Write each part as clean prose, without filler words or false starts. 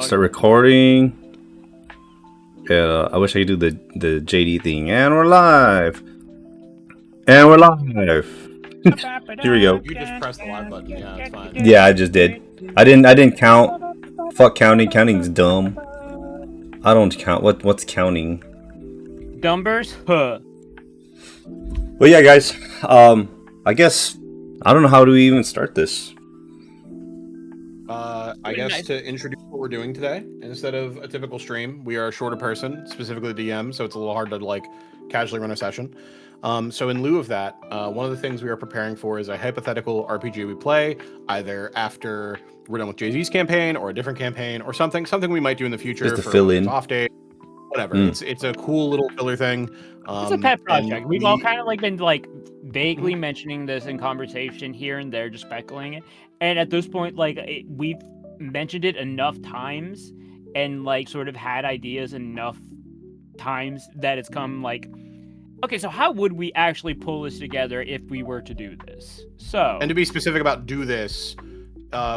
start recording. I wish I could do the JD thing. And we're live. And we're live. Here we go. You just press the live button. Yeah, it's fine. Yeah, I just did. I didn't count. Fuck counting. Counting's dumb. I don't count. What's counting? Numbers? Huh. Well, yeah, guys. I guess I don't know how to even start this. I guess to introduce what we're doing today, instead of a typical stream, we are a shorter person, specifically DM, so it's a little hard to like casually run a session. So in lieu of that, one of the things we are preparing for is a hypothetical RPG we play, either after we're done with Jay-Z's campaign or a different campaign or something we might do in the future Just to for fill in. off day, whatever. It's a cool little filler thing. It's a pet project. We've all kind of like been like vaguely mentioning this in conversation here and there, just speculating it. And at this point, like we've mentioned it enough times and like sort of had ideas enough times that it's come like, okay, so how would we actually pull this together if we were to do this? So, and to be specific about do this,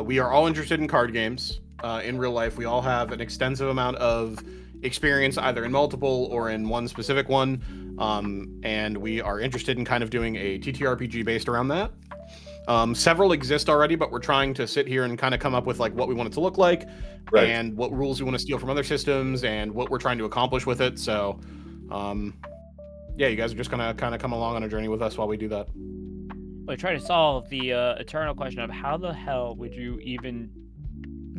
we are all interested in card games. In real life, we all have an extensive amount of experience either in multiple or in one specific one, and we are interested in kind of doing a TTRPG based around that. Several exist already, but we're trying to sit here and kind of come up with like what we want it to look like, right, and what rules we want to steal from other systems and what we're trying to accomplish with it. So yeah, you guys are just gonna kind of come along on a journey with us while we do that. I try to solve the eternal question of how the hell would you even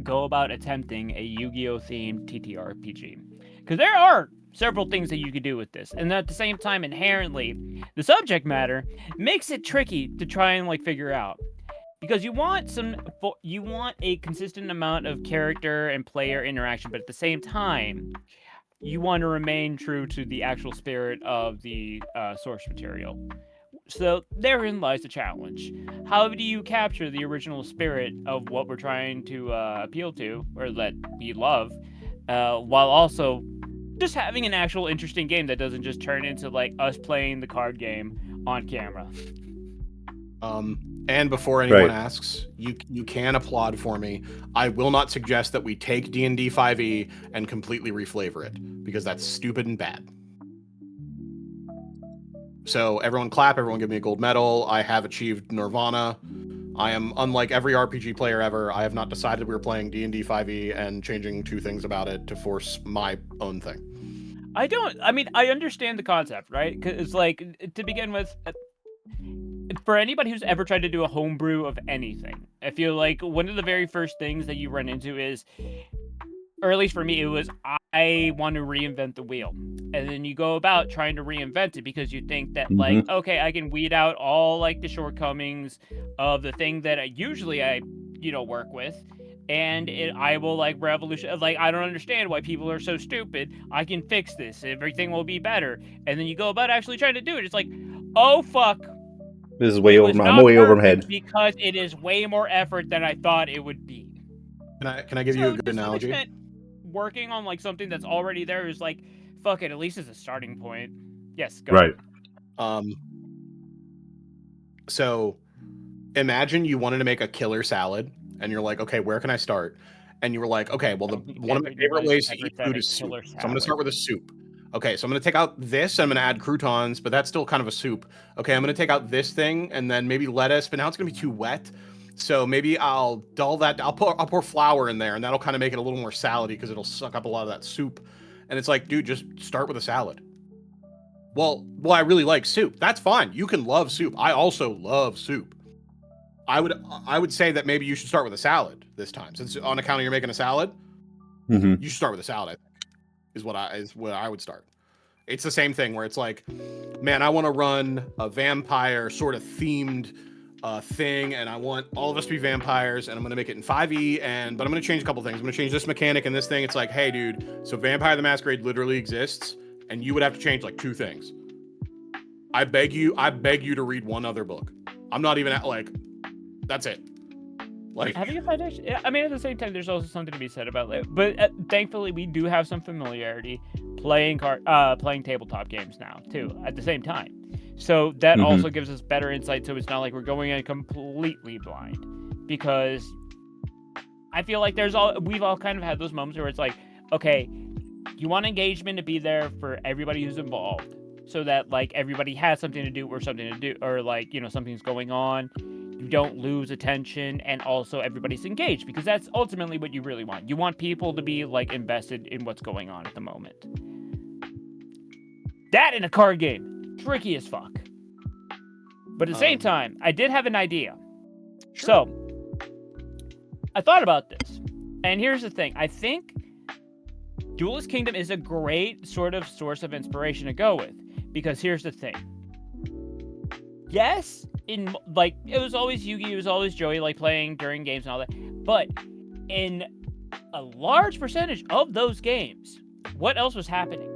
go about attempting a Yu-Gi-Oh themed TTRPG? Because there are several things that you could do with this, and at the same time, inherently, the subject matter makes it tricky to try and like figure out, because you want a consistent amount of character and player interaction, but at the same time, you want to remain true to the actual spirit of the source material. So therein lies the challenge. How do you capture the original spirit of what we're trying to appeal to, or that we love, while also just having an actual interesting game that doesn't just turn into like us playing the card game on camera. And before anyone asks, you can applaud for me. I will not suggest that we take D&D 5e and completely reflavor it, because that's stupid and bad. So everyone clap, everyone give me a gold medal. I have achieved Nirvana. I am unlike every RPG player ever. I have not decided we were playing D&D 5e and changing two things about it to force my own thing. I understand the concept, right? Because it's like, to begin with, for anybody who's ever tried to do a homebrew of anything, I feel like one of the very first things that you run into is, or at least for me, it was, I want to reinvent the wheel. And then you go about trying to reinvent it because you think that, like, okay, I can weed out all, like, the shortcomings of the thing that I work with. And I will, like, revolution. Like, I don't understand why people are so stupid. I can fix this. Everything will be better. And then you go about actually trying to do it. It's like, oh, fuck. This is way over my head. Because it is way more effort than I thought it would be. Can I give you a good analogy? Working on like something that's already there is like, fuck it, at least it's a starting point. Yes, go right. ahead. So imagine you wanted to make a killer salad and you're like, okay, where can I start? And you were like, okay, well, one of my favorite ways to eat food is soup. So I'm gonna start with a soup. Okay, so I'm gonna take out this, I'm gonna add croutons, but that's still kind of a soup. Okay, I'm gonna take out this thing and then maybe lettuce, but now it's gonna be too wet. So maybe I'll dull that. I'll pour flour in there, and that'll kind of make it a little more salady because it'll suck up a lot of that soup. And it's like, dude, just start with a salad. Well, I really like soup. That's fine. You can love soup. I also love soup. I would say that maybe you should start with a salad this time, since on account of you're making a salad. You should start with a salad. Is what I would start. It's the same thing where it's like, man, I want to run a vampire sort of themed thing, and I want all of us to be vampires, and I'm gonna make it in 5e, but I'm gonna change a couple things. I'm gonna change this mechanic and this thing. It's like, hey, dude, so Vampire the Masquerade literally exists, and you would have to change like two things. I beg you to read one other book. I'm not even like, that's it. Like having a foundation. I mean, at the same time, there's also something to be said about it. But thankfully, we do have some familiarity playing tabletop games now too. At the same time. So that also gives us better insight, so it's not like we're going in completely blind. Because I feel like we've all kind of had those moments where it's like, okay, you want engagement to be there for everybody who's involved, so that like everybody has something to do or like, you know, something's going on. You don't lose attention, and also everybody's engaged, because that's ultimately what you really want. You want people to be like invested in what's going on at the moment. That in a card game, tricky as fuck. But at the same time, I did have an idea. Sure. So I thought about this, and here's the thing. I think Duelist Kingdom is a great sort of source of inspiration to go with, because here's the thing. Yes, in like it was always Yugi, it was always Joey like playing during games and all that. But in a large percentage of those games, what else was happening?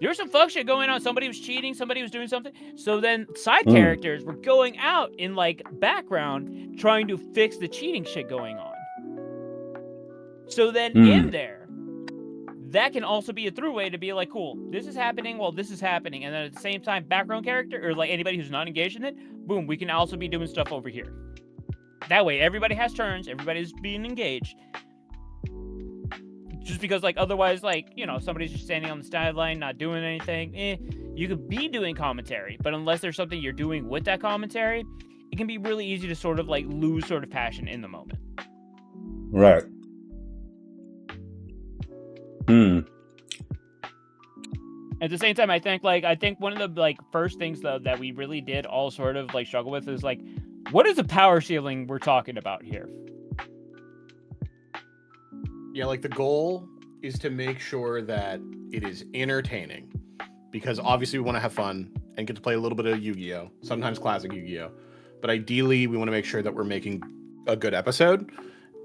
There was some fuck shit going on. Somebody was cheating, somebody was doing something. So then side characters were going out in like background trying to fix the cheating shit going on. So then in there, that can also be a throughway to be like, cool, this is happening while this is happening. And then at the same time, background character or like anybody who's not engaged in it, boom, we can also be doing stuff over here. That way, everybody has turns, everybody's being engaged. Just because, like, otherwise, like, you know, somebody's just standing on the sideline, not doing anything, you could be doing commentary, but unless there's something you're doing with that commentary, it can be really easy to sort of, like, lose sort of passion in the moment. Right. At the same time, I think one of the, like, first things, though, that we really did all sort of, like, struggle with is, like, what is the power ceiling we're talking about here? Yeah, like the goal is to make sure that it is entertaining, because obviously we want to have fun and get to play a little bit of Yu-Gi-Oh, sometimes classic Yu-Gi-Oh, but ideally we want to make sure that we're making a good episode.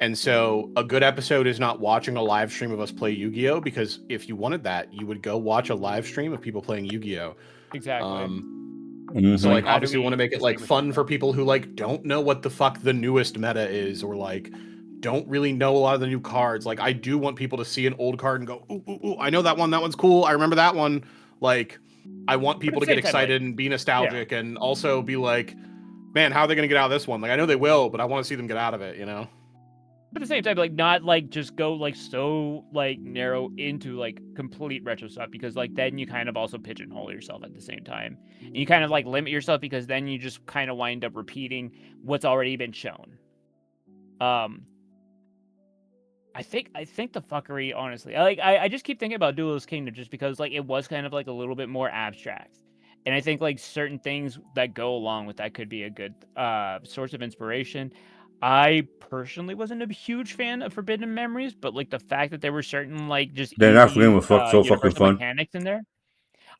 And so a good episode is not watching a live stream of us play Yu-Gi-Oh, because if you wanted that, you would go watch a live stream of people playing Yu-Gi-Oh. Exactly. So like obviously we want to make it like fun for people who like don't know what the fuck the newest meta is, or like don't really know a lot of the new cards. Like I do want people to see an old card and go, ooh, I know that one. That one's cool. I remember that one. Like I want people to get excited and be nostalgic, and also be like, man, how are they going to get out of this one? Like I know they will, but I want to see them get out of it, you know? At the same time, like not like just go like so like narrow into like complete retro stuff, because like then you kind of also pigeonhole yourself at the same time. And you kind of like limit yourself, because then you just kind of wind up repeating what's already been shown. I think the fuckery, honestly, I just keep thinking about Duelist Kingdom just because like it was kind of like a little bit more abstract, and I think like certain things that go along with that could be a good source of inspiration. I personally wasn't a huge fan of Forbidden Memories, but like the fact that there were certain like just that game was so fucking fun. Mechanics in there.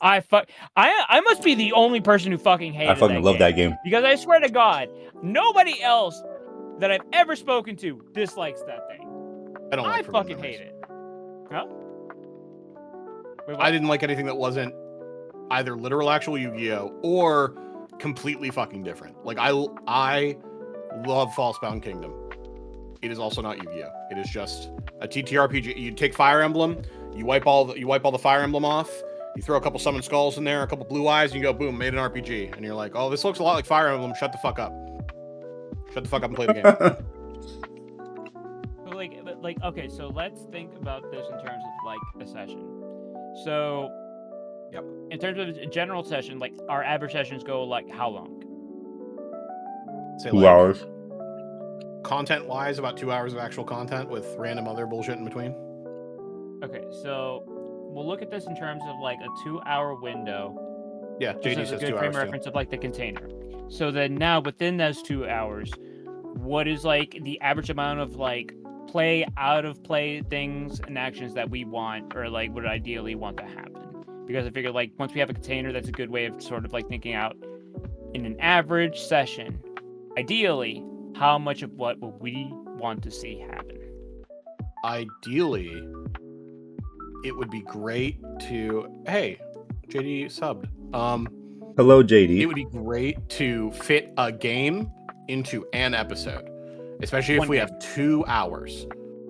I must be the only person who fucking hated. I fucking love that game, because I swear to God, nobody else that I've ever spoken to dislikes that thing. I fucking hate it. Huh? Wait, I didn't like anything that wasn't either literal actual Yu-Gi-Oh or completely fucking different. Like I love Falsebound Kingdom. It is also not Yu-Gi-Oh. It is just a TTRPG. You take Fire Emblem, you wipe all the Fire Emblem off, you throw a couple Summon Skulls in there, a couple Blue Eyes, and you go boom, made an RPG. And you're like, oh, this looks a lot like Fire Emblem. Shut the fuck up. Shut the fuck up and play the game. Okay, so let's think about this in terms of like a session. So, yep. In terms of a general session, like our average sessions go like how long? Say 2 hours. Content-wise, about 2 hours of actual content with random other bullshit in between. Okay, so we'll look at this in terms of like a 2-hour window. Yeah, JD says 2 hours. A good frame reference of like the container. So then now within those 2 hours, what is like the average amount of like play out of play things and actions that we want, or like would ideally want to happen? Because I figure like once we have a container, that's a good way of sort of like thinking out in an average session, ideally, how much of what would we want to see happen? Ideally, it would be great to, hey, JD subbed. Hello, JD. It would be great to fit a game into an episode, especially if we have 2 hours.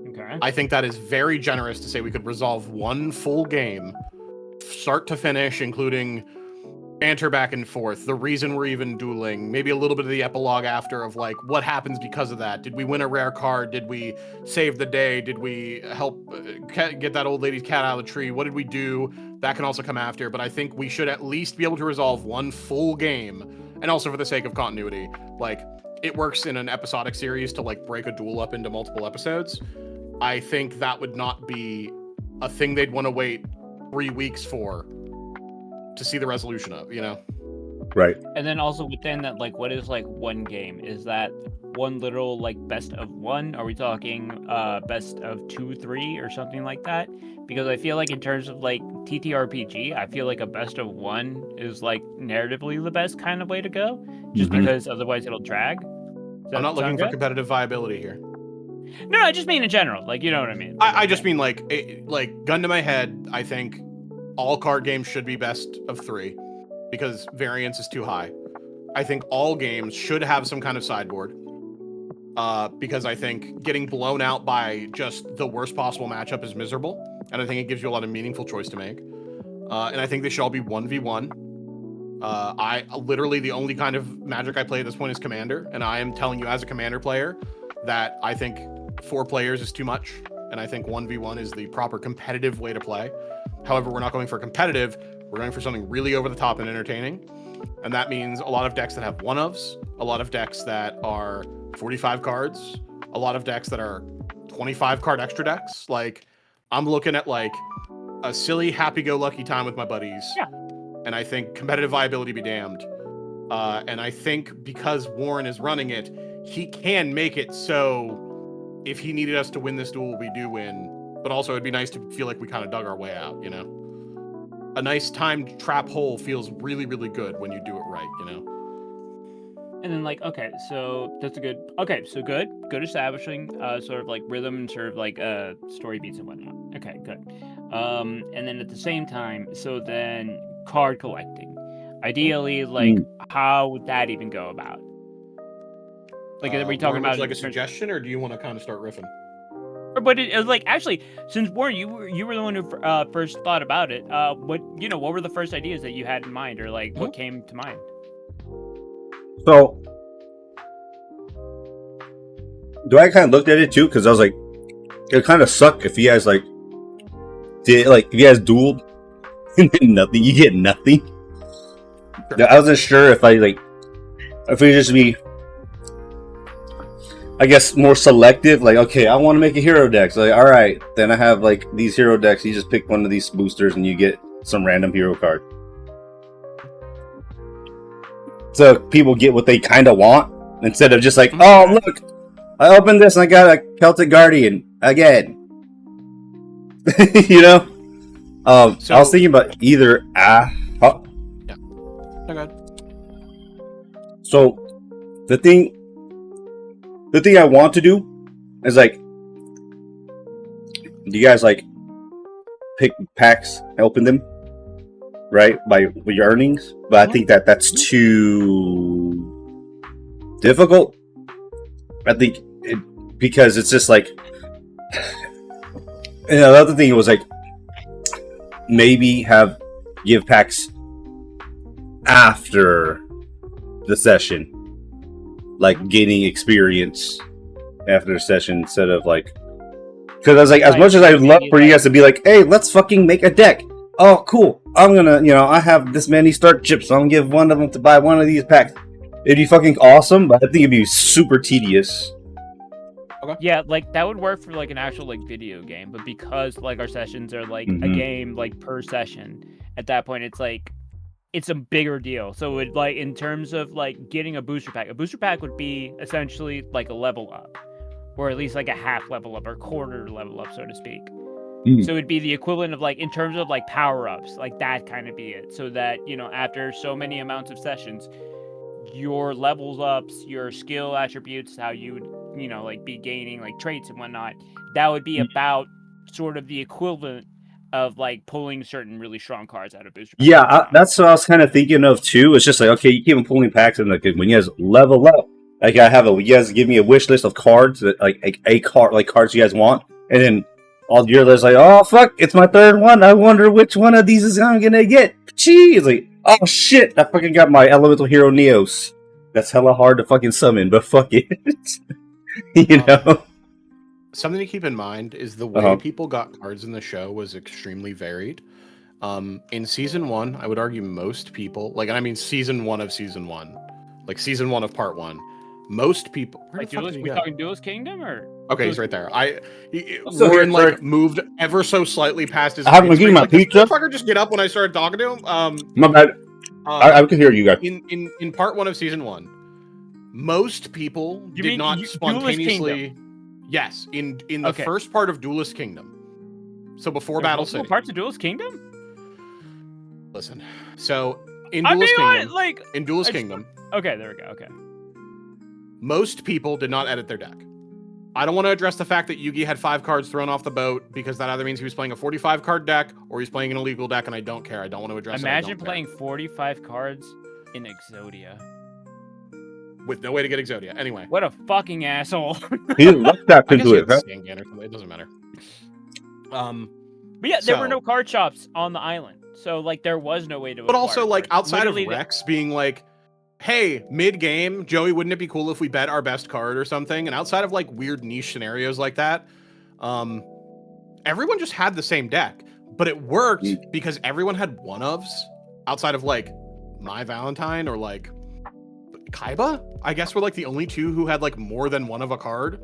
Okay. I think that is very generous to say we could resolve one full game, start to finish, including banter back and forth, the reason we're even dueling, maybe a little bit of the epilogue after of like what happens because of that. Did we win a rare card? Did we save the day? Did we help get that old lady's cat out of the tree? What did we do? That can also come after, but I think we should at least be able to resolve one full game. And also for the sake of continuity, like it works in an episodic series to like break a duel up into multiple episodes. I think that would not be a thing they'd want to wait 3 weeks for to see the resolution of, you know? Right. And then also within that, like, what is like one game? Is that one literal like best of one? Are we talking best of 2, 3, or something like that? Because I feel like in terms of like TTRPG, I feel like a best of one is like narratively the best kind of way to go, just because otherwise it'll drag. I'm not looking for competitive viability here. No, I just mean in general, like, you know what I mean. I just mean like gun to my head, I think all card games should be best of 3 because variance is too high. I think all games should have some kind of sideboard because I think getting blown out by just the worst possible matchup is miserable, and I think it gives you a lot of meaningful choice to make. And I think they should all be 1v1. I literally the only kind of Magic I play at this point is Commander, and I am telling you as a Commander player that I think 4 players is too much, and I think 1v1 is the proper competitive way to play. However, we're not going for competitive, we're going for something really over the top and entertaining. And that means a lot of decks that have one-ofs, a lot of decks that are 45 cards, a lot of decks that are 25 card extra decks. Like, I'm looking at like a silly happy-go-lucky time with my buddies. Yeah. And I think competitive viability be damned. And I think because Warren is running it, he can make it so if he needed us to win this duel, we do win. But also it'd be nice to feel like we kind of dug our way out, you know? A nice timed trap hole feels really, really good when you do it right, you know? And then like, okay, so that's a good, so good establishing sort of like rhythm and sort of like story beats and whatnot. Okay, good. And then at the same time, so then card collecting. Ideally, like how would that even go about? Like, are we talking about like a suggestion, or do you want to kind of start riffing? But it was like, actually, since Warren, you were the one who first thought about it. What were the first ideas that you had in mind, or like what came to mind? So, I kind of looked at it too, because I was like, it would kind of suck if you guys like did if you guys dueled and did nothing. You get nothing. Sure. I wasn't sure if if we just be, I guess, more selective. Like, okay, I want to make a hero deck. So, like, all right, then I have like these hero decks. You just pick one of these boosters and you get some random hero card. So people get what they kind of want instead of just like, oh look, I opened this and I got a Celtic Guardian again. You know, so, I was thinking about either yeah. Okay. So the thing I want to do is like, do you guys like pick packs and open them, right, with your earnings? But I think that's too difficult. I think because it's just like, and another thing was like, maybe give packs after the session, like gaining experience after the session instead of like, because I was like, as much as I'd love for you guys to be like, hey, let's fucking make a deck. Oh, cool. I'm gonna, I have this many start chips, so I'm gonna give one of them to buy one of these packs. It'd be fucking awesome, but I think it'd be super tedious. Okay. Yeah, like that would work for like an actual like video game, but because like our sessions are like a game like per session, at that point it's like it's a bigger deal. So it like in terms of like getting a booster pack would be essentially like a level up, or at least like a half level up or quarter level up, so to speak. So it'd be the equivalent of like in terms of like power ups, like that kind of be it. So that after so many amounts of sessions, your levels ups, your skill attributes, how you would like be gaining like traits and whatnot, that would be about sort of the equivalent of like pulling certain really strong cards out of booster packs. Yeah, that's what I was kind of thinking of too. It's just like, okay, you keep on pulling packs, and like when you guys level up, like you guys give me a wish list of cards that like a card, like cards you guys want, and then all your list like, oh fuck, it's my third one. I wonder which one of these is I'm gonna get. Gee, it's like, Oh shit! I fucking got my elemental hero Neos. That's hella hard to fucking summon, but fuck it. You know? Something to keep in mind is the way people got cards in the show was extremely varied. In season 1, I would argue most people, like, and I mean season 1 of season 1, like season 1 of part 1, most people. Where Like, the fuck did he we go? talking Duelist Kingdom or? Okay, he's right there. still Warren here, like moved ever so slightly past his. I haven't given my like, did pizza. this motherfucker just get up when I started talking to him. My bad. I can hear you guys. In part 1 of season 1, most people did not spontaneously. Yes, in the first part of Duelist Kingdom. So before Battle City. Parts of Duelist Kingdom? Listen. So in Duelist Kingdom, in Duelist Kingdom. Okay, there we go. Okay. Most people did not edit their deck. I don't want to address the fact that Yugi had 5 cards thrown off the boat because that either means he was playing a 45 card deck or he's playing an illegal deck, and I don't care. I don't want to address it. Imagine playing 45 cards in Exodia. With no way to get Exodia. Anyway. What a fucking asshole. He didn't look that into it, huh? It doesn't matter. But yeah, there were no card shops on the island. So, like, there was no way to But also, like, cards. outside of Rex being like, hey, mid-game, Joey, wouldn't it be cool if we bet our best card or something? And outside of, like, weird niche scenarios like that, everyone just had the same deck. But it worked because everyone had one-ofs outside of, like, My Valentine or, like, Kaiba, I guess, were, like, the only two who had, like, more than one of a card.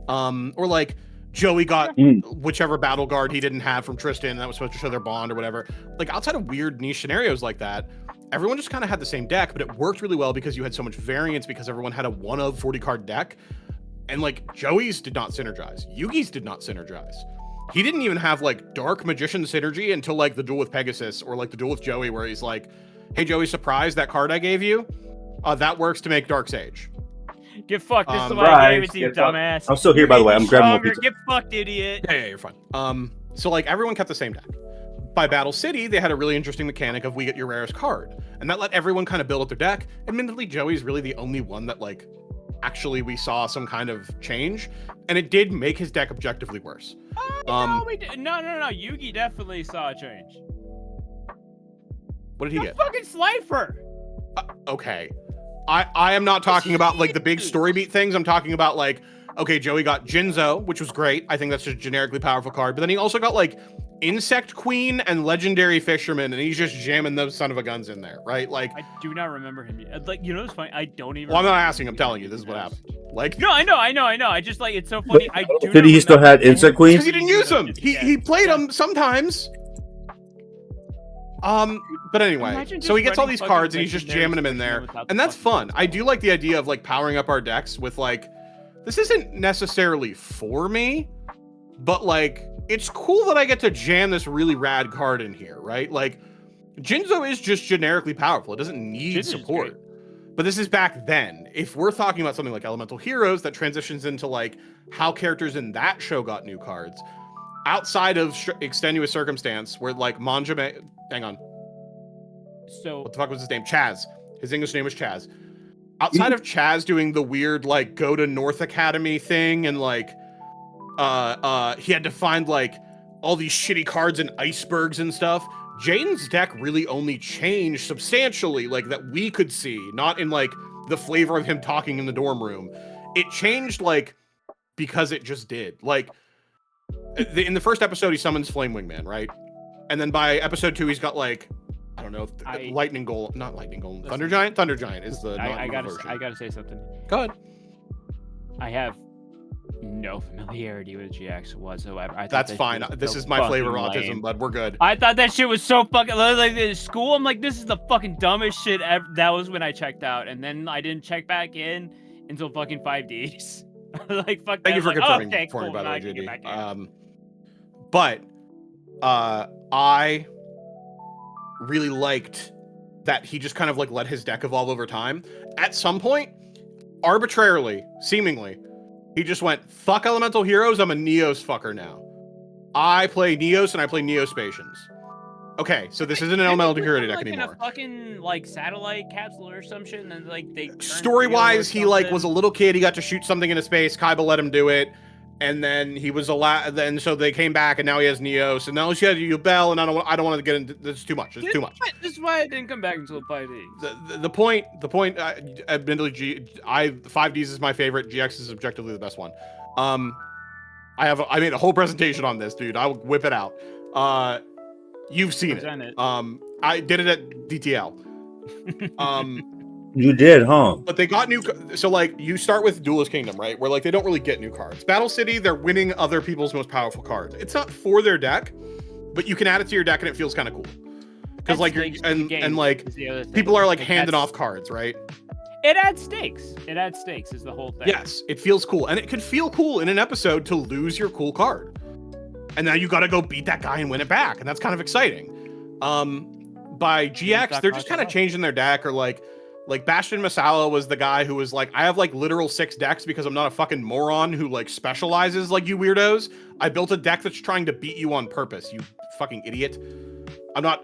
Or, like, Joey got whichever battle guard he didn't have from Tristan that was supposed to show their bond or whatever. Like, outside of weird niche scenarios like that, everyone just kind of had the same deck, but it worked really well because you had so much variance because everyone had a 1 of 40 card deck. And, like, Joey's did not synergize. Yugi's did not synergize. He didn't even have, like, Dark Magician synergy until, like, the duel with Pegasus or, like, the duel with Joey where he's like, hey, Joey, surprise, that card I gave you? That works to make Dark Sage. Get fucked. This is why I gave it to you, dumbass. I'm still here, by the way. I'm grabbing more pizza. Get fucked, idiot. Yeah, you're fine. So, like, everyone kept the same deck. By Battle City, they had a really interesting mechanic of we get your rarest card. And that let everyone kind of build up their deck. Admittedly, Joey's really the only one that, like, actually we saw some kind of change. And it did make his deck objectively worse. No, we did. No. Yugi definitely saw a change. What did he get? Fucking Slifer. Okay. I am not talking about, like, the big story beat things. I'm talking about, like, okay, Joey got Jinzo, which was great. I think that's just a generically powerful card. But then he also got, like, Insect Queen and Legendary Fisherman, and he's just jamming those son of a guns in there, right? Like, I do not remember him yet. Like, you know what's funny? I don't even. Well, I'm not asking. I'm telling you. This is what happened. Like, no, I know. I just, like, it's so funny. I do. Did he still had Insect Queen? Because he didn't use them. He played them sometimes. But anyway, so he gets all these cards and he's just jamming them in there, and that's fun. I do like the idea of, like, powering up our decks with, like, this isn't necessarily for me, but, like, it's cool that I get to jam this really rad card in here, right? Like, Jinzo is just generically powerful. It doesn't need support. But this is back then. If we're talking about something like Elemental Heroes that transitions into, like, how characters in that show got new cards, outside of extenuous circumstance where, like, hang on. So what the fuck was his name? Chaz. His English name was Chaz. Outside of Chaz doing the weird, like, go to North Academy thing and, like, he had to find, like, all these shitty cards and icebergs and stuff, Jaden's deck really only changed substantially, like, that we could see, not in, like, the flavor of him talking in the dorm room. It changed, like, because it just did. Like, in the first episode, he summons Flame Wingman, right? And then by episode 2, he's got, like, I don't know, Lightning Golem, not Lightning Golem, Thunder Giant? Thunder Giant is the I gotta say something. Go ahead. I have no familiarity with GX whatsoever. That's fine. This is my flavor of autism, bud. We're good. I thought that shit was so fucking, like, in school, I'm like, this is the fucking dumbest shit ever. That was when I checked out, and then I didn't check back in until fucking 5Ds. Like, fuck. Thank you for confirming for me, by the way, JD. But I really liked that he just kind of, like, let his deck evolve over time. At some point, arbitrarily, seemingly, he just went, fuck Elemental Heroes, I'm a Neos fucker now. I play Neos and I play Neospatians. Okay, so this isn't an Elemental Hero deck anymore. In a fucking, like, satellite capsule or some shit, and then, like, they story-wise, he, like, was a little kid, he got to shoot something into space, Kaiba let him do it, and then he was allowed. Then so they came back, and now he has Neos, and now she has Yubel, and I don't want to get into this. Too much. It's too much. This is why I didn't come back until 5D. The point. Admittedly, 5Ds is my favorite. GX is objectively the best one. I made a whole presentation on this, dude. I'll whip it out. You've seen it. I did it at DTL. You did, huh? But they got new. So like, you start with Duelist Kingdom, right? Where like they don't really get new cards. Battle City, they're winning other people's most powerful cards. It's not for their deck, but you can add it to your deck, and it feels kind of cool. Because like you're and like people are like handing off cards, right? It adds stakes. It adds stakes is the whole thing. Yes, it feels cool, and it could feel cool in an episode to lose your cool card, and now you got to go beat that guy and win it back, and that's kind of exciting. By GX, they're just kind of changing their deck, or like Bastion Masala was the guy who was like, I have like literal 6 decks because I'm not a fucking moron who like specializes like you weirdos. I built a deck that's trying to beat you on purpose, you fucking idiot. I'm not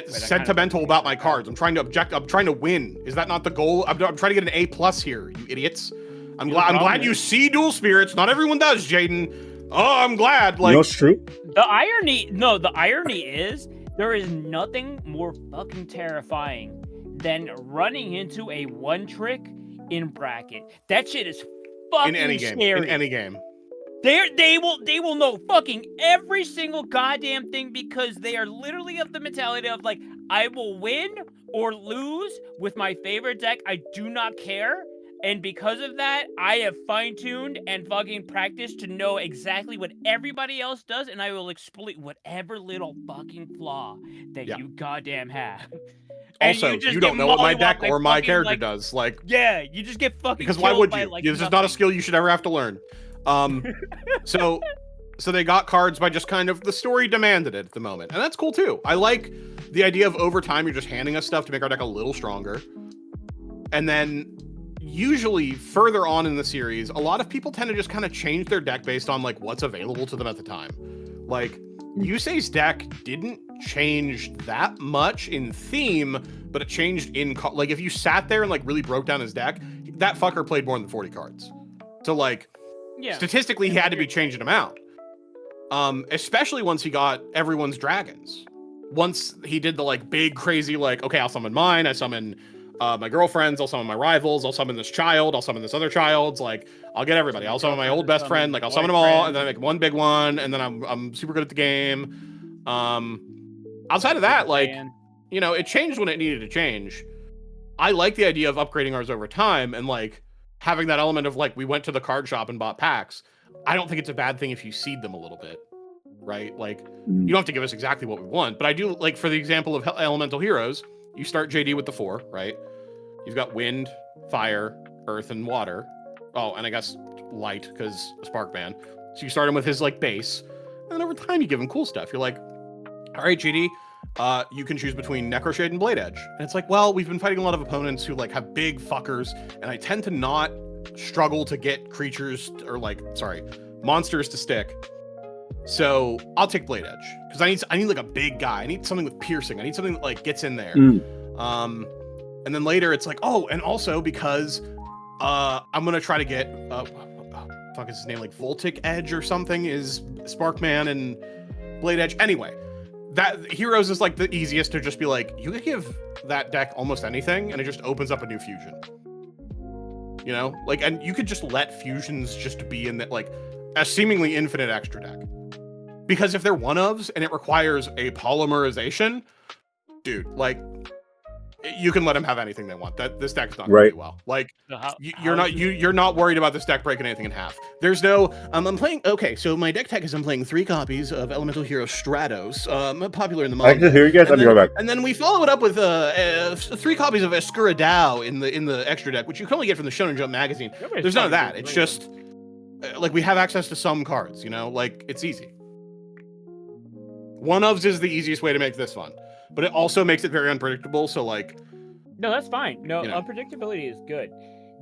sentimental about my cards. I'm trying to win. Is that not the goal? I'm trying to get an A+ here, you idiots. I'm glad you see dual spirits. Not everyone does, Jaden. Oh, I'm glad. Like, you know, it's true. The irony is there is nothing more fucking terrifying than running into a 1-trick in bracket. That shit is fucking scary. In any game. They will know fucking every single goddamn thing because they are literally of the mentality of like, I will win or lose with my favorite deck. I do not care. And because of that, I have fine-tuned and fucking practiced to know exactly what everybody else does, and I will exploit whatever little fucking flaw that you goddamn have. Also, you don't know what my deck or my character does. Like, yeah, you just get fucking because why would you? This is not a skill you should ever have to learn. So they got cards by just kind of the story demanded it at the moment, and that's cool too. I like the idea of over time you're just handing us stuff to make our deck a little stronger, and then usually further on in the series, a lot of people tend to just kind of change their deck based on like what's available to them at the time. Like Yusei's deck didn't change that much in theme, but it changed in like if you sat there and like really broke down his deck, that fucker played more than 40 cards. So like statistically he had to be changing them out. Especially once he got everyone's dragons. Once he did the like big crazy like, okay, I'll summon mine, I summon my girlfriends, I'll summon my rivals, I'll summon this child, I'll summon this other child's, like I'll get everybody. I'll summon my old best friend, like I'll summon them all, and then I make one big one, and then I'm super good at the game. Outside of that, like, you know, it changed when it needed to change. I like the idea of upgrading ours over time and like having that element of like we went to the card shop and bought packs. I don't think it's a bad thing if you seed them a little bit, right? Like you don't have to give us exactly what we want, but I do like for the example of elemental heroes, you start JD with the 4, right? You've got wind, fire, earth, and water. Oh, and I guess light, because Spark Man. So you start him with his like base, and then over time you give him cool stuff. You're like, all right, GD, you can choose between Necroshade and Blade Edge. And it's like, well, we've been fighting a lot of opponents who like have big fuckers, and I tend to not struggle to get creatures or monsters to stick. So I'll take Blade Edge because I need like a big guy. I need something with piercing. I need something that like gets in there. And then later it's like, oh, and also because I'm gonna try to get fuck is his name, like Voltic Edge or something is Sparkman and Blade Edge. Anyway, that Heroes is like the easiest to just be like, you could give that deck almost anything and it just opens up a new fusion. You know, like, and you could just let fusions just be in that like a seemingly infinite extra deck. Because if they're one-ofs and it requires a polymerization, dude, like you can let them have anything they want. This deck's not going to do well. Like you're not worried about this deck breaking anything in half. There's no I'm playing. Okay, so my deck tech is I'm playing 3 copies of Elemental Hero Stratos, popular in the mode. I can hear you guys. I'll be right back. And then we follow it up with 3 copies of Escura Dao in the extra deck, which you can only get from the Shonen Jump magazine. There's none of that. It's just like we have access to some cards. You know, like it's easy. One-ofs is the easiest way to make this fun, but it also makes it very unpredictable. So like, no, that's fine. No, unpredictability is good.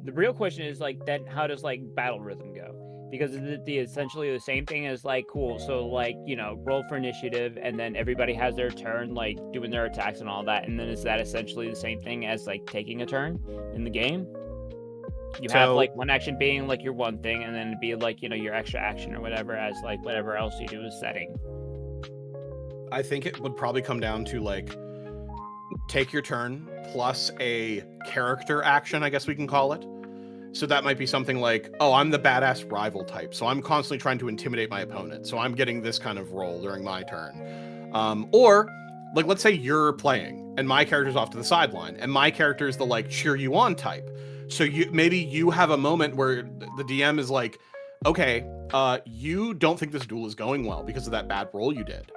The real question is like, then how does like battle rhythm go? Because it's essentially the same thing as like, cool. So like, you know, roll for initiative and then everybody has their turn, like doing their attacks and all that. And then is that essentially the same thing as like taking a turn in the game? You have like one action being like your one thing, and then it'd be like, you know, your extra action or whatever as like whatever else you do is setting. I think it would probably come down to like take your turn plus a character action, I guess we can call it. So that might be something like, oh, I'm the badass rival type, so I'm constantly trying to intimidate my opponent, so I'm getting this kind of role during my turn. Or like, let's say you're playing and my character's off to the sideline and my character is the like cheer you on type. So maybe you have a moment where the DM is like, okay, you don't think this duel is going well because of that bad roll you did.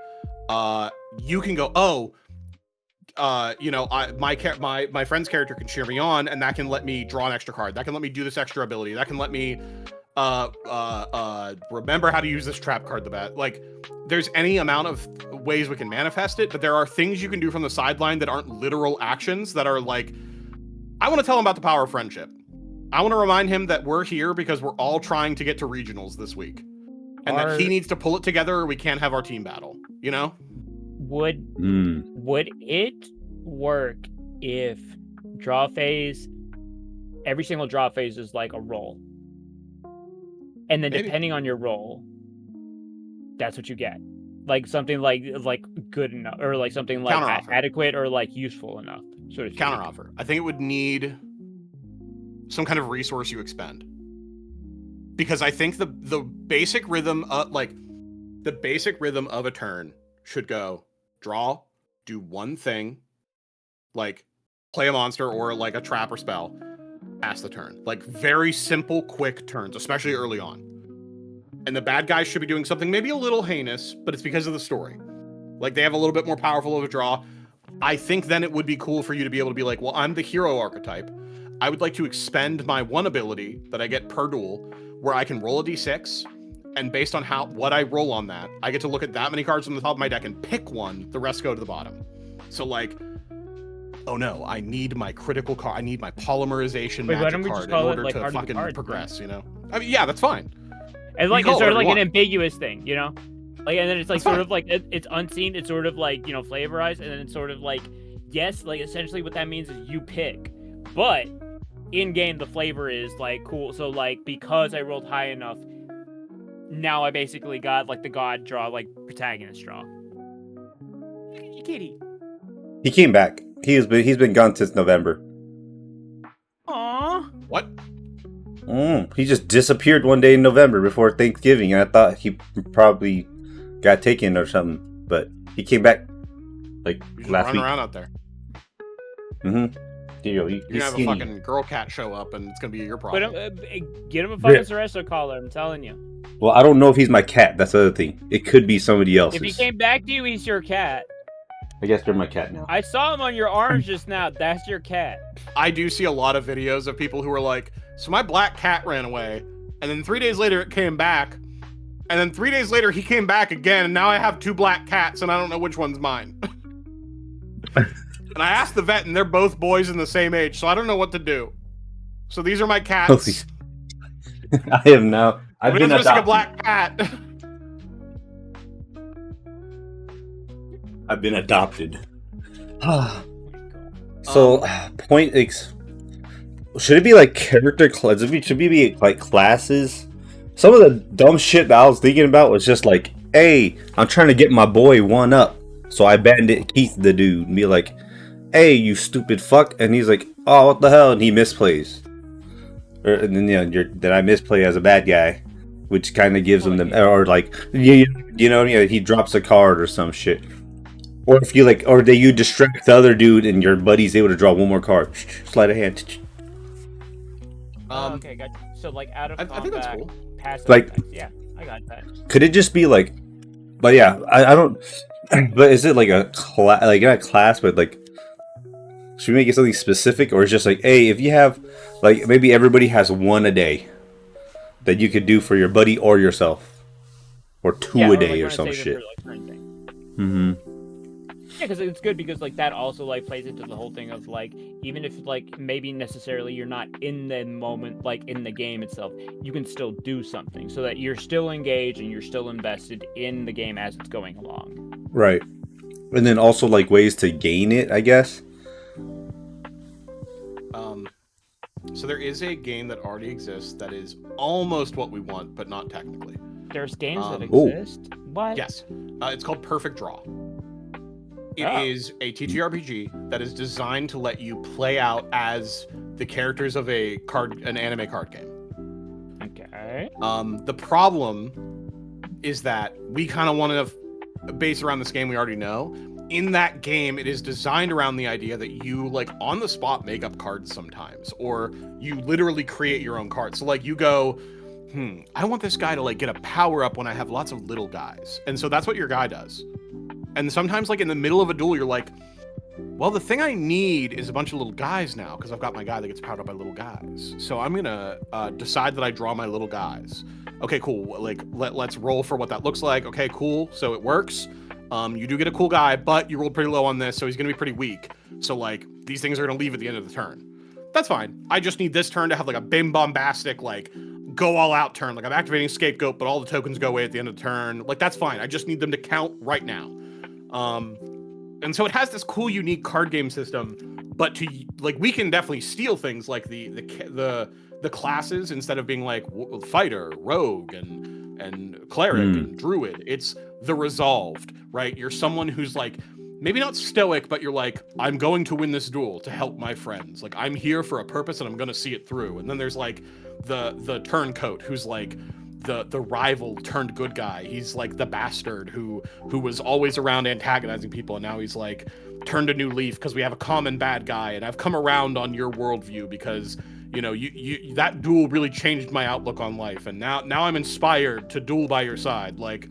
You can go, oh, you know, my friend's character can cheer me on, and that can let me draw an extra card. That can let me do this extra ability. That can let me remember how to use this trap card the best. Like, there's any amount of ways we can manifest it, but there are things you can do from the sideline that aren't literal actions that are like, I want to tell him about the power of friendship. I want to remind him that we're here because we're all trying to get to regionals this week, and that he needs to pull it together or we can't have our team battle, you know? Would it work if draw phase, every single draw phase is like a roll, and then depending on your roll, that's what you get, like something like good enough, or like something like adequate or like useful enough, sort of counteroffer. I think it would need some kind of resource you expend, because I think the basic rhythm of a turn should go draw, do one thing, like play a monster or like a trap or spell, pass the turn. Like very simple, quick turns, especially early on. And the bad guys should be doing something maybe a little heinous, but it's because of the story. Like they have a little bit more powerful of a draw. I think then it would be cool for you to be able to be like, well, I'm the hero archetype. I would like to expend my one ability that I get per duel, where I can roll a d6, and based on what I roll on that, I get to look at that many cards from the top of my deck and pick one. The rest go to the bottom. So like, oh no, I need my critical card. I need my polymerization magic card in order to fucking progress. You know? I mean, yeah, that's fine. And like it's sort of like an ambiguous thing, you know? Like, and then it's like sort of like it's unseen. It's sort of like, you know, flavorized, and then it's sort of like, yes, like essentially what that means is you pick, but in game the flavor is like cool. So like because I rolled high enough, now I basically got like the god draw, like protagonist draw. Look at you, kitty. He came back. He's been gone since November. Aww. What? He just disappeared one day in November before Thanksgiving, and I thought he probably got taken or something. But he came back like last week. Around out there. Mm-hmm. You're gonna have a fucking girl cat show up, and it's gonna be your problem. But get him a fucking Cereso collar. I'm telling you. Well, I don't know if he's my cat. That's the other thing. It could be somebody else's. If he came back to you, he's your cat. I guess they're my cat now. I saw him on your arms just now. That's your cat. I do see a lot of videos of people who are like, so my black cat ran away, and then 3 days later it came back, and then 3 days later he came back again, and now I have 2 black cats, and I don't know which one's mine. And I asked the vet, and they're both boys in the same age, so I don't know what to do. So these are my cats. I have now. I've been adopted. A black cat. I've been adopted. So, should it be like character classes? Should it be like classes? Some of the dumb shit that I was thinking about was just like, hey, I'm trying to get my boy one up. So I bandit Keith the dude and be like, hey, you stupid fuck. And he's like, oh, what the hell? And he misplays. And then, then I misplay as a bad guy, which kind of gives him the, or like, he drops a card or some shit. Or if you like, or you distract the other dude and your buddy's able to draw one more card. Sleight of hand. Okay, gotcha. So like out of combat, I think that's cool. Passive like, effects. Yeah, I got that. Could it just be like, but yeah, I don't. But is it like a class? Like not a class, but like, should we make it something specific, or is just like, hey, if you have, like, maybe everybody has one a day that you could do for your buddy or yourself, or two a day or some shit. Mm-hmm. Yeah, because it's good because like that also like plays into the whole thing of like, even if like maybe necessarily you're not in the moment, like in the game itself, you can still do something so that you're still engaged and you're still invested in the game as it's going along. Right. And then also like ways to gain it, I guess. So there is a game that already exists that is almost what we want, but not technically. There's games that Ooh. exist. What? Yes. It's called Perfect Draw. It is a TTRPG that is designed to let you play out as the characters of an anime card game. Okay. The problem is that we kind of want to base around this game we already know. In that game, it is designed around the idea that you, like, on the spot make up cards sometimes, or you literally create your own cards. So, like, you go, I want this guy to, like, get a power up when I have lots of little guys. And so that's what your guy does. And sometimes, like, in the middle of a duel, you're like, well, the thing I need is a bunch of little guys now, because I've got my guy that gets powered up by little guys. So I'm going to decide that I draw my little guys. Okay, cool. Like, let's roll for what that looks like. Okay, cool. So it works. You do get a cool guy, but you rolled pretty low on this, so he's going to be pretty weak. So, like, these things are going to leave at the end of the turn. That's fine. I just need this turn to have, like, a bim bombastic, like, go all out turn. Like, I'm activating Scapegoat, but all the tokens go away at the end of the turn. Like, that's fine. I just need them to count right now. And so it has this cool, unique card game system, but we can definitely steal things like the classes instead of being like fighter, rogue, and cleric and druid. It's the resolved, right? You're someone who's like maybe not stoic, but you're like, I'm going to win this duel to help my friends. Like, I'm here for a purpose and I'm going to see it through. And then there's like the turncoat who's like the rival turned good guy. He's like the bastard who was always around antagonizing people, and now he's like turned a new leaf because we have a common bad guy, and I've come around on your worldview because you that duel really changed my outlook on life, and now I'm inspired to duel by your side. Like,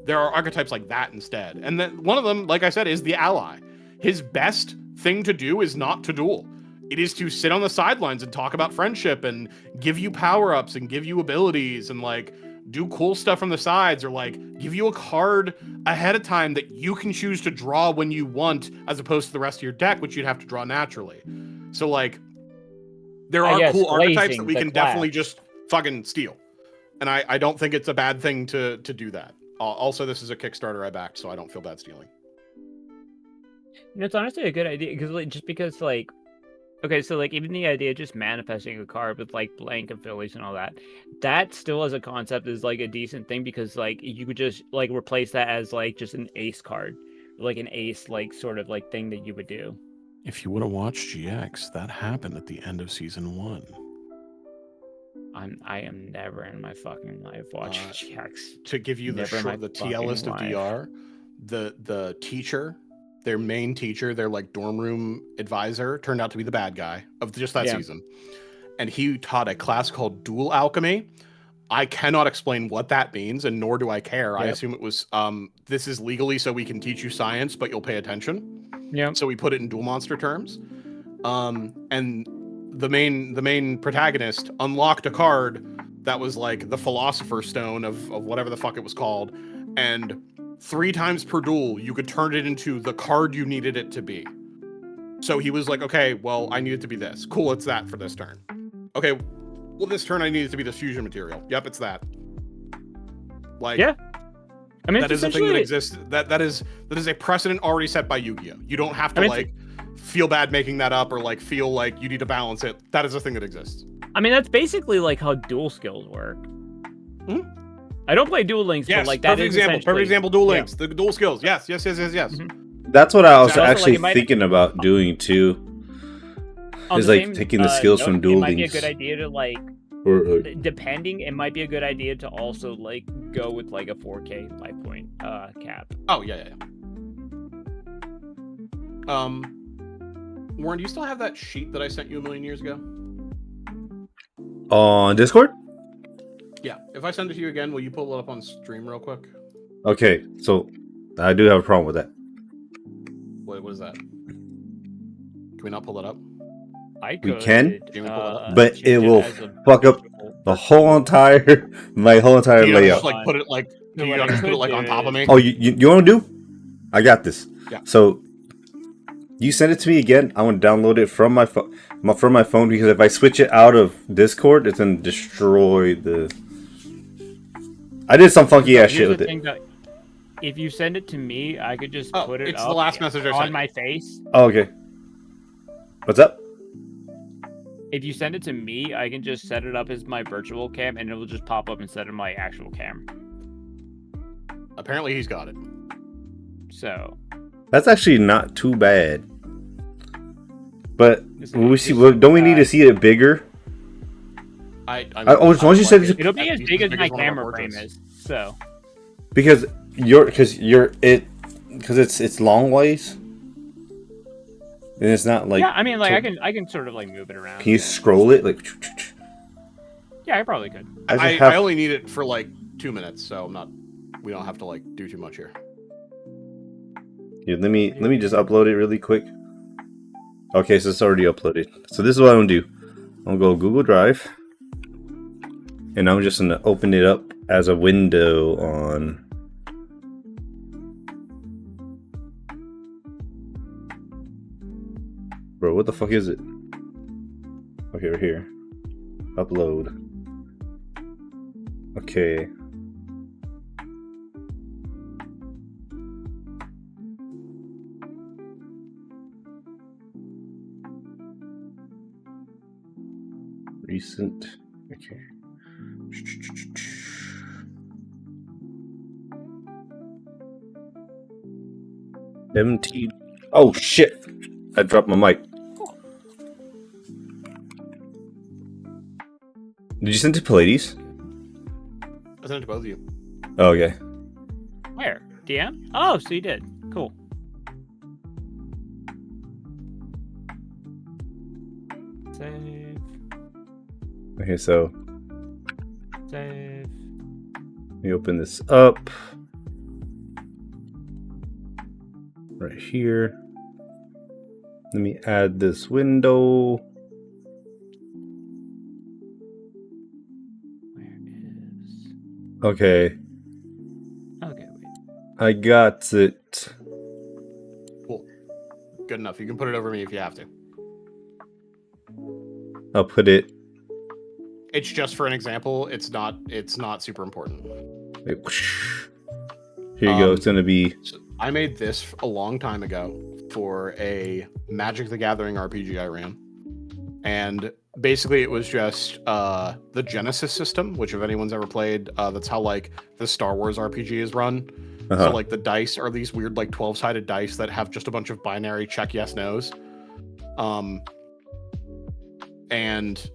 there are archetypes like that instead. And then one of them, like I said, is the ally. His best thing to do is not to duel. It is to sit on the sidelines and talk about friendship and give you power-ups and give you abilities and, like, do cool stuff from the sides, or, like, give you a card ahead of time that you can choose to draw when you want, as opposed to the rest of your deck, which you'd have to draw naturally. So, like, there are cool archetypes that we can definitely just fucking steal. And I don't think it's a bad thing to do that. Also, this is a Kickstarter I backed, so I don't feel bad stealing. It's honestly a good idea, because okay, so, like, even the idea of just manifesting a card with, like, blank abilities and all that still as a concept is, like, a decent thing, because, like, you could just, like, replace that as, like, just an ace card. Like, an ace, like, sort of, like, thing that you would do. If you would have watched GX, that happened at the end of Season 1. I am never in my fucking life watching GX. To give you the TL list of DR, the teacher... Their main teacher, their like dorm room advisor, turned out to be the bad guy of just that season. And he taught a class called Dual Alchemy. I cannot explain what that means, and nor do I care. Yep. I assume it was, this is legally so we can teach you science, but you'll pay attention. Yeah. So we put it in dual monster terms. And the main protagonist unlocked a card that was like the Philosopher's Stone of whatever the fuck it was called. And 3 times per duel, you could turn it into the card you needed it to be. So he was like, okay, well, I need it to be this. Cool, it's that for this turn. Okay, well, this turn I need it to be this fusion material. Yep, it's that. Like, yeah. I mean, that is a thing that exists. That is a precedent already set by Yu-Gi-Oh! You don't have to feel bad making that up or like feel like you need to balance it. That is a thing that exists. I mean, that's basically like how dual skills work. I don't play Duel Links, but like that is perfect example. Duel Links, the dual skills. Yes. Mm-hmm. That's what I was actually thinking about doing too. Is like taking the skills from Duel Links. It might be a good idea to like, depending. It might be a good idea to also like go with like a 4K life point cap. Oh yeah. Warren, do you still have that sheet that I sent you a million years ago? On Discord? Yeah, if I send it to you again, will you pull it up on stream real quick? Okay, so I do have a problem with that. What is that? Can we not pull that up? We can, but it will fuck up the whole entire layout. Just like put it like, do you just put it like on top of me? Oh, you want to do? I got this. Yeah. So you send it to me again. I want to download it from my phone because if I switch it out of Discord, it's gonna destroy the. I did some funky ass shit with it. If you send it to me, I could just put it up the last message on my face. Oh, okay. What's up? If you send it to me, I can just set it up as my virtual cam, and it will just pop up instead of my actual cam. Apparently, he's got it. So That's actually not too bad. But will we see? Don't we need to see it bigger? Once you said it'll be as big as my camera frame is. So because it's long ways, and it's not like I mean, like I can sort of like move it around. Can you scroll it like? Yeah, I probably could. I only need it for like 2 minutes, so we don't have to like do too much here. Here, let me just upload it really quick. Okay, so it's already uploaded. So this is what I'm gonna do. I'm gonna go Google Drive, and I'm just gonna open it up as a window on. Bro, what the fuck is it? Okay, we're here. Upload. Okay. Recent. Okay. MT. Oh shit! I dropped my mic. Did you send it to Pallades? I sent it to both of you. Oh, okay. Where? DM? Oh, so you did. Cool. Save. Okay, so Save. let me open this up. Right here. Let me add this window. Where is? Okay, Okay, wait. I got it. Cool. Good enough. You can put it over me if you have to. I'll put it. It's just for an example. It's not super important. Wait, here you go. It's gonna be. So I made this a long time ago for a Magic the Gathering RPG I ran. And basically it was just the Genesis system, which if anyone's ever played, that's how like the Star Wars RPG is run. So like the dice are these weird like 12-sided dice that have just a bunch of binary check yes nos. And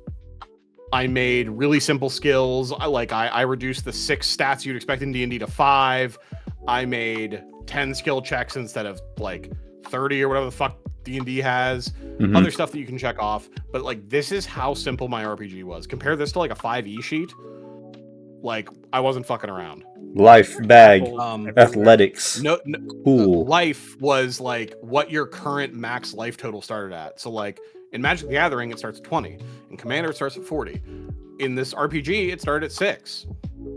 I made really simple skills. I reduced the 6 stats you'd expect in D&D to 5. I made 10 skill checks instead of like 30 or whatever the fuck D&D has. Other stuff that you can check off. But like this is how simple my RPG was. Compare this to like a 5e sheet. Like I wasn't fucking around. Life bag. Athletics. No, cool. Life was like what your current max life total started at. So like in Magic the Gathering, it starts at 20. In Commander, it starts at 40. In this RPG, it started at 6.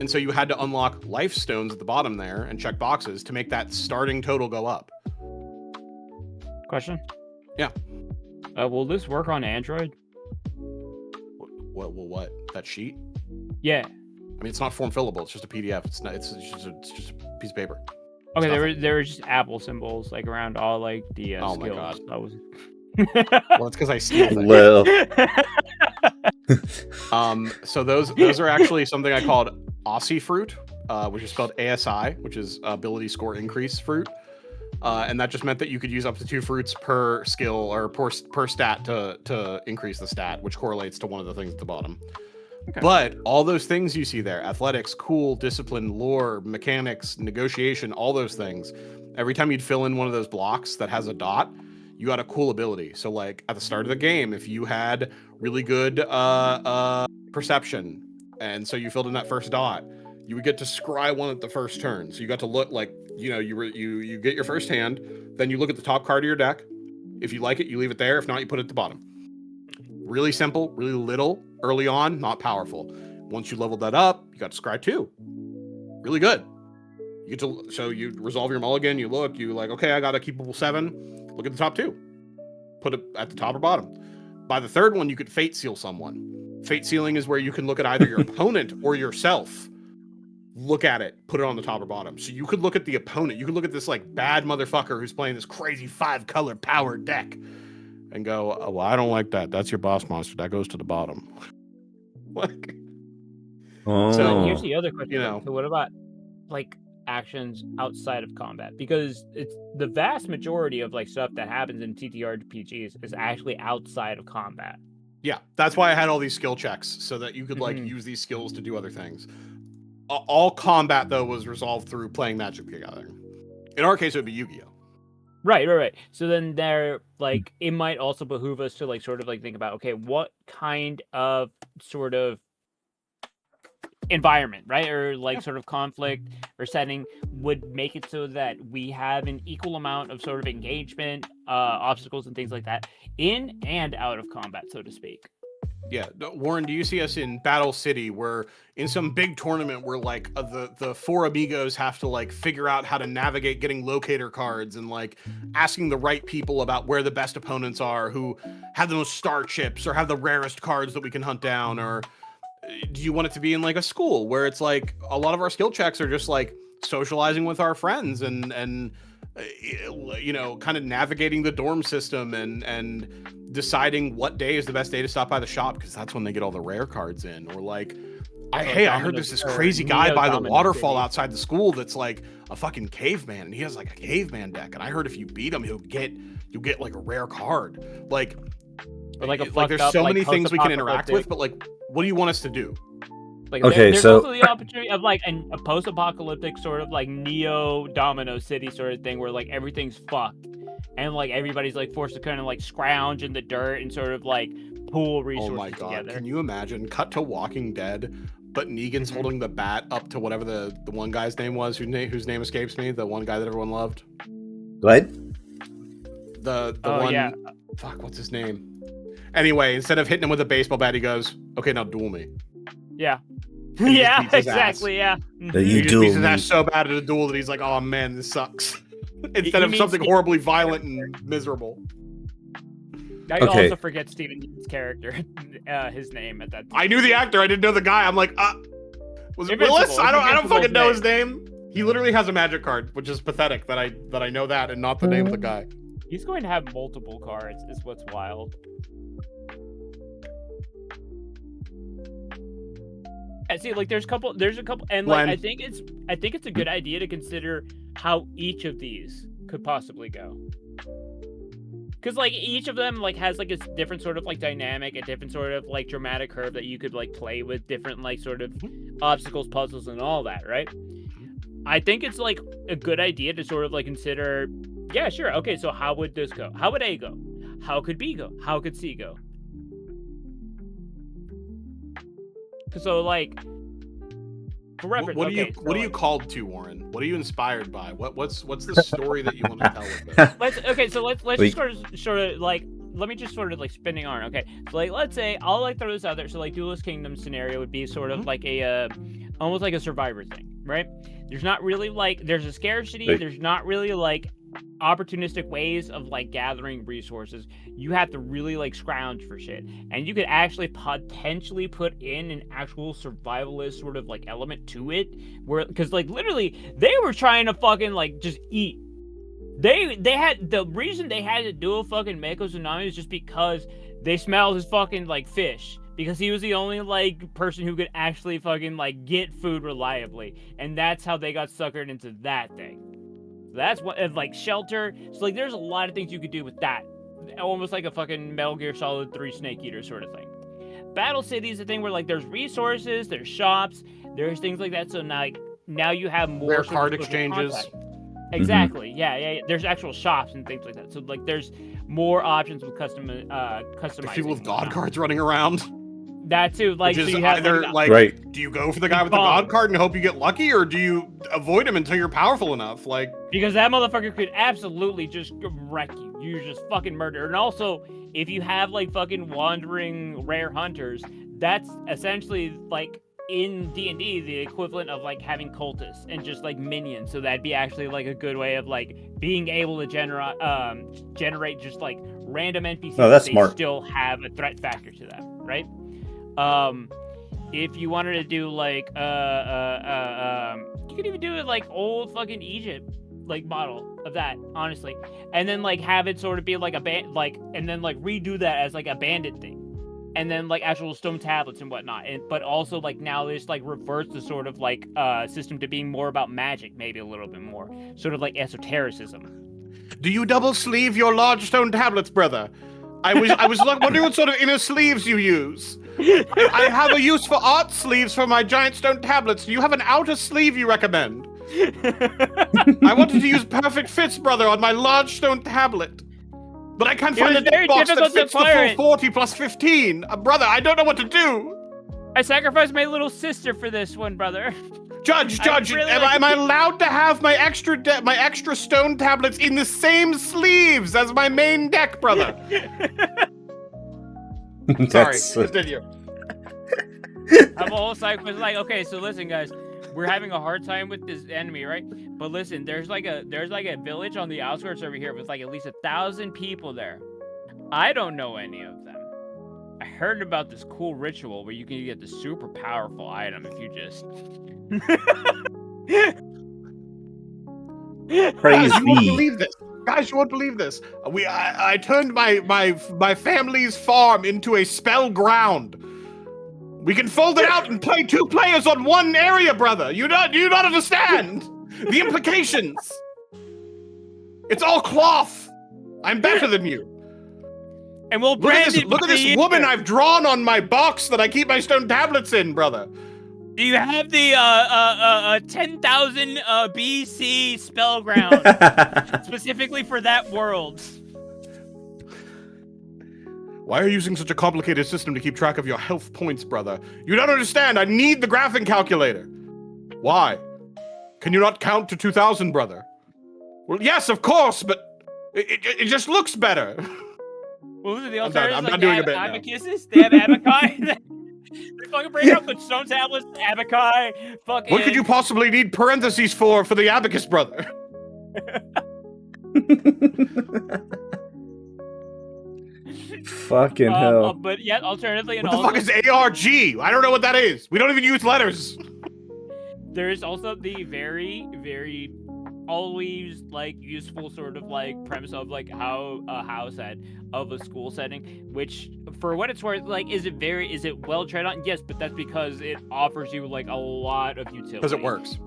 And so you had to unlock life stones at the bottom there and check boxes to make that starting total go up. Question? Yeah. Will this work on Android? What? That sheet? Yeah. I mean, it's not form fillable. It's just a PDF. It's not. It's just a piece of paper. Okay, there were just Apple symbols like around all like the oh skills. My god. That was... Well, it's because I steal things. Well. So those are actually something I called Aussie fruit, which is called ASI, which is ability score increase fruit. And that just meant that you could use up to 2 fruits per skill or per stat to increase the stat, which correlates to one of the things at the bottom. Okay. But all those things you see there, athletics, cool, discipline, lore, mechanics, negotiation, all those things, every time you'd fill in one of those blocks that has a dot, you got a cool ability. So like at the start of the game, if you had really good perception, and so you filled in that first dot, you would get to scry one at the first turn. So you got to look like, you get your first hand, then you look at the top card of your deck. If you like it, you leave it there. If not, you put it at the bottom. Really simple, really little early on, not powerful. Once you leveled that up, you got to scry 2. Really good. So you resolve your mulligan, you like, okay, I got a keepable 7. Look at the top 2. Put it at the top or bottom. By the third one, you could fate seal someone. Fate sealing is where you can look at either your opponent or yourself. Look at it, put it on the top or bottom. So you could look at the opponent. You could look at this like bad motherfucker who's playing this crazy 5-color power deck. and go, oh, well, I don't like that. That's your boss monster. That goes to the bottom. Like, So here's Oh, the other question. you know. So what about like actions outside of combat? Because it's the vast majority of like stuff that happens in TTRPGs is actually outside of combat. Yeah, that's why I had all these skill checks so that you could like use these skills to do other things. All combat though was resolved through playing Magic together. In our case, it would be Yu-Gi-Oh. Right. So then there, like, it might also behoove us to like sort of like think about, okay, what kind of sort of environment, right, or like sort of conflict or setting would make it so that we have an equal amount of sort of engagement, obstacles and things like that in and out of combat, so to speak. Yeah, Warren, do you see us in Battle City where in some big tournament where like the four amigos have to like figure out how to navigate getting locator cards and like asking the right people about where the best opponents are, who have the most star chips or have the rarest cards that we can hunt down? Or do you want it to be in like a school where it's like a lot of our skill checks are just like socializing with our friends and you know, kind of navigating the dorm system and deciding what day is the best day to stop by the shop because that's when they get all the rare cards in? Or like, hey, I heard there's this crazy guy by the waterfall outside the school that's like a fucking caveman, and he has like a caveman deck, and I heard if you beat him, you'll get like a rare card. Like, or like a there's so many things we can interact with, but like, what do you want us to do? Like, okay, there's so also the opportunity of like a post-apocalyptic sort of like Neo Domino City sort of thing where like everything's fucked and like everybody's like forced to kind of like scrounge in the dirt and sort of like pool resources Oh my god, together. Can you imagine? Cut to Walking Dead, but Negan's holding the bat up to whatever the one guy's name was, whose name escapes me, the one guy that everyone loved. what? The one, yeah. Fuck, what's his name? Anyway, instead of hitting him with a baseball bat, he goes, okay, now duel me. Yeah. And he just Yeah, beats his exactly, ass. yeah. That He you just duel beats his me. ass so bad at a duel that he's like, oh man, this sucks. Instead of means something horribly violent and miserable. I Okay. also forget Stephen Yeun's character, his name at that time. I knew the actor, I didn't know the guy. I'm like, was it Invincible. Willis? I don't fucking Invincible's know his name. He literally has a magic card, which is pathetic that I know that and not the name of the guy. He's going to have multiple cards, is what's wild. I see, like there's a couple, and like Len. I think it's a good idea to consider how each of these could possibly go. Because like each of them like has like a different sort of like dynamic, a different sort of like dramatic curve that you could like play with, different like sort of obstacles, puzzles, and all that, right? I think it's like a good idea to sort of like consider, yeah, sure, okay, so how would this go? How would A go? How could B go? How could C go? So like, for reference, What are you called to, Warren? What are you inspired by? What's the story that you want to tell with this? Let's just sort of like, let me just sort of like spinning on. Okay, so like let's say I'll like throw this out there. So like Duelist Kingdom scenario would be sort of like a almost like a Survivor thing, right? There's not really like there's a scarcity. Right. There's not really like opportunistic ways of like gathering resources. You have to really like scrounge for shit, and you could actually potentially put in an actual survivalist sort of like element to it, where because like literally they were trying to fucking like just eat. They had the reason they had to do a fucking Mako Tsunami is just because they smelled his fucking like fish. Because he was the only like person who could actually fucking like get food reliably, and that's how they got suckered into that thing. So that's what, and like shelter. So like, there's a lot of things you could do with that, almost like a fucking Metal Gear Solid 3 Snake Eater sort of thing. Battle City is a thing where like there's resources, there's shops, there's things like that. So now you have more Rare card exchanges. Contact. Exactly. Yeah. There's actual shops and things like that. So like, there's more options with customizing. People with god cards running around. That too, like, Which is so you have either like, Right. do you go for the guy with the god card and hope you get lucky, or do you avoid him until you're powerful enough? Like, because that motherfucker could absolutely just wreck you. You just fucking murder. And also, if you have like fucking wandering rare hunters, that's essentially like in D&D the equivalent of like having cultists and just like minions. So that'd be actually like a good way of like being able to generate just like random NPCs. Oh, that's that smart. Still have a threat factor to them, right? If you wanted to do like you could even do it like old fucking Egypt, like model of that, honestly, and then like have it sort of be like and then like redo that as like a bandit thing, and then like actual stone tablets and whatnot, but also like now there's like reverse the sort of like system to being more about magic, maybe a little bit more sort of like esotericism. Do you double sleeve your large stone tablets, brother? I was wondering what sort of inner sleeves you use. I have a use for art sleeves for my giant stone tablets. Do you have an outer sleeve you recommend? I wanted to use perfect fits, brother, on my large stone tablet. But I can't find a deck box that fits the full 40 plus 15. Brother, I don't know what to do. I sacrificed my little sister for this one, brother. Judge, really am I allowed to have my extra stone tablets in the same sleeves as my main deck, brother? Sorry, continue. I'm all psyched. Was like, okay, so listen, guys, we're having a hard time with this enemy, right? But listen, there's like a village on the outskirts over here with like at least 1,000 people there. I don't know any of them. I heard about this cool ritual where you can get the super powerful item if you just. Praise you won't be. believe this. Guys, you won't believe this. I turned my family's farm into a spell ground. We can fold it out and play 2 players on one area, brother. You not understand the implications. It's all cloth. I'm better than you. And we'll brand it. Look at this woman I've drawn on my box that I keep my stone tablets in, brother. Do you have the 10,000 BC spell ground specifically for that world? Why are you using such a complicated system to keep track of your health points, brother? You don't understand. I need the graphing calculator. Why? Can you not count to 2,000, brother? Well, yes, of course, but it just looks better. Well, the alternatives I'm like not doing a bit abacuses. They have abaci. They fucking bring up the stone tablets, abaci. Fucking. What could you possibly need parentheses for the abacus, brother? Fucking hell. But yet, alternatively, what the fuck is ARG? I don't know what that is. We don't even use letters. There is also the very, very always like useful sort of like premise of like how a house of a school setting, which for what it's worth, like is it well tread on? Yes, but that's because it offers you like a lot of utility. Because it works.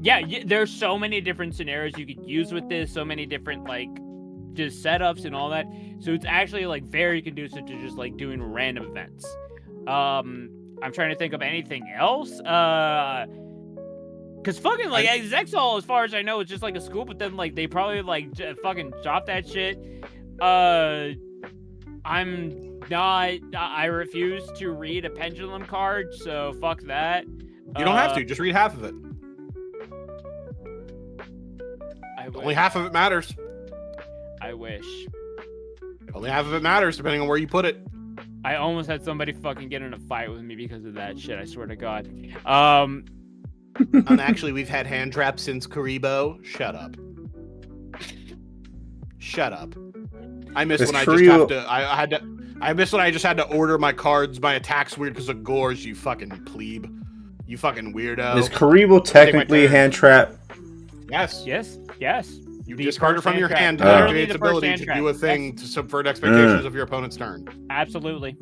Yeah, there's so many different scenarios you could use with this, so many different like just setups and all that. So it's actually like very conducive to just like doing random events. I'm trying to think of anything else. Cause fucking like Exile, as far as I know, it's just like a school, but then like they probably like fucking drop that shit. I refuse to read a pendulum card, so fuck that. You don't have to. Just read half of it. Only half of it matters. I wish. Only half of it matters, depending on where you put it. I almost had somebody fucking get in a fight with me because of that shit. I swear to God. Actually, we've had hand traps since Karibo. Shut up. Shut up. I miss when I just had to order my cards, my attacks weird because of gores, you fucking plebe. You fucking weirdo. Is Karibo technically a hand trap? Yes. You discard it from your hand to activate its ability to do a thing to subvert expectations of your opponent's turn. Absolutely.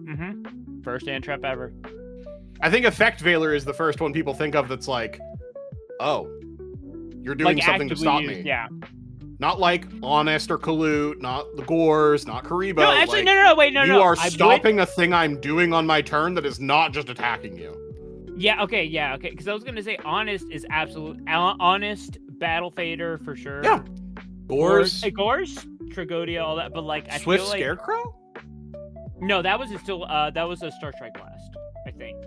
First hand trap ever. I think Effect Veiler is the first one people think of that's like, oh, you're doing like something to stop me. Yeah. Not like Honest or Kalut, not the Gores, not Karibo. No, actually, like, no. You are stopping a thing I'm doing on my turn that is not just attacking you. Yeah, okay. Because I was going to say Honest is absolute. Honest, Battle Fader for sure. Yeah. Gores, Tragodia, all that. But like, I Swift feel like... Scarecrow? No, that was a Star Strike Blast, I think.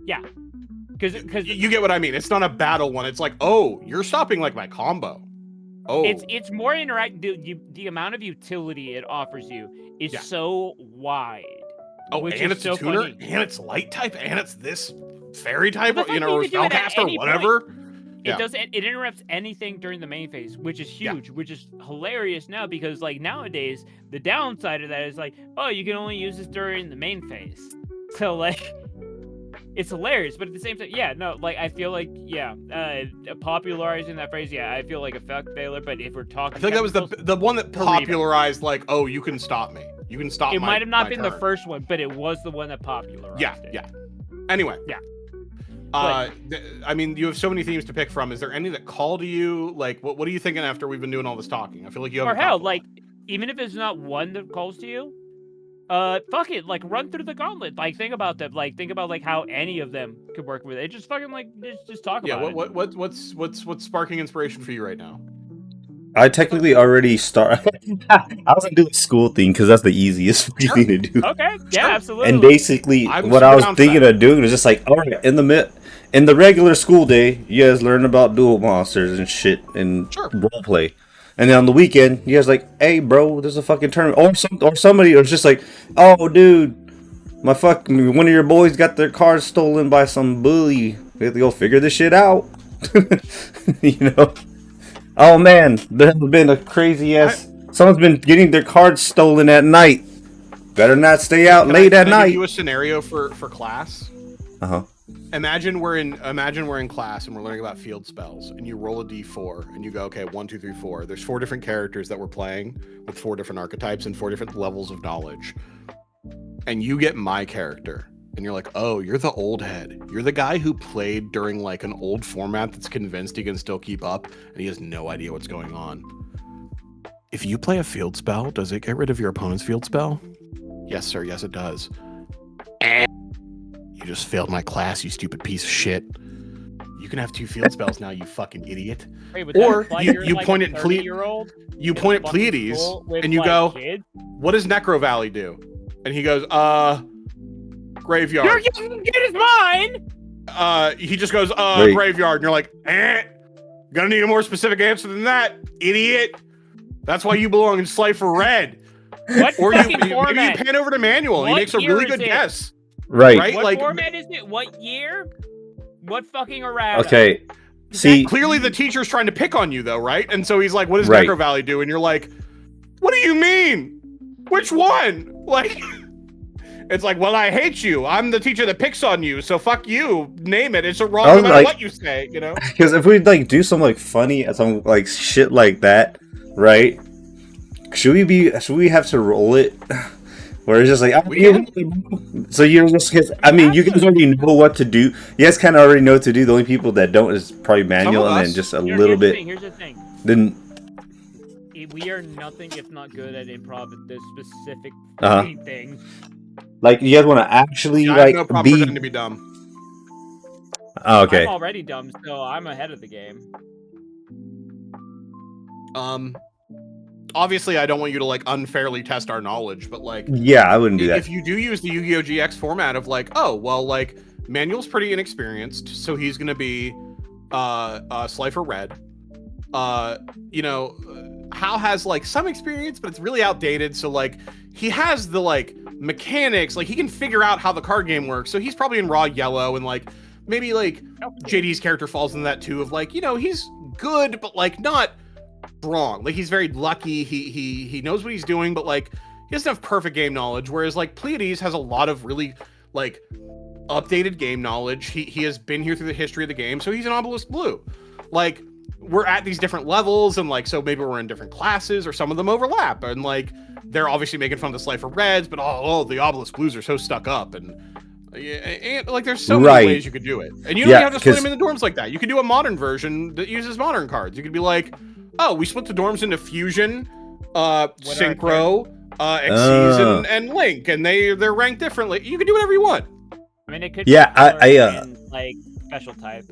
Yeah. Because you get what I mean. It's not a battle one. It's like, oh, you're stopping like my combo. Oh, it's more interactive. The amount of utility it offers you is so wide. Oh, which and is it's so a tuner, funny. and it's light type, and it's this fairy type, Well, or spellcaster, or whatever. It interrupts anything during the main phase, which is huge, which is hilarious now because like nowadays the downside of that is like, oh, you can only use this during the main phase. So like, it's hilarious, but at the same time, yeah, no, like I feel like, popularizing that phrase, I feel like a fuck failure. But if we're talking, I feel like that was the one that popularized, like, oh, you can stop me. You can stop. It might have not been turn. the first one, but it was the one that popularized it. Yeah. Anyway. Yeah. I mean, you have so many themes to pick from. Is there any that call to you? Like, what are you thinking after we've been doing all this talking? I feel like you have. Or hell, like, even if it's not one that calls to you, fuck it, like run through the gauntlet. Like, think about them. Like, think about like how any of them could work with it. Just fucking like just talk about it. What's sparking inspiration for you right now? I technically already start. I was gonna do a school thing because that's the easiest thing to do. Okay, yeah, absolutely. And basically, what I was thinking of doing was just like, all right, in the regular school day, you guys learn about duel monsters and shit and role play, and then on the weekend, you guys like, hey, bro, there's a fucking tournament, or somebody was just like, oh, dude, one of your boys got their car stolen by some bully. We have to go figure this shit out. You know. Oh man, there's been a crazy ass. Someone's been getting their cards stolen at night. Better not stay out late at night. Give you a scenario for class. Imagine we're in class and we're learning about field spells, and you roll a d4 and you go, okay, 1, 2, 3, 4. There's 4 different characters that we're playing with 4 different archetypes and 4 different levels of knowledge, and you get my character. And you're like, oh, you're the old head. You're the guy who played during like an old format that's convinced he can still keep up, and he has no idea what's going on. If you play a field spell, does it get rid of your opponent's field spell? Yes, sir. Yes, it does. And you just failed my class, you stupid piece of shit. You can have 2 field spells now, you fucking idiot. Wait, or you like point at Pleiades and you go, what does Necro Valley do? And he goes, graveyard. Your kid is mine. He just goes, graveyard, and you're like, gonna need a more specific answer than that, idiot. That's why you belong in Slifer Red. What or maybe you pan over to Manual. And he makes a really good guess. Right. What like, format is it? What year? What fucking errata? Okay. See, clearly the teacher's trying to pick on you, though, right? And so he's like, "What does Necro Valley do?" And you're like, "What do you mean? Which one?" Like. It's like, well, I hate you. I'm the teacher that picks on you, so fuck you. Name it. It's wrong no matter what you say, you know? Because if we like do some like funny, some like shit like that, right? Should we have to roll it? Where it's just like, so you're just because I mean, you guys already know what to do. You guys kind of already know what to do. The only people that don't is probably Manual, and then just a little bit. Here's the thing. Then we are nothing if not good at improv at this specific thing. Like, you guys want to actually like no problem pretending to be dumb. Oh, okay. I'm already dumb, so I'm ahead of the game. Obviously, I don't want you to like unfairly test our knowledge, but like, yeah, I wouldn't do that. If you do use the Yu-Gi-Oh! GX format of like, oh, well, like Manual's pretty inexperienced, so he's gonna be Slifer Red. You know, Hal has like some experience, but it's really outdated. So like, he has the like mechanics, like he can figure out how the card game works. So he's probably in raw yellow, and like maybe like JD's character falls into that too. Of like, you know, he's good, but like not strong. Like he's very lucky. He knows what he's doing, but like he doesn't have perfect game knowledge. Whereas like Pleiades has a lot of really like updated game knowledge. He has been here through the history of the game, so he's an Obelisk Blue. Like, we're at these different levels, and like, so maybe we're in different classes, or some of them overlap, and like they're obviously making fun of the Slifer Reds, but the Obelisk Blues are so stuck up, and like there's so many ways you could do it, and you don't have to split them into dorms like that. You could do a modern version that uses modern cards. You could be like, oh, we split the dorms into Fusion, Synchro, Xyz, and Link, and they're ranked differently. You can do whatever you want. I mean, it could. Yeah, like special type.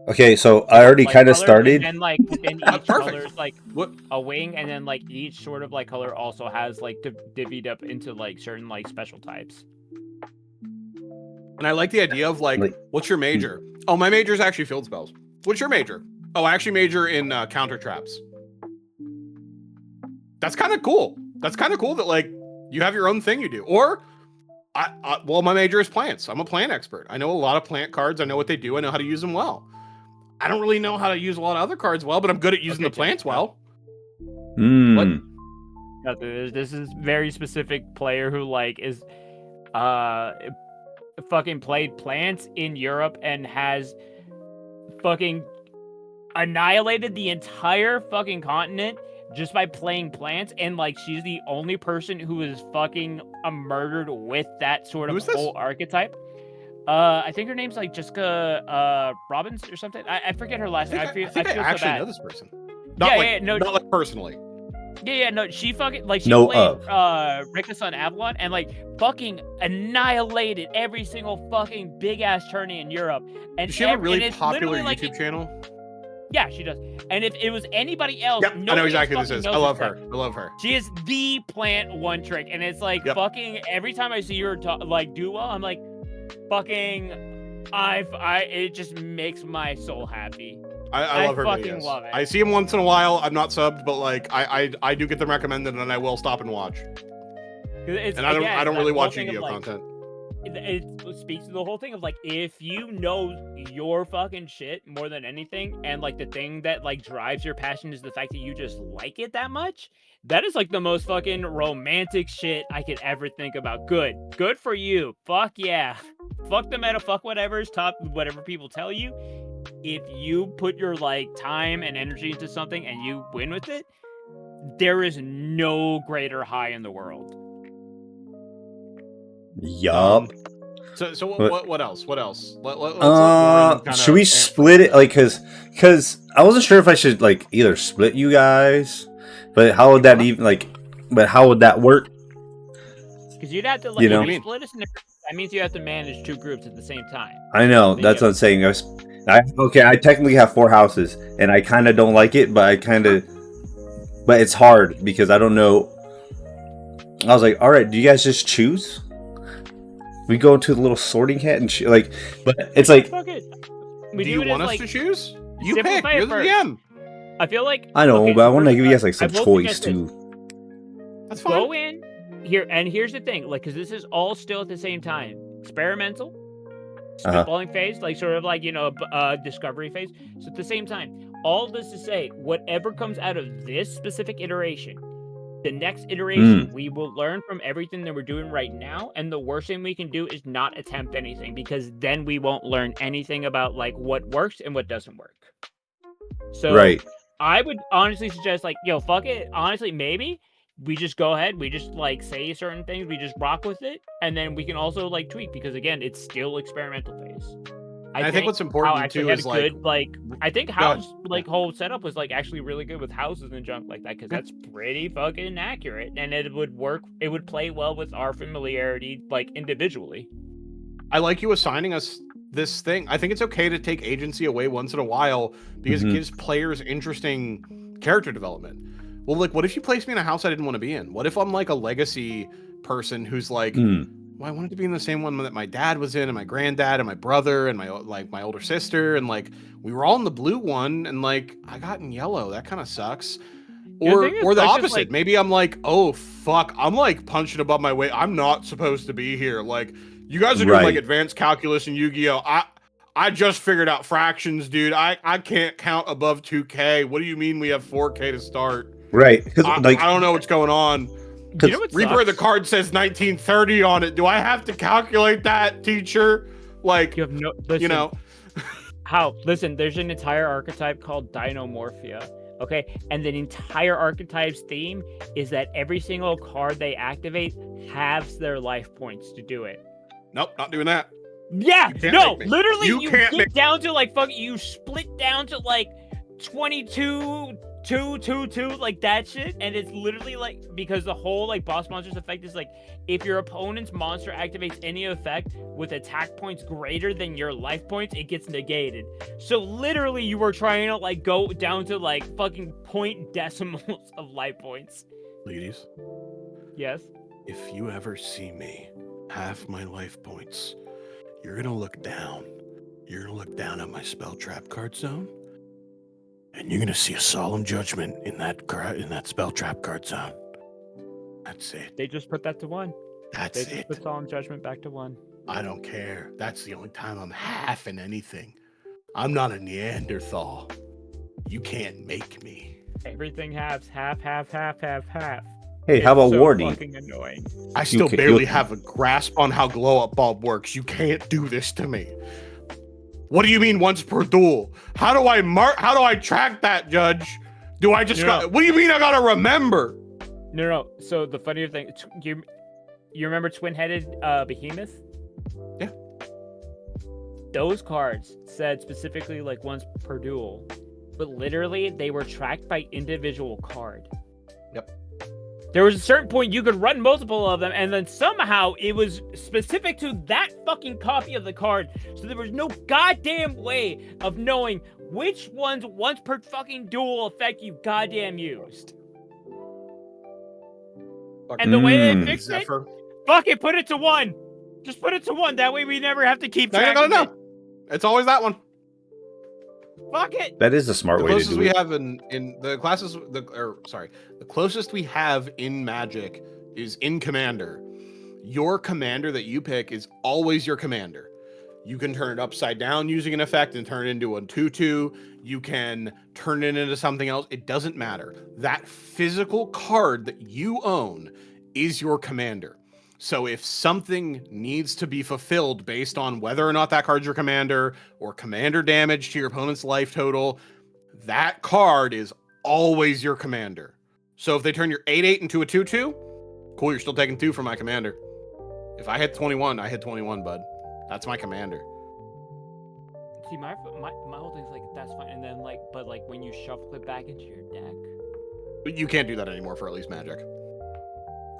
Okay, so I already kind of started. And like within each color's like a wing, and then like each sort of like color also has like divvied up into like certain like special types. And I like the idea of like, what's your major? Oh, my major is actually field spells. What's your major? Oh, I actually major in counter traps. That's kind of cool. That's kind of cool that like you have your own thing you do. Or, well, my major is plants. I'm a plant expert. I know a lot of plant cards. I know what they do. I know how to use them well. I don't really know how to use a lot of other cards well, but I'm good at using the plants well. What? This is very specific player who like is fucking played plants in Europe and has fucking annihilated the entire fucking continent just by playing plants, and like she's the only person who is fucking murdered with that sort of whole archetype. I think her name's like Jessica Robbins or something. I forget her last name. I feel actually so bad. know this person. Not like personally. Yeah, no, she fucking like she No played Rickus on Avalon and like fucking annihilated every single fucking big ass tourney in Europe. And does she have a really popular like, YouTube channel? Yeah, she does. And if it was anybody else, I know exactly who this is. I love her. I love her. She is the plant one trick, and it's like fucking every time I see her like do well, I'm like fucking it just makes my soul happy. I love her fucking videos. Love it. I see him once in a while. I'm not subbed, but like I do get them recommended, and I will stop and watch. And I don't really watch Yu-Gi-Oh content. It speaks to the whole thing of like, if you know your fucking shit more than anything, and like the thing that like drives your passion is the fact that you just like it that much, that is like the most fucking romantic shit I could ever think about. Good for you. Fuck yeah. Fuck the meta, fuck whatever's top, whatever people tell you. If you put your like time and energy into something and you win with it, there is no greater high in the world. Yup. So what else? What else? Should we split it? Like, cause I wasn't sure if I should like either split you guys, but how would that even like? But how would that work? Because you'd have to like split us. That means you have to manage two groups at the same time. I know, that's what I'm saying. I technically have 4 houses, and I kind of don't like it, but but it's hard because I don't know. I was like, all right, do you guys just choose? We go into the little sorting hat and like, but it's like, fuck it. Do you want us to choose? You pick. You're the DM. I feel like I know, but I want to give you guys like some choice too. That's fine. Go in here, and here's the thing, like, because this is all still at the same time, experimental, spitballing phase, like sort of like discovery phase. So at the same time, all this to say, whatever comes out of this specific iteration, the next iteration, we will learn from everything that we're doing right now, and the worst thing we can do is not attempt anything, because then we won't learn anything about like what works and what doesn't work. So I would honestly suggest like, fuck it. Honestly, maybe we just go ahead, we just like say certain things, we just rock with it, and then we can also like tweak, because again, it's still experimental phase. I think what's important too is like, I think House whole setup was like actually really good with houses and junk like that, because that's pretty fucking accurate, and it would work. It would play well with our familiarity, like individually. I like you assigning us this thing. I think it's okay to take agency away once in a while, because it gives players interesting character development. Well, like, what if you place me in a house I didn't want to be in? What if I'm like a legacy person who's like, well, I wanted to be in the same one that my dad was in, and my granddad, and my brother, and my older sister, and like we were all in the blue one, and like I got in yellow. That kind of sucks. Or the opposite. Like, maybe I'm like, oh fuck, I'm like punching above my weight. I'm not supposed to be here. Like, you guys are doing like advanced calculus and Yu-Gi-Oh. I just figured out fractions, dude. I can't count above 2K. What do you mean we have 4K to start? Right. I don't know what's going on. Reaper of the card says 1930 on it. Do I have to calculate that, teacher? Like, you have no, listen, listen, there's an entire archetype called Dinomorphia. Okay, and the entire archetype's theme is that every single card they activate halves their life points to do it. Nope, not doing that. Yeah, no, literally, you get down to like you split down to like 22. 2 like that shit, and it's literally like, because the whole like boss monsters effect is like, if your opponent's monster activates any effect with attack points greater than your life points, it gets negated. So literally you were trying to like go down to like fucking point decimals of life points. Ladies, yes, if you ever see me half my life points, you're gonna look down at my spell trap card zone, and you're gonna see a solemn judgment in that spell trap card zone. That's it. They just put that to 1. They just put solemn judgment back to 1. I don't care. That's the only time I'm half in anything. I'm not a Neanderthal. You can't make me. Everything halves, half. Hey, how about so warding? Fucking annoying. I still barely have a grasp on how glow up bulb works. You can't do this to me. What do you mean once per duel? How do I track that, Judge? Do I just what do you mean I gotta remember? No. So the funnier thing, you remember twin-headed behemoth? Yeah. Those cards said specifically like once per duel, but literally they were tracked by individual card. Yep. There was a certain point you could run multiple of them, and then somehow it was specific to that fucking copy of the card. So there was no goddamn way of knowing which ones once per fucking duel effect you goddamn used. And the way they fixed it, fuck it, put it to 1. Just put it to 1. That way we never have to keep track of it. It's always that one. Fuck it. That is a smart way to do it. The closest we have in the classes, the closest we have in Magic is in Commander. Your commander that you pick is always your commander. You can turn it upside down using an effect and turn it into a 2/2. You can turn it into something else. It doesn't matter. That physical card that you own is your commander. So if something needs to be fulfilled based on whether or not that card's your commander or commander damage to your opponent's life total, that card is always your commander. So if they turn your 8/8 into a 2/2, cool, you're still taking 2 from my commander. If I hit 21, I hit 21, bud. That's my commander. See, my whole thing's like, that's fine. And then but when you shuffle it back into your deck. But you can't do that anymore for at least Magic.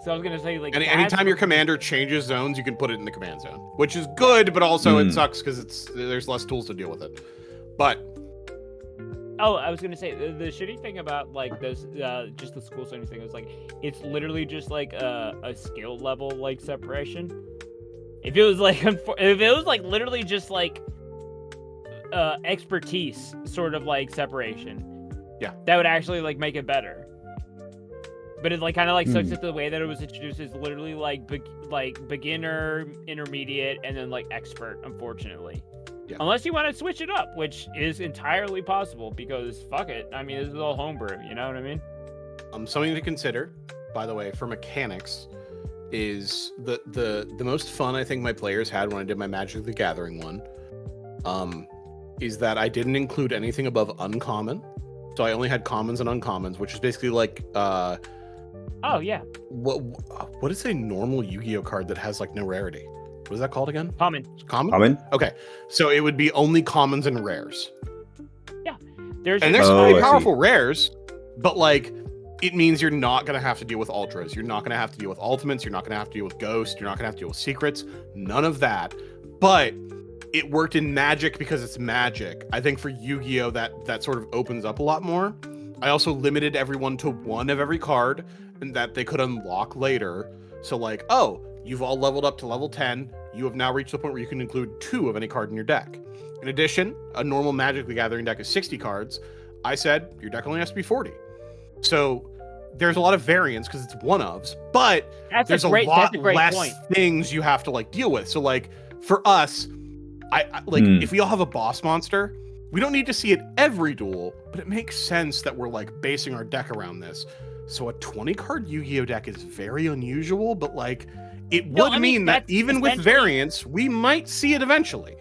So I was gonna say, like, anytime your commander changes zones, you can put it in the command zone, which is good, but also it sucks because there's less tools to deal with it. But I was gonna say the shitty thing about like this, just the school setting thing is like it's literally just like a skill level like separation. If it was like literally just like expertise sort of like separation, yeah, that would actually like make it better. But it like kind of like sucks that the way that it was introduced is literally like beginner, intermediate, and then like expert. Unfortunately, yeah. Unless you want to switch it up, which is entirely possible because fuck it. I mean, this is all homebrew. You know what I mean? Something to consider, by the way, for mechanics, is the most fun I think my players had when I did my Magic the Gathering one. Is that I didn't include anything above uncommon, so I only had commons and uncommons, which is basically like Oh yeah. What is a normal Yu-Gi-Oh card that has like no rarity? What is that called again? Common. Common? Okay. So it would be only commons and rares. Yeah. There's pretty powerful rares, but like it means you're not gonna have to deal with ultras. You're not gonna have to deal with ultimates. You're not gonna have to deal with ghosts. You're not gonna have to deal with secrets. None of that. But it worked in Magic because it's Magic. I think for Yu-Gi-Oh that sort of opens up a lot more. I also limited everyone to 1 of every card and that they could unlock later. So like, oh, you've all leveled up to level 10. You have now reached the point where you can include 2 of any card in your deck. In addition, a normal Magic the Gathering deck is 60 cards. I said your deck only has to be 40. So there's a lot of variance because it's one-ofs, but there's a lot less things you have to like deal with. So like for us, I if we all have a boss monster, we don't need to see it every duel, but it makes sense that we're like basing our deck around this. So a 20-card Yu-Gi-Oh deck is very unusual, but like it would mean that even with variance, we might see it eventually.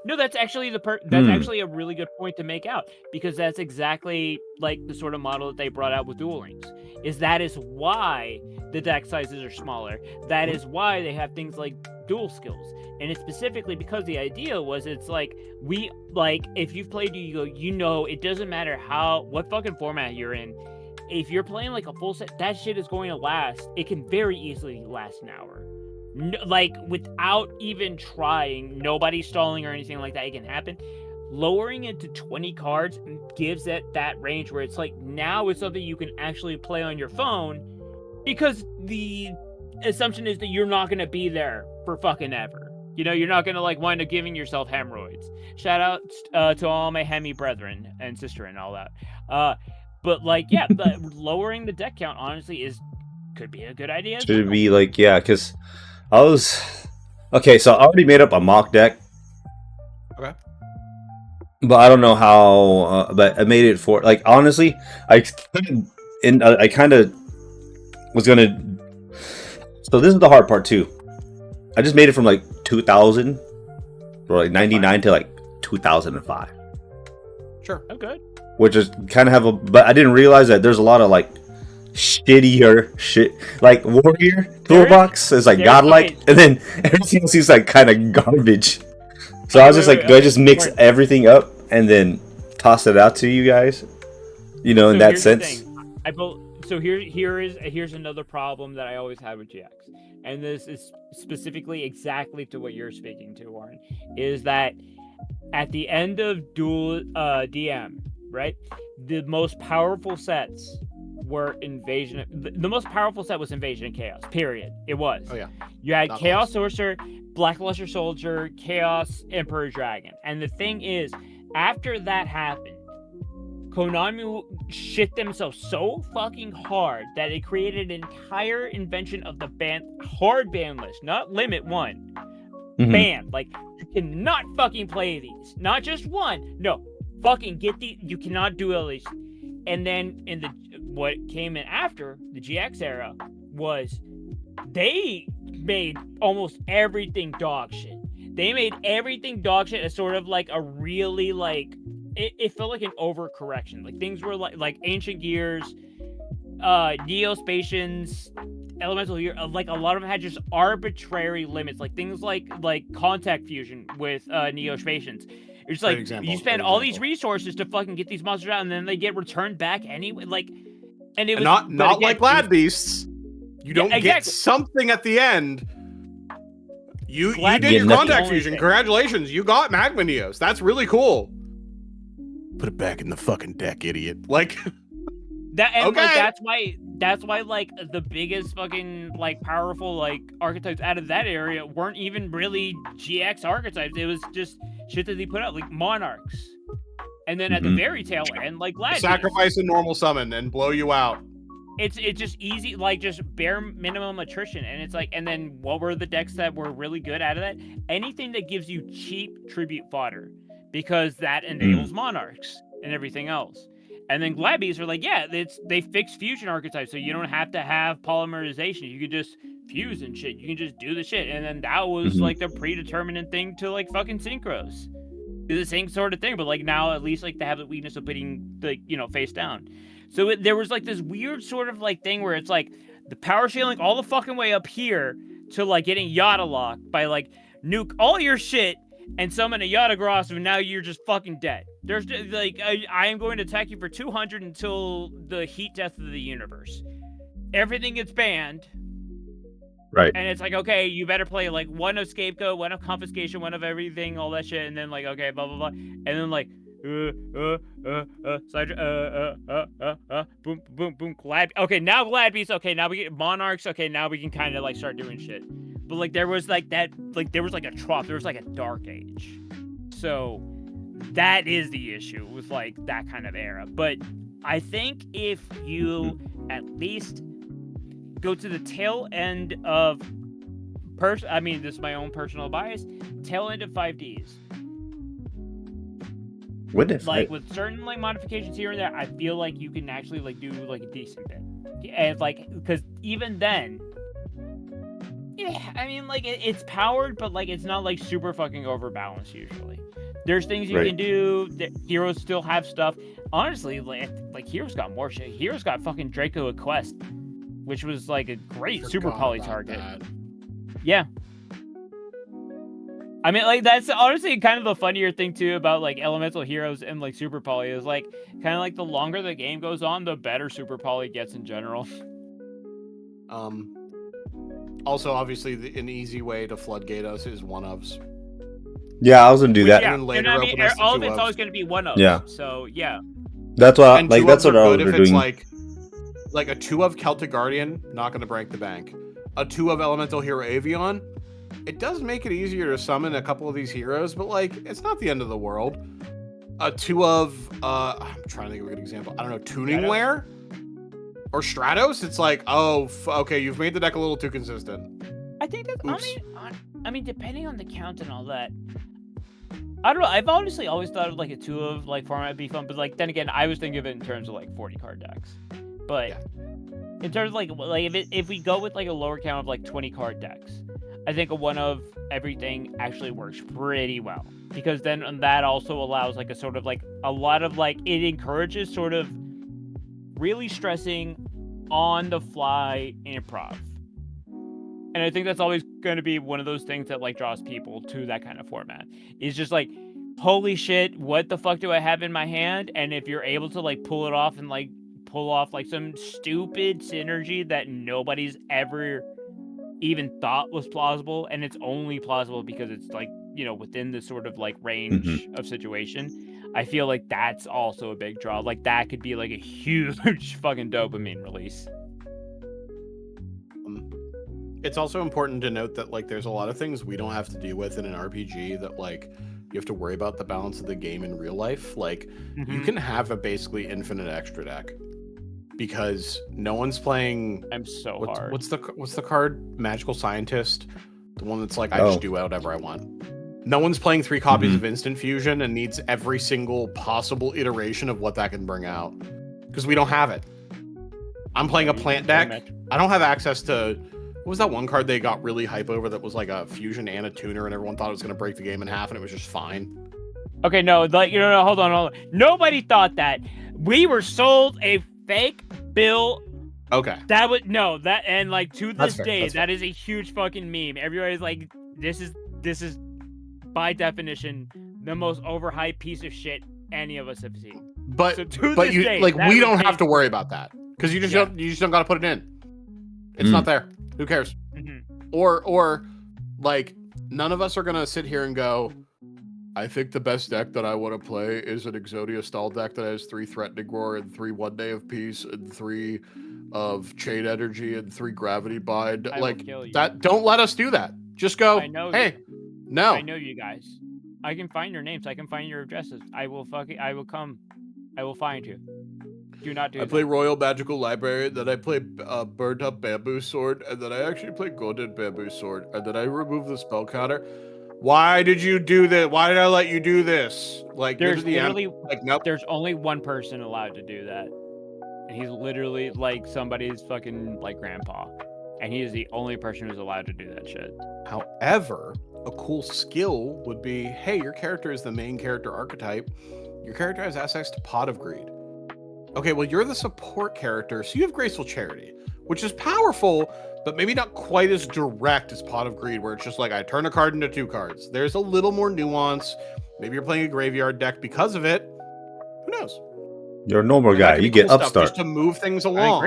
No, that's actually that's actually a really good point to make out, because that's exactly like the sort of model that they brought out with Duel Links. That is why the deck sizes are smaller. That is why they have things like dual skills. And it's specifically because the idea was it's like if you've played Yu-Gi-Oh, you know it doesn't matter what fucking format you're in. If you're playing like a full set, that shit is going to last. It can very easily last an hour. No, like without even trying, nobody stalling or anything like that, it can happen. Lowering it to 20 cards gives it that range where it's like now it's something you can actually play on your phone, because the assumption is that you're not going to be there for fucking ever. You know, you're not going to like wind up giving yourself hemorrhoids. Shout out to all my hemi brethren and sister and all that. But like, yeah, lowering the deck count honestly could be a good idea. Should be like, yeah, because so I already made up a mock deck. Okay. But I don't know how, but I made it for, like, honestly, I kind of was gonna. So this is the hard part too. I just made it from like 2000 or like 99 to like 2005. Sure. Oh, good. Which is kind of have a, but I didn't realize that there's a lot of like shittier shit, like warrior toolbox is like godlike, and then everything else is like kind of garbage. So I was just like, do I just mix everything up and then toss it out to you guys? You know, in that sense. So here's another problem that I always had with GX, and this is specifically exactly to what you're speaking to, Warren, is that at the end of dual DM, right, the most powerful sets were invasion. The most powerful set was invasion and chaos. Period. It was. Oh yeah. You had Chaos Sorcerer, Black Luster Soldier, Chaos Emperor Dragon, and the thing is, after that happened, Konami shit themselves so fucking hard that it created an entire invention of the hard ban list, not limit one. Ban. Like, you cannot fucking play these. Not just one. No. Fucking get these. You cannot do at least. And then what came in after the GX era was they made almost everything dog shit. They made everything dog shit as sort of like a really like it felt like an overcorrection. Like things were like Ancient Gears, Neospatians, Elemental Gear. Like a lot of them had just arbitrary limits. Like things like Contact Fusion with Neospatians. It's like you spend all these resources to fucking get these monsters out, and then they get returned back anyway. Like, and it was not again, like Glad Beasts. You don't get something at the end. You did your Contact Fusion. Congratulations, you got Magma Neos. That's really cool. Put it back in the fucking deck, idiot. Like that. And like, that's why like the biggest fucking like powerful like archetypes out of that area weren't even really GX archetypes. It was just shit that they put out like Monarchs, and then at the very tail end, like Glad sacrifice a normal summon and blow you out. It's just easy, like just bare minimum attrition, and it's like, and then what were the decks that were really good out of that? Anything that gives you cheap tribute fodder, because that enables Monarchs and everything else. And then Glad Beasts are like, yeah, they fixed fusion archetypes, so you don't have to have polymerization. You can just fuse and shit. You can just do the shit. And then that was like the predetermined thing to like fucking synchros. It's the same sort of thing, but like now at least like they have the weakness of putting the face down. So there was like this weird sort of like thing where it's like the power scaling all the fucking way up here to like getting Yada Lock by like nuke all your shit and summon a Yada Gross, and now you're just fucking dead. There's like I am going to attack you for 200 until the heat death of the universe. Everything gets banned. Right. And it's like, okay, you better play like one of Scapegoat, one of Confiscation, one of everything, all that shit, and then like, okay, blah blah blah, and then like boom boom boom Glad. Okay, now Glad Beasts. Okay, now we get Monarchs. Okay, now we can kind of like start doing shit. But like there was like that, like there was like a trough. There was like a dark age. So that is the issue with like that kind of era. But I think if you at least go to the tail end of I mean, this is my own personal bias, tail end of 5Ds. Like with certain like modifications here and there, I feel like you can actually like do like a decent bit. And like, because even then, yeah, I mean like it's powered, but like it's not like super fucking overbalanced usually. There's things you can do. Heroes still have stuff. Honestly, like Heroes got more shit. Heroes got fucking Draco Quest, which was like a great super poly target. Yeah. I mean, like, that's honestly kind of the funnier thing, too, about, like, Elemental Heroes and, like, Super Poly is, like, kind of like the longer the game goes on, the better Super Poly gets in general. Also, obviously, an easy way to floodgate us is one-ofs. Yeah, I was going to do that. Yeah, and I mean, all of it's always going to be one-of. Yeah. So, yeah. That's what, like, that's what I was doing. It's like a 2-of Celtic Guardian, not going to break the bank. A 2-of Elemental Hero Avion, it does make it easier to summon a couple of these heroes, but like it's not the end of the world. A 2-of I'm trying to think of a good example. I don't know, Tuningware or Stratos. It's like, oh, okay, you've made the deck a little too consistent. I think that's. I mean, depending on the count and all that. I don't know. I've honestly always thought of like a 2-of like format would be fun, but like then again, I was thinking of it in terms of like 40 card decks. But in terms of like if we go with like a lower count of like 20 card decks, I think a one of everything actually works pretty well, because then that also allows like a sort of like a lot of like it encourages sort of really stressing on the fly improv. And I think that's always going to be one of those things that like draws people to that kind of format. Is just like, holy shit, what the fuck do I have in my hand? And if you're able to like pull it off and like pull off like some stupid synergy that nobody's ever even thought was plausible, and it's only plausible because it's like, you know, within the sort of like range of situation, I feel like that's also a big draw. Like that could be like a huge fucking dopamine release. It's also important to note that like there's a lot of things we don't have to deal with in an RPG that like you have to worry about the balance of the game in real life. Like you can have a basically infinite extra deck because no one's playing. I'm so hard. What's the card? Magical Scientist, the one that's like I just do whatever I want. No one's playing 3 copies of Instant Fusion and needs every single possible iteration of what that can bring out because we don't have it. I'm playing a plant deck. I don't have access to. What was that one card they got really hype over that was like a fusion and a tuner and everyone thought it was going to break the game in half and it was just fine? Okay, no, like, you know, hold on. Nobody thought that. We were sold a fake bill. Okay. That was, no, that, and like to this day, fair. that is a huge fucking meme. Everybody's like, this is by definition the most overhyped piece of shit any of us have seen. But, so to but this you, day, like, we don't have to worry about that because you just don't got to put it in. It's not there. Who cares? Or like none of us are gonna sit here and go, I think the best deck that I want to play is an Exodia stall deck that has 3 Threatening Roar and 3 One Day of Peace and 3 of Chain Energy and 3 Gravity Bind. Like that. Don't let us do that. Just go. Hey, no. I know you guys. I can find your names. I can find your addresses. I will come. I will find you. Do not do that. I play Royal Magical Library, then I play Burnt Up Bamboo Sword, and then I actually play Golden Bamboo Sword, and then I remove the spell counter. Why did you do that? Why did I let you do this? Like, there's literally like, nope. There's only one person allowed to do that, and he's literally like somebody's fucking like grandpa, and he is the only person who's allowed to do that shit. However, a cool skill would be, hey, your character is the main character archetype. Your character has access to Pot of Greed. Okay, well, you're the support character, so you have Graceful Charity, which is powerful, but maybe not quite as direct as Pot of Greed, where it's just like, I turn a card into 2 cards. There's a little more nuance. Maybe you're playing a graveyard deck because of it. Who knows? You're a normal guy. You get Upstart. Just to move things along.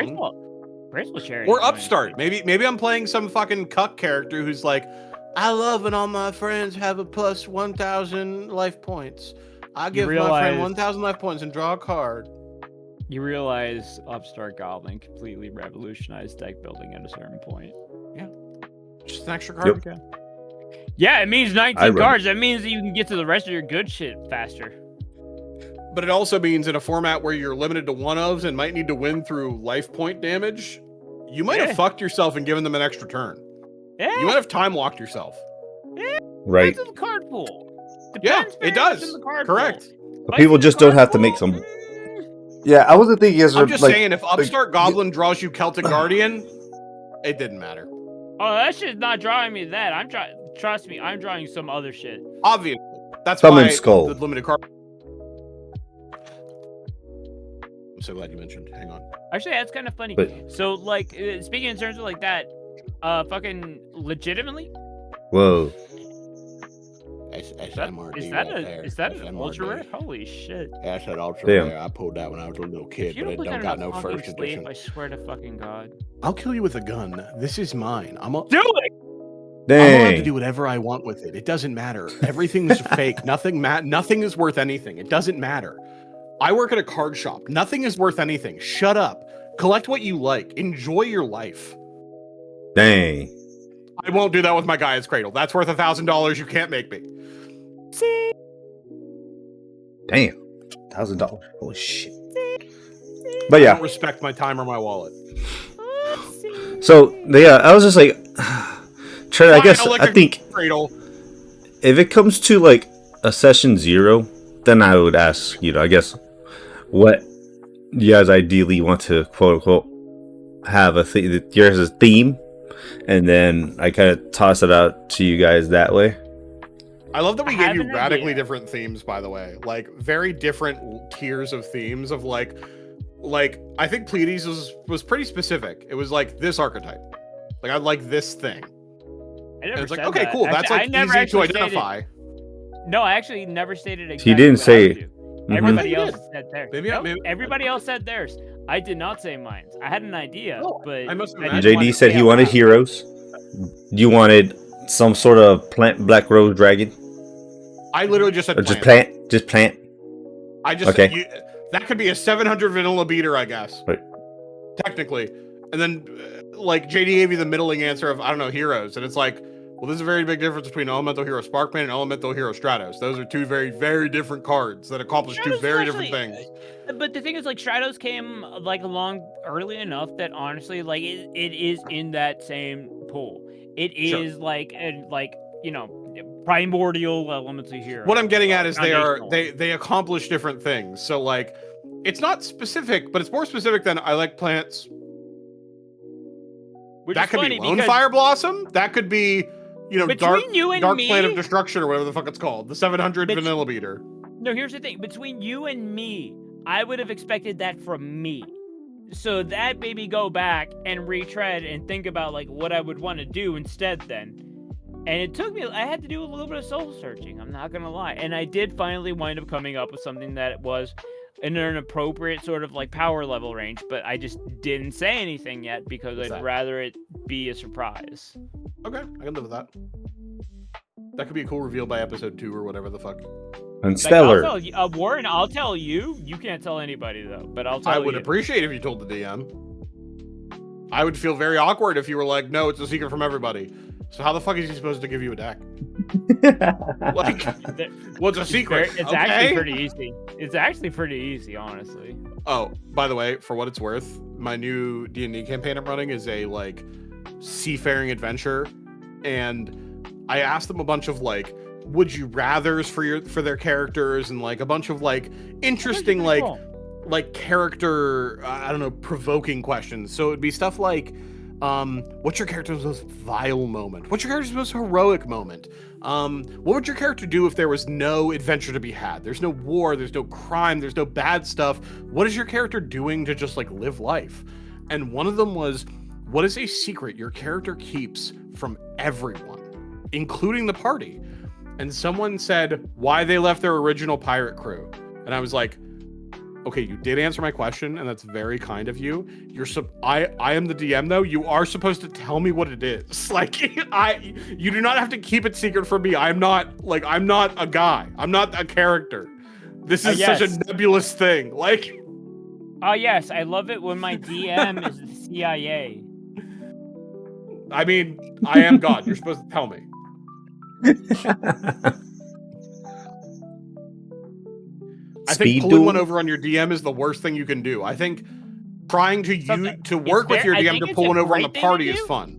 Graceful Charity. Or Upstart. Maybe I'm playing some fucking cuck character who's like, I love when all my friends have a plus 1,000 life points. I give my friend 1,000 life points and draw a card. You realize Upstart Goblin completely revolutionized deck building at a certain point. Yeah. Just an extra card again. Yeah, it means 19 cards. That means that you can get to the rest of your good shit faster. But it also means in a format where you're limited to one-ofs and might need to win through life point damage, you might have fucked yourself and given them an extra turn. Yeah. You might have time-locked yourself. Yeah. Right. Depends on the card pool. It does. Correct. People just don't have to make some... Yeah, I wasn't thinking as I'm just saying, if Upstart Goblin draws you Celtic Guardian, it didn't matter. Oh, that shit's not drawing me that. Trust me, I'm drawing some other shit. Obviously. That's Summon why Skull. The limited card... I'm so glad you mentioned. Hang on. Actually, that's kind of funny. So, like, speaking in terms of like that, fucking legitimately... Whoa. Is that an ultra rare? Holy shit! Yeah, that's an ultra rare. I pulled that when I was a little kid, but it don't got no first edition. I swear to fucking God. I'll kill you with a gun. This is mine. Do it. Dang. I'm allowed to do whatever I want with it. It doesn't matter. Everything's fake. Nothing is worth anything. It doesn't matter. I work at a card shop. Nothing is worth anything. Shut up. Collect what you like. Enjoy your life. Dang. I won't do that with my Gaia's Cradle. That's worth $1,000. You can't make me. See? Damn. $1,000. Holy shit. But yeah. I don't respect my time or my wallet. So, yeah, I was just like... Trey, I think... Cradle. If it comes to, like, a session 0, then I would ask, I guess, what you guys ideally want to quote unquote have a here's a theme, and then I kind of toss it out to you guys that way. I love that we gave you an radically idea. different themes, by the way. Like, very different tiers of themes of like I think Pleiades was pretty specific. It was like this archetype. Like, I like this thing. I And never it's like, said okay, that. cool. Actually, That's I like never easy to actually stated- identify. No, I actually never stated exactly. He didn't what I say would it. do. Mhm. Everybody I else thought you said theirs. Maybe Nope, maybe everybody else said theirs. I did not say mine. I had an idea, No, but I must have didn't imagined want JD to said say he out wanted loud. heroes. You wanted some sort of plant black rose dragon, I literally just said or just plant. plant, just plant. I just Okay. that could be a 700 vanilla beater, I guess. Right. Technically. And then like JD gave you the middling answer of I don't know, heroes, and it's like, well, there's a very big difference between Elemental Hero Sparkman and Elemental Hero Stratos. Those are two very, very different cards that accomplish two Stratos very is different actually- things. But the thing is, like, Stratos came like along early enough that honestly, like, it is in that same pool. It Sure. is like primordial elemental hero. What I'm getting at is Foundational. they accomplish different things. So like, it's not specific, but it's more specific than I like plants. Which That is could funny be Lone because Fire Blossom. That could be, between Dark you and Plant of me, Destruction or whatever the fuck it's called. The 700 Bet- vanilla beater. no, here's the thing. Between you and me, I would have expected that from me. So that made me go back and retread and think about like what I would want to do instead then. And it took me, I had to do a little bit of soul searching, I'm not going to lie. And I did finally wind up coming up with something that was in an appropriate sort of like power level range, but I just didn't say anything yet because What's I'd that? rather it be a surprise. Okay, I can live with that. That could be a cool reveal by episode 2 or whatever the fuck. And Like, stellar. I'll tell you, Warren, I'll tell you. You can't tell anybody though, but I'll tell I you. would appreciate if you told the DM. I would feel very awkward if you were like, no, it's a secret from everybody. So how the fuck is he supposed to give you a deck? Like, what's a secret? It's actually pretty easy. It's actually pretty easy, honestly. Oh, by the way, for what it's worth, my new D&D campaign I'm running is a like seafaring adventure, and I asked them a bunch of like would you rathers for their characters and like a bunch of like interesting Pretty like cool. like character I don't know, provoking questions. So it'd be stuff like what's your character's most vile moment? What's your character's most heroic moment? What would your character do if there was no adventure to be had? There's no war, there's no crime, there's no bad stuff. What is your character doing to just like live life? And one of them was, what is a secret your character keeps from everyone, including the party? And someone said why they left their original pirate crew. And I was like, okay, you did answer my question, and that's very kind of you. I am the DM though. You are supposed to tell me what it is. Like you do not have to keep it secret from me. I'm not a guy. I'm not a character. This is such yes. a nebulous thing. Like, Oh yes, I love it when my DM is the CIA. I mean, I am God. You're supposed to tell me. I think Speed pulling duel? one over on your DM is the worst thing you can do. I think trying to work with your I DM think to it's pull a one over on the great thing to party is do. fun.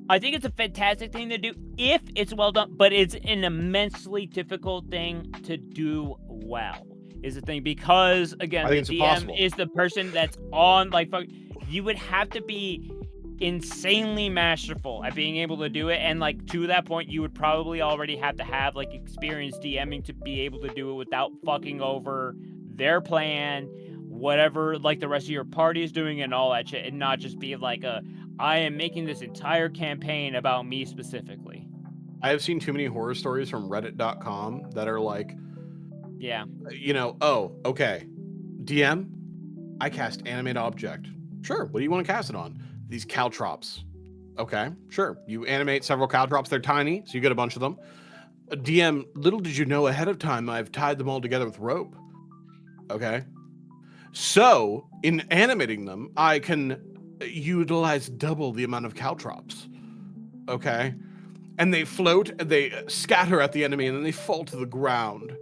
I think it's a fantastic thing to do if it's well done, but it's an immensely difficult thing to do well. Is the thing, because again, I the think it's DM impossible. is the person that's on like you would have to be insanely masterful at being able to do it, and like to that point you would probably already have to have like experience DMing to be able to do it without fucking over their plan, whatever like the rest of your party is doing and all that shit, and not just be like I am making this entire campaign about me specifically. I have seen too many horror stories from reddit.com that are like, Yeah. oh, okay. DM, I cast animate object. Sure, what do you want to cast it on? These caltrops. Okay, sure. You animate several caltrops. They're tiny, so you get a bunch of them. DM, little did you know ahead of time I've tied them all together with rope. Okay. So, in animating them, I can utilize double the amount of caltrops. Okay. And they float, they scatter at the enemy, and then they fall to the ground.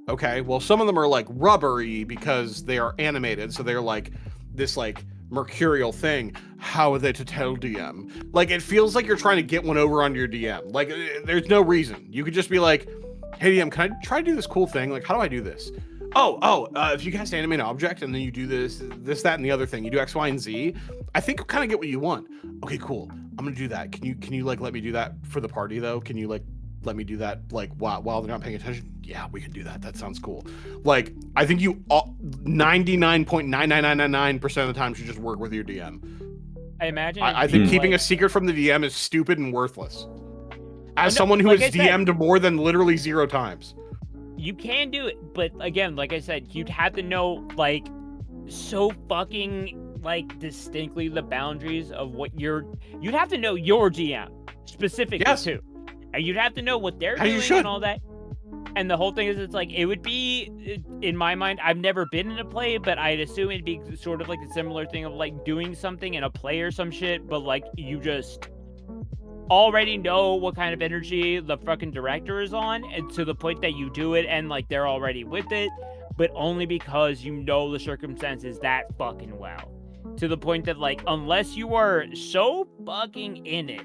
Okay, well, some of them are like rubbery because they are animated, so they're like this like mercurial thing. How are they to tell DM? Like, it feels like you're trying to get one over on your DM. Like, there's no reason. You could just be like, hey DM, can I try to do this cool thing? Like, how do I do this? If you cast animate object and then you do this, that, and the other thing, you do X, Y, and Z. I think you kind of get what you want. Okay, cool. I'm gonna do that. Can you like let me do that for the party though? Can you like let me do that like while they're not paying attention? Yeah, we can do that. That sounds cool. Like I think you 99.99999% of the time should just work with your DM. I imagine. I think keeping a secret from the DM is stupid and worthless. As someone who has DM'd more than literally 0 times. You can do it, but again, like I said, you'd have to know like so fucking like distinctly the boundaries of what you'd have to know your GM specifically too. And you'd have to know what they're doing and all that. And the whole thing is, it's like, it would be, in my mind, I've never been in a play, but I'd assume it'd be sort of like a similar thing of like doing something in a play or some shit, but like you just already know what kind of energy the fucking director is on, and to the point that you do it and like they're already with it, but only because you know the circumstances that fucking well. To the point that like, unless you are so fucking in it,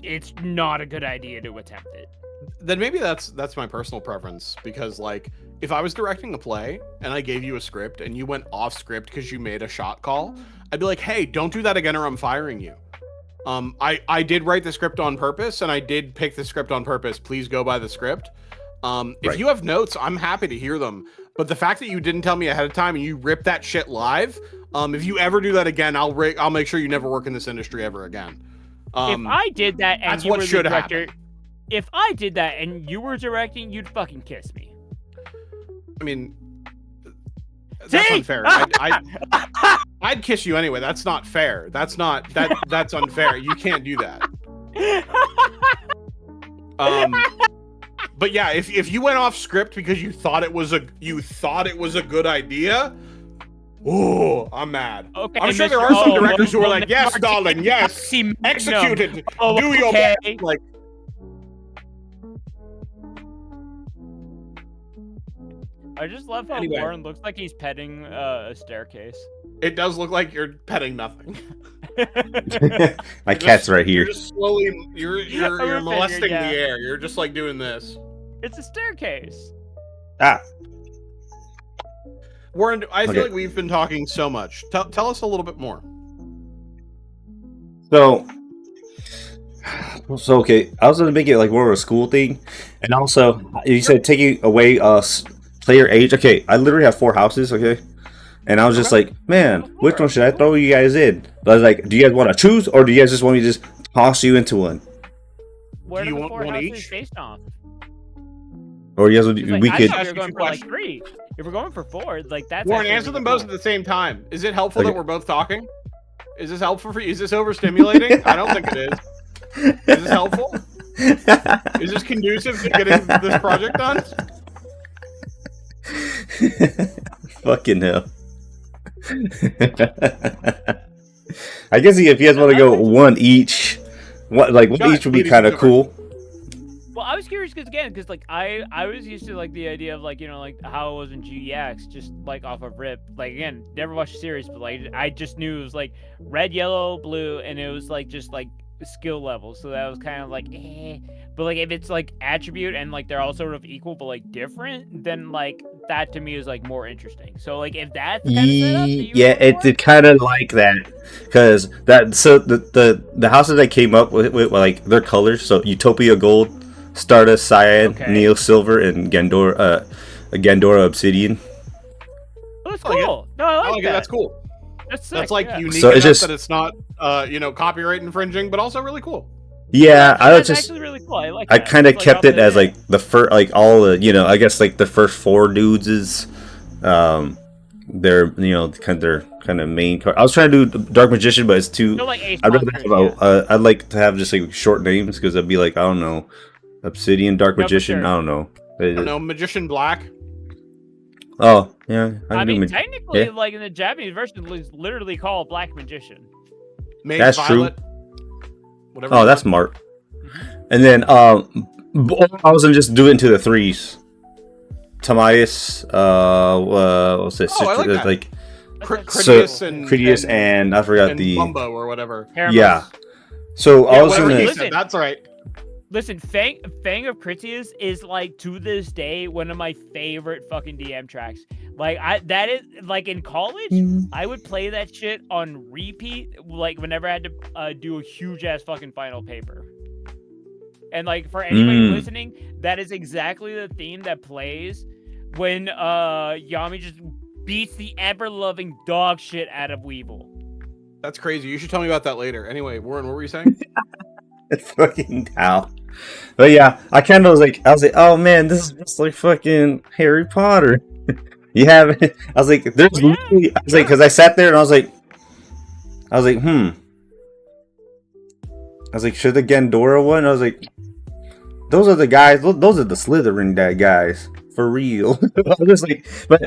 it's not a good idea to attempt it. Then maybe that's my personal preference, because like if I was directing a play and I gave you a script and you went off script because you made a shot call, I'd be like, hey, don't do that again or I'm firing you. I did write the script on purpose and I did pick the script on purpose. Please go by the script. If you have notes, I'm happy to hear them. But the fact that you didn't tell me ahead of time and you ripped that shit live, if you ever do that again, I'll make sure you never work in this industry ever again. If I did that and that's you what were should the director, happen. if I did that and you were directing, you'd fucking kiss me. I mean, that's unfair. I'd kiss you anyway. That's not fair. That's unfair. You can't do that. But yeah, if you went off script because you thought it was a good idea, oh, I'm mad. Okay, I'm sure there are some directors who are like, yes, darling, yes, executed. Do your best. Like, I just love how Warren looks like he's petting a staircase. It does look like you're petting nothing. My cat's right here. You're just slowly, you're molesting the air. You're just like doing this. It's a staircase. Warren, I feel like we've been talking so much. Tell us a little bit more. So okay, I was gonna make it like more of a school thing, and also you said taking away player age. Okay, I literally have 4 houses. Okay, and I was just like, man, which one should I throw you guys in? But I was like, do you guys want to choose, or do you guys just want me to just toss you into one? Where do you want one each? Based off? Or you guys, we I could. thought you were going for like 3. If we're going for 4, like that's. Warren, answer them both at the same time. Is it helpful that we're both talking? Is this helpful for you? Is this overstimulating? I don't think it is. Is this helpful? Is this conducive to getting this project done? Fucking hell. I guess if you guys want to go one each, one each would be kind of cool. Well, I was curious because like I was used to like the idea of like, you know, like how it was in GX, just like off of rip. Like again, never watched the series, but like I just knew it was like red, yellow, blue, and it was like just like skill level. So that was kind of like But like if it's like attribute and like they're all sort of equal but like different, then like that to me is like more interesting. So like if that's the kind of setup that it's kind of like that, because the houses that came up with like their colors. So Utopia Gold, Stardust Cyan, Neo Silver, and Gandora Obsidian. Oh, that's cool. No, I like that. That's cool. That's sick, That's like unique so enough that it's not copyright infringing, but also really cool. Yeah, that's actually really cool. I like that. I kind of kept it as like the first, like all the, you know, I guess like the first 4 dudes is, they're, you know, their kind of main. I was trying to do Dark Magician, but it's too. So like I'd rather have I'd like to have just like short names, because I'd be like, I don't know, Obsidian, Dark Magician. Sure. I don't know. Magician Black. Oh yeah, I mean, technically, like in the Japanese version, it's literally called Black Magician. That's Violet. True. Whatever that's smart. And then I was gonna just do it into the 3s. Timaeus, what's this? Like Critias and I forgot the Bumbo or whatever. Yeah. So I was gonna. That's right. Listen, Fang of Critias is like to this day one of my favorite fucking DM tracks. Like that is like in college, I would play that shit on repeat. Like whenever I had to do a huge ass fucking final paper. And like for anybody listening, that is exactly the theme that plays when Yami just beats the ever loving dog shit out of Weevil. That's crazy. You should tell me about that later. Anyway, Warren, what were you saying? It's fucking hell. But yeah, I was like, oh man, this is just like fucking Harry Potter. You have it. I was like, there's literally, I was like, because I sat there and I was like, I was like, should the Gandora one? I was like, those are the guys. Those are the Slytherin guys for real. I was just like, but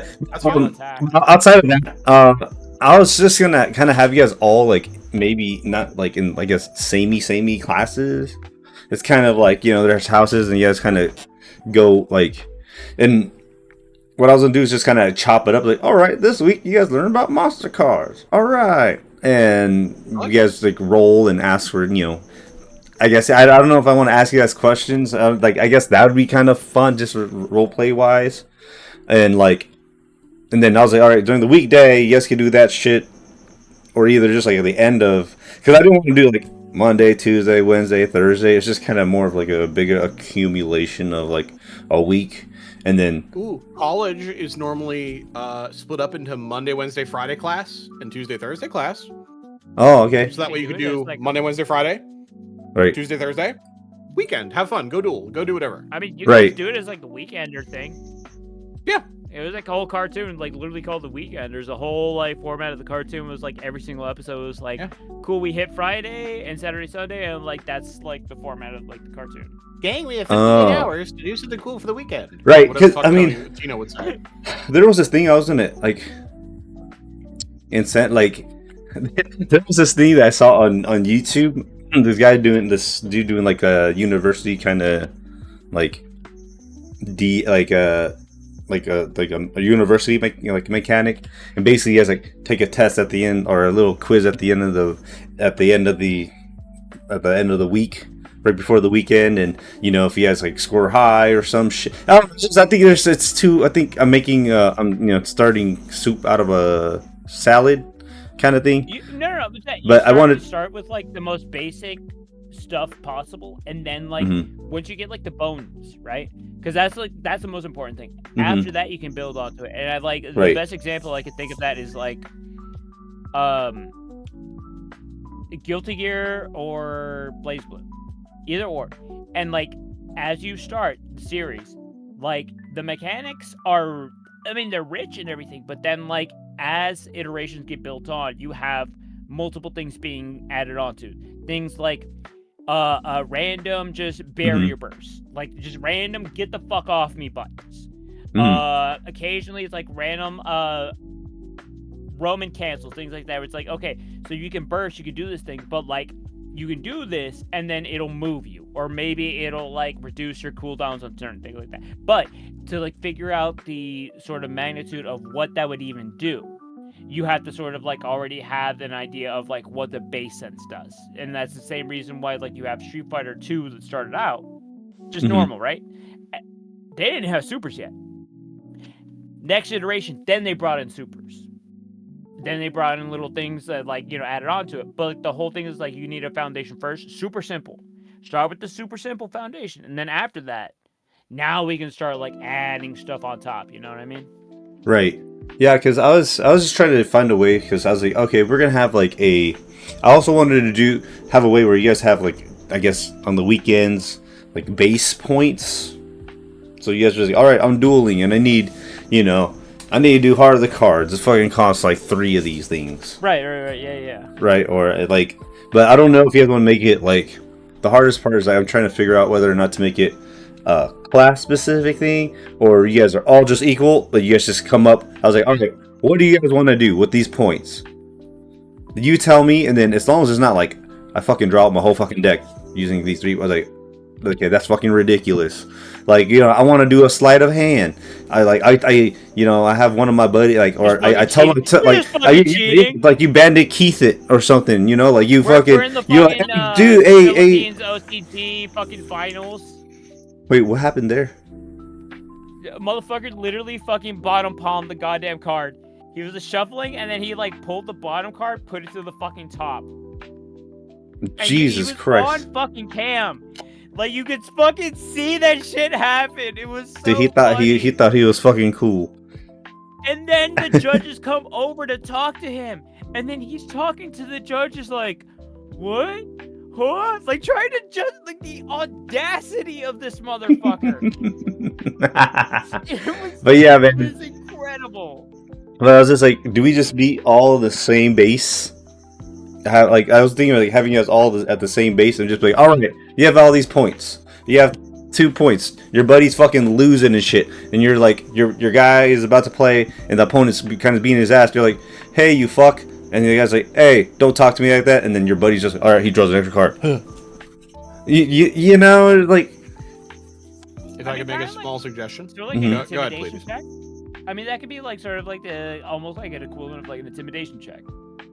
outside of that, I was just gonna kind of have you guys all like maybe not like in I guess samey classes. It's kind of like, you know, there's houses and you guys kind of go like, and what I was gonna do is just kind of chop it up. Like, all right, this week you guys learn about monster cars. All right, and you guys like roll and ask for, you know. I guess I don't know if I want to ask you guys questions. Like, I guess that would be kind of fun, just role play wise, and like, and then I was like, all right, during the weekday, you guys can do that shit, or either just like at the end of, because I didn't want to do like Monday, Tuesday, Wednesday, Thursday. It's just kind of more of like a bigger accumulation of like a week, and then. Ooh, college is normally split up into Monday, Wednesday, Friday class and Tuesday, Thursday class. Oh, okay. So that way you could do like Monday, Wednesday, Friday. Right. Tuesday, Thursday, weekend. Have fun. Go duel. Go do whatever. I mean, you can just do it as like the Weekender thing. Yeah. It was like a whole cartoon, like literally called The Weekenders. The whole like format of the cartoon was like every single episode was like, cool, we hit Friday and Saturday, Sunday, and like that's like the format of like the cartoon. Gang, we have 58 hours to do something cool for the weekend. Right. Because I mean, Tino would say. There was this thing I was in it like, like there was this thing that I saw on YouTube. This guy doing like a university kind of like a university like mechanic, and basically he has like take a test at the end or a little quiz at the end of the week, right before the weekend, and you know if he has like score high or some shit. I think I'm making I'm starting soup out of a salad kind of thing. No. But I wanted to start with like the most basic stuff possible, and then like once you get like the bones, right? Because that's the most important thing. After that, you can build onto it. And I like the best example I could think of that is like, Guilty Gear or BlazBlue, either or. And like as you start the series, like the mechanics are, I mean, they're rich and everything, but then like as iterations get built on, you have multiple things being added onto. Things like random just barrier bursts, like just random get the fuck off me buttons. Occasionally it's like random Roman cancels, things like that, where it's like, okay, so you can burst, you can do this thing, but like you can do this and then it'll move you, or maybe it'll like reduce your cooldowns on certain things like that. But to like figure out the sort of magnitude of what that would even do, you have to sort of like already have an idea of like what the base sense does. And that's the same reason why like you have Street Fighter 2 that started out just normal, right? They didn't have supers yet. Next iteration, then they brought in supers. Then they brought in little things that like, you know, added on to it. But like, the whole thing is like you need a foundation first, super simple. Start with the super simple foundation, and then after that, now we can start like adding stuff on top, you know what I mean? Right. Yeah, because I was just trying to find a way, because I was like, okay, we're gonna have like I also wanted to have a way where you guys have like, I guess on the weekends, like base points. So you guys are like, all right, I'm dueling and I need to do Heart of the Cards. It fucking costs like 3 of these things. Right, yeah. Right, or like, but I don't know if you guys want to make it like, the hardest part is I'm trying to figure out whether or not to make it a class specific thing, or you guys are all just equal, but you guys just come up. I was like, okay, what do you guys want to do with these points? You tell me, and then as long as it's not like I fucking draw out my whole fucking deck using these 3, I was like, Okay, that's fucking ridiculous. Like, I want to do a sleight of hand. I have one of my buddy, like, or I tell him to, like, you Bandit Keith it or something, like you we're fucking, in the fucking, dude, Philippines OCT fucking finals. Wait, what happened there? Motherfucker literally fucking bottom palmed the goddamn card. He was shuffling, and then he like pulled the bottom card, put it to the fucking top. Jesus Christ! On fucking cam, like you could fucking see that shit happen. It was so Dude, he thought funny. he thought he was fucking cool. And then the judges come over to talk to him, and then he's talking to the judges like, "What? Huh?" Like trying to judge, like the audacity of this motherfucker. But yeah, man, it was incredible. But I was just like, do we just be all the same base? I was thinking of like having us all at the same base and just be like, all right, you have all these points. You have 2 points. Your buddy's fucking losing and shit, and you're like, your guy is about to play, and the opponent's kind of beating his ass. You're like, hey, you fuck, and the guy's like, hey, don't talk to me like that. And then your buddy's just like, all right, he draws an extra card. you know, like. If I could make a small suggestion, so like an go ahead, intimidation please. check. I mean, that could be like sort of like almost like an equivalent of like an intimidation check,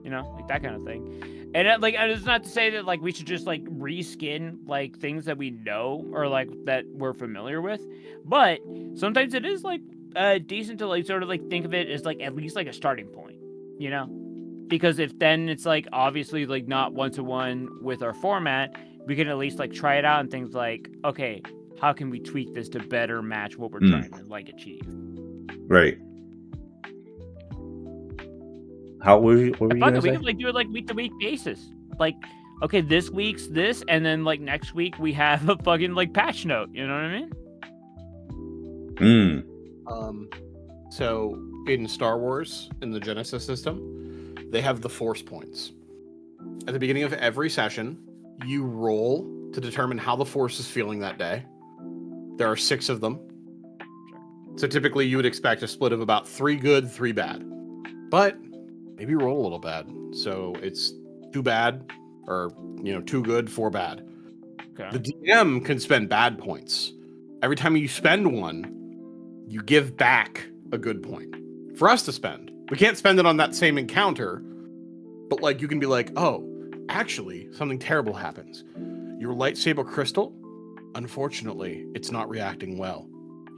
like that kind of thing. And and it's not to say that like we should just like reskin like things that we know or like that we're familiar with, but sometimes it is like decent to like sort of like think of it as like at least like a starting point, because if then it's like obviously like not 1-to-1 with our format, we can at least like try it out and things like, okay, how can we tweak this to better match what we're trying to like achieve? Right. What were you gonna say? We could like do it like week to week basis. Like, okay, this week's this, and then like next week we have a fucking like patch note. You know what I mean? So in Star Wars, in the Genesis system, they have the Force points. At the beginning of every session, you roll to determine how the Force is feeling that day. There are 6 of them. So typically you would expect a split of about 3 good, 3 bad. But maybe roll a little bad. So it's 2 bad or 2 good, 4 bad. Okay. The DM can spend bad points. Every time you spend one, you give back a good point for us to spend. We can't spend it on that same encounter, but like you can be like, oh, actually something terrible happens. Your lightsaber crystal, unfortunately, it's not reacting well.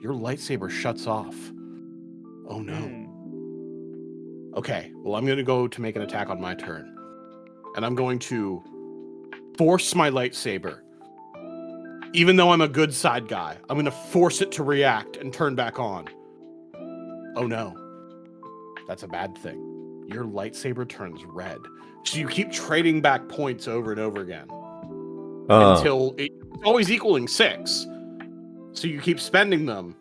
Your lightsaber shuts off. Oh no. Okay, well, I'm going to go to make an attack on my turn. And I'm going to force my lightsaber. Even though I'm a good side guy, I'm going to force it to react and turn back on. Oh no. That's a bad thing. Your lightsaber turns red. So you keep trading back points over and over again. Until it's always equaling 6. So you keep spending them.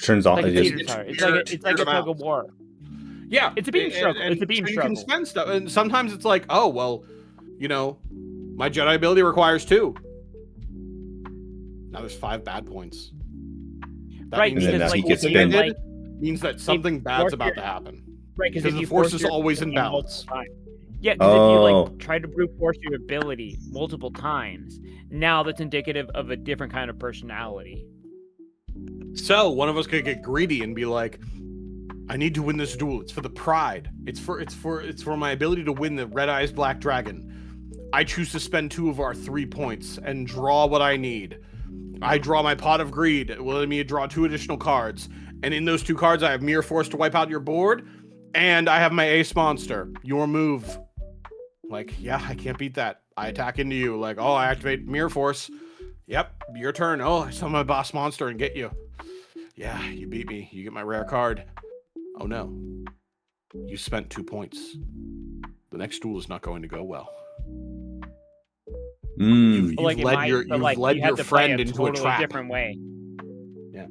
Turns on. It's like a tug of war. Yeah, it's a beam struggle. It's a beam struggle. You can spend stuff, and sometimes it's like, oh well, my Jedi ability requires 2. Now there's 5 bad points. That right, because like, he gets spent. Means that something bad's about to happen. Right, because the force is always in balance. Yeah, because if you like try to brute force your ability multiple times, now that's indicative of a different kind of personality. So one of us could get greedy and be like, I need to win this duel. It's for the pride. It's for my ability to win the Red Eyes Black Dragon. I choose to spend 2 of our 3 points and draw what I need. I draw my Pot of Greed. It will let me draw 2 additional cards. And in those 2 cards, I have Mere Force to wipe out your board. And I have my Ace Monster. Your move. Like, yeah, I can't beat that. I attack into you. Like, oh, I activate Mere Force. Yep, your turn. Oh, I summon my boss monster and get you. Yeah, you beat me. You get my rare card. Oh no. You spent 2 points. The next duel is not going to go well. You've led your friend into a trap. Different way. Yeah.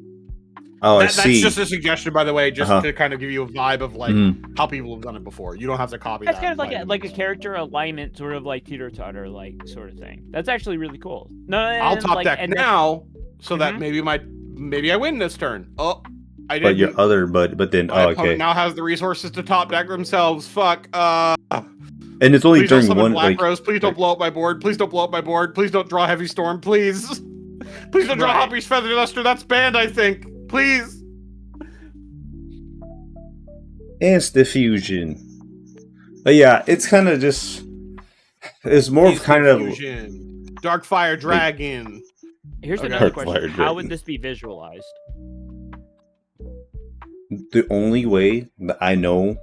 Oh, I see. That's just a suggestion, by the way, just to kind of give you a vibe of like how people have done it before. You don't have to copy that. That's kind of like a character alignment, sort of like teeter-totter, like sort of thing. That's actually really cool. No, I'll top deck now, so that maybe I win this turn. Oh, I didn't. But your but then my opponent now has the resources to top deck themselves. Fuck. And it's only Please don't during summon one Black like. Rose. Please don't blow up my board. Please don't blow up my board. Please don't draw Heavy Storm. Please. Please don't draw Hoppy's Feather Duster. That's banned, I think. Please. Instant fusion. But yeah, it's kind of just. It's more of kind of. Fusion. Darkfire Dragon. Here's Okay. another Darkfire question. How Dragon. would this be visualized? The only way that I know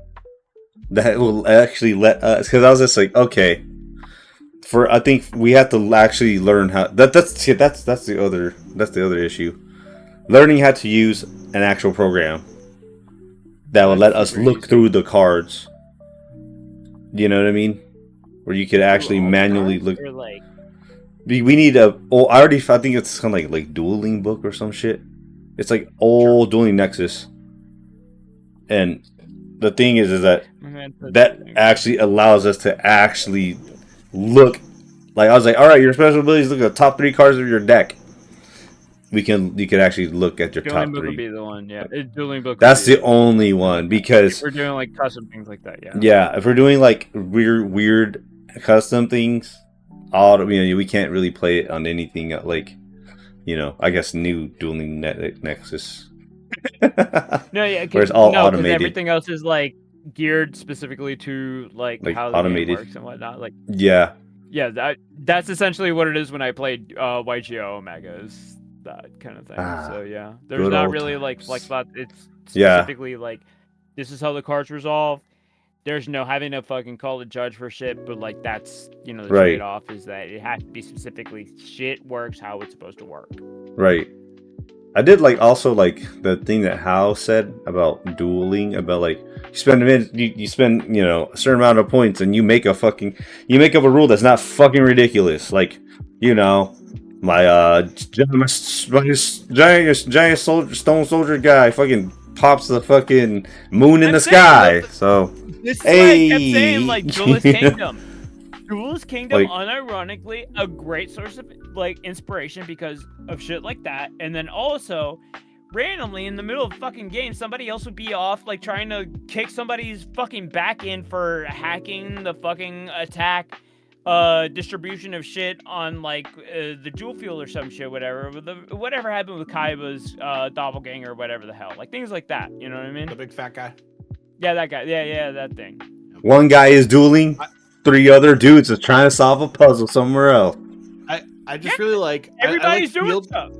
that will actually let us, because I was just like, okay, I think we have to actually learn how. That's the other issue. Learning how to use an actual program that will let us look through the cards. You know what I mean? Where you could actually manually look. Or like, we need a. Oh, I think it's kind of like dueling book or some shit. It's like old dueling Nexus. And the thing is that actually allows us to actually look. Like I was like, all right, your special abilities look at the top 3 cards of your deck. You can actually look at your Dueling top book 3. would be the one, yeah. Dueling book. That's the only one because if we're doing like custom things like that, yeah. Yeah, if we're doing like weird custom things, we can't really play it on anything like, I guess new dueling Nexus. No, yeah, where it's all automated. Everything else is like geared specifically to like how the automated game works and whatnot. Like yeah, that's essentially what it is when I played YGO Omega, is that kind of thing. So yeah, there's not really like flex spot. It's specifically like this is how the cards resolve. There's no having to fucking call the judge for shit, but like that's the trade-off is that it has to be specifically shit works how it's supposed to work. Right. I did also the thing that Hal said about dueling, about like you spend a certain amount of points and you make up a rule that's not fucking ridiculous. Like, my giant stone soldier guy fucking pops the fucking moon in the sky. So this is why I kept saying like Duelist Kingdom. Duelist Kingdom, unironically, a great source of like inspiration because of shit like that. And then also, randomly in the middle of a fucking game, somebody else would be off like trying to kick somebody's fucking back in for hacking the fucking attack distribution of shit on like the Jewel Fuel or some shit, whatever happened with Kaiba's doppelganger or whatever the hell, like things like that. You know what I mean? The big fat guy. Yeah, that guy. Yeah, that thing. One guy is dueling. 3 other dudes are trying to solve a puzzle somewhere else. I just really like everybody's doing stuff.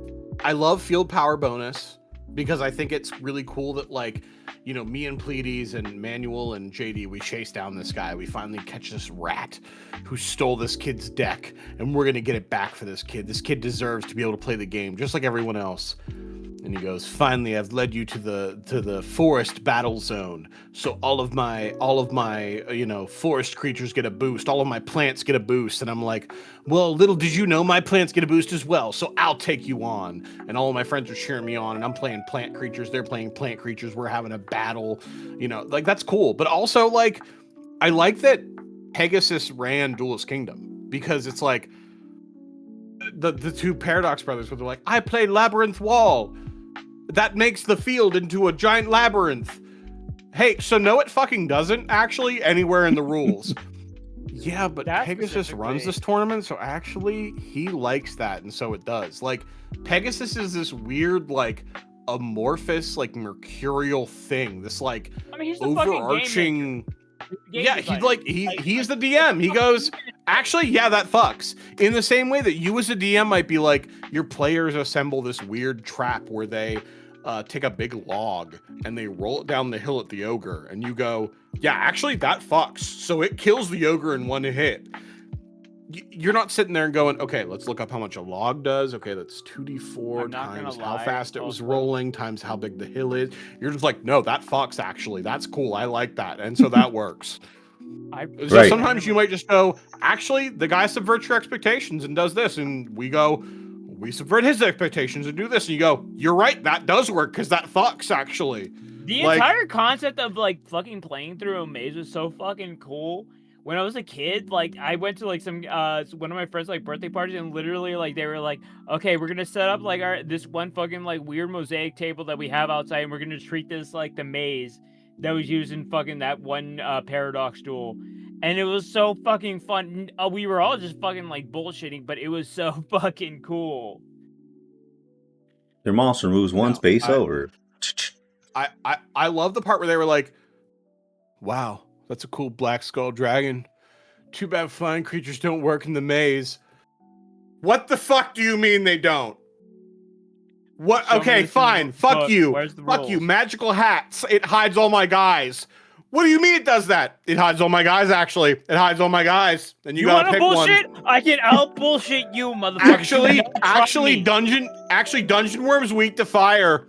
I love field power bonus because I think it's really cool that me and Pleiades and Manuel and JD, we chase down this guy. We finally catch this rat who stole this kid's deck, and we're gonna get it back for this kid. This kid deserves to be able to play the game just like everyone else. And he goes, finally, I've led you to the forest battle zone. So all of my forest creatures get a boost. All of my plants get a boost. And I'm like, well, little did you know my plants get a boost as well. So I'll take you on. And all of my friends are cheering me on. And I'm playing plant creatures. They're playing plant creatures. We're having a battle. That's cool. But also, I like that Pegasus ran Duelist Kingdom because it's like the 2 Paradox brothers where they're like, I play Labyrinth Wall. That makes the field into a giant labyrinth. Hey, so no, it fucking doesn't actually anywhere in the rules. Yeah, but Pegasus runs this tournament, so actually he likes that, and so it does. Like, Pegasus is this weird, amorphous, mercurial thing. This he's the overarching. Yeah, he's the DM. He goes, actually, yeah, that fucks. In the same way that you as a DM might be like, your players assemble this weird trap where they take a big log and they roll it down the hill at the ogre, and you go, yeah, actually, that fucks. So it kills the ogre in 1 hit. You're not sitting there and going, okay, let's look up how much a log does. Okay, that's 2d4 times how fast it was rolling times how big the hill is. You're just like, no, that fucks, actually. That's cool. I like that. And so that works. Sometimes you might just go, actually, the guy subverts your expectations and does this. And we go, we subvert his expectations and do this. And you go, you're right. That does work because that fucks, actually. The entire concept of fucking playing through a maze was so fucking cool. When I was a kid, I went to some one of my friends' birthday parties, and literally they were like, okay, we're gonna set up this one fucking weird mosaic table that we have outside, and we're gonna treat this like the maze that was used in fucking that one Paradox duel. And it was so fucking fun. We were all just fucking like bullshitting, but it was so fucking cool. Their monster moves one space over. I love the part where they were like, wow, that's a cool black skull dragon. Too bad flying creatures don't work in the maze. What the fuck do you mean they don't? What? Okay, fine. Fuck you. Fuck you. Magical hats. It hides all my guys. What do you mean it does that? It hides all my guys, actually. It hides all my guys. And you gotta pick bullshit? one. I can out bullshit you, motherfucker. Actually, Dungeon Worm's weak to fire.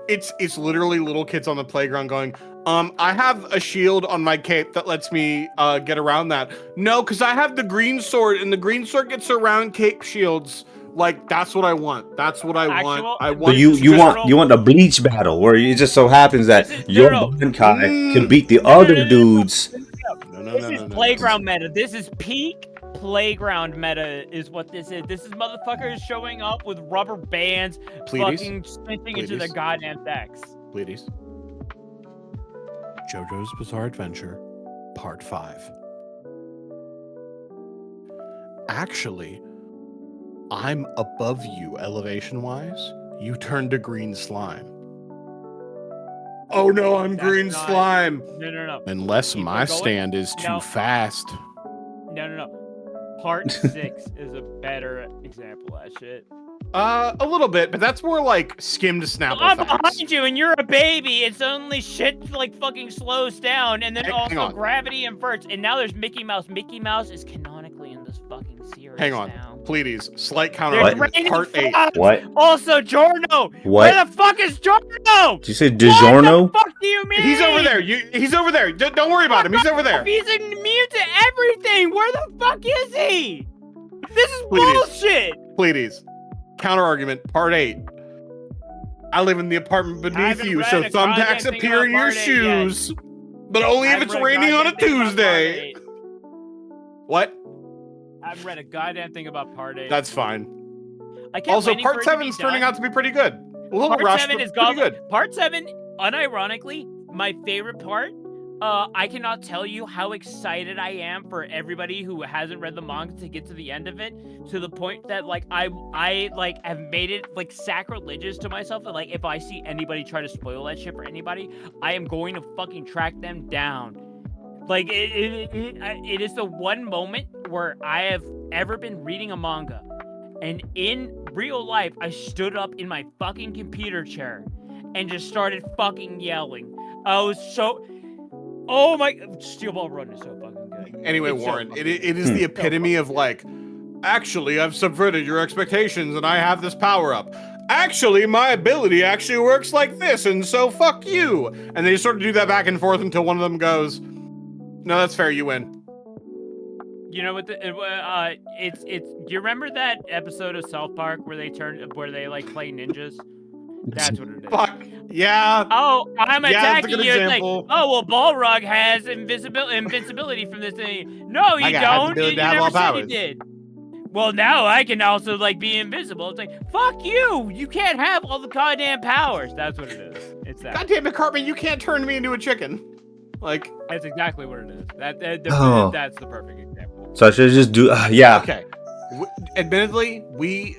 It's literally little kids on the playground going, I have a shield on my cape that lets me get around that. No, because I have the green sword, and the green sword gets around cape shields. Like, that's what I want. That's what I want. I want. So you want the bleach battle where it just so happens that your Bankai can beat the other dudes. This is playground meta. This is peak playground meta is what this is. This is motherfuckers showing up with rubber bands, fucking sprinting into their goddamn decks. Please. JoJo's Bizarre Adventure, Part 5. Actually, I'm above you elevation-wise. You turned to green slime. Oh no, I'm green slime. No. Unless my stand is too fast. No. Part 6 is a better example of that shit. A little bit, but that's more like skim to snap. I'm behind you, and you're a baby. It's only shit like fucking slows down, and then also gravity inverts. And now there's Mickey Mouse. Mickey Mouse is canonically in this fucking series. Hang on, now. Please. Slight counter argument. Part 8. What? Also, Giorno. What? Where the fuck is Giorno? Did you say DiGiorno? What the fuck do you mean? He's over there. He's over there. Don't worry about him. He's over there. He's immune to everything. Where the fuck is he? This is bullshit. Please. Counter argument, Part 8. I live in the apartment beneath you, so thumbtacks appear in your shoes, but only if it's raining on a Tuesday. What? I haven't read a goddamn thing about Part 8. That's fine. Also, Part 7 is turning out to be pretty good. A little Part rushed, 7 but is pretty good. Part 7, unironically, my favorite part. I cannot tell you how excited I am for everybody who hasn't read the manga to get to the end of it, to the point that like I like have made it like sacrilegious to myself that like if I see anybody try to spoil that shit for anybody, I am going to fucking track them down. Like it is the one moment where I have ever been reading a manga, and in real life I stood up in my fucking computer chair and just started fucking yelling. I was so. Oh my! Steel Ball Run is so fucking good. Anyway, Warren, it is the epitome of like, actually, I've subverted your expectations and I have this power up. Actually, my ability actually works like this, and so fuck you. And they sort of do that back and forth until one of them goes, "No, that's fair. You win." You know what? It's. Do you remember that episode of South Park where they like play ninjas? That's what it is. Fuck. Yeah. Oh, I'm attacking you. It's like, example. oh, well, Balrog has invincibility from this thing. No, you don't. You never said you did. Well, now I can also, like, be invisible. It's like, fuck you. You can't have all the goddamn powers. That's what it is. It's that. Goddamn it, Cartman, you can't turn me into a chicken. Like. That's exactly what it is. That's the perfect example. So I should just do, yeah. Okay. Admittedly, we,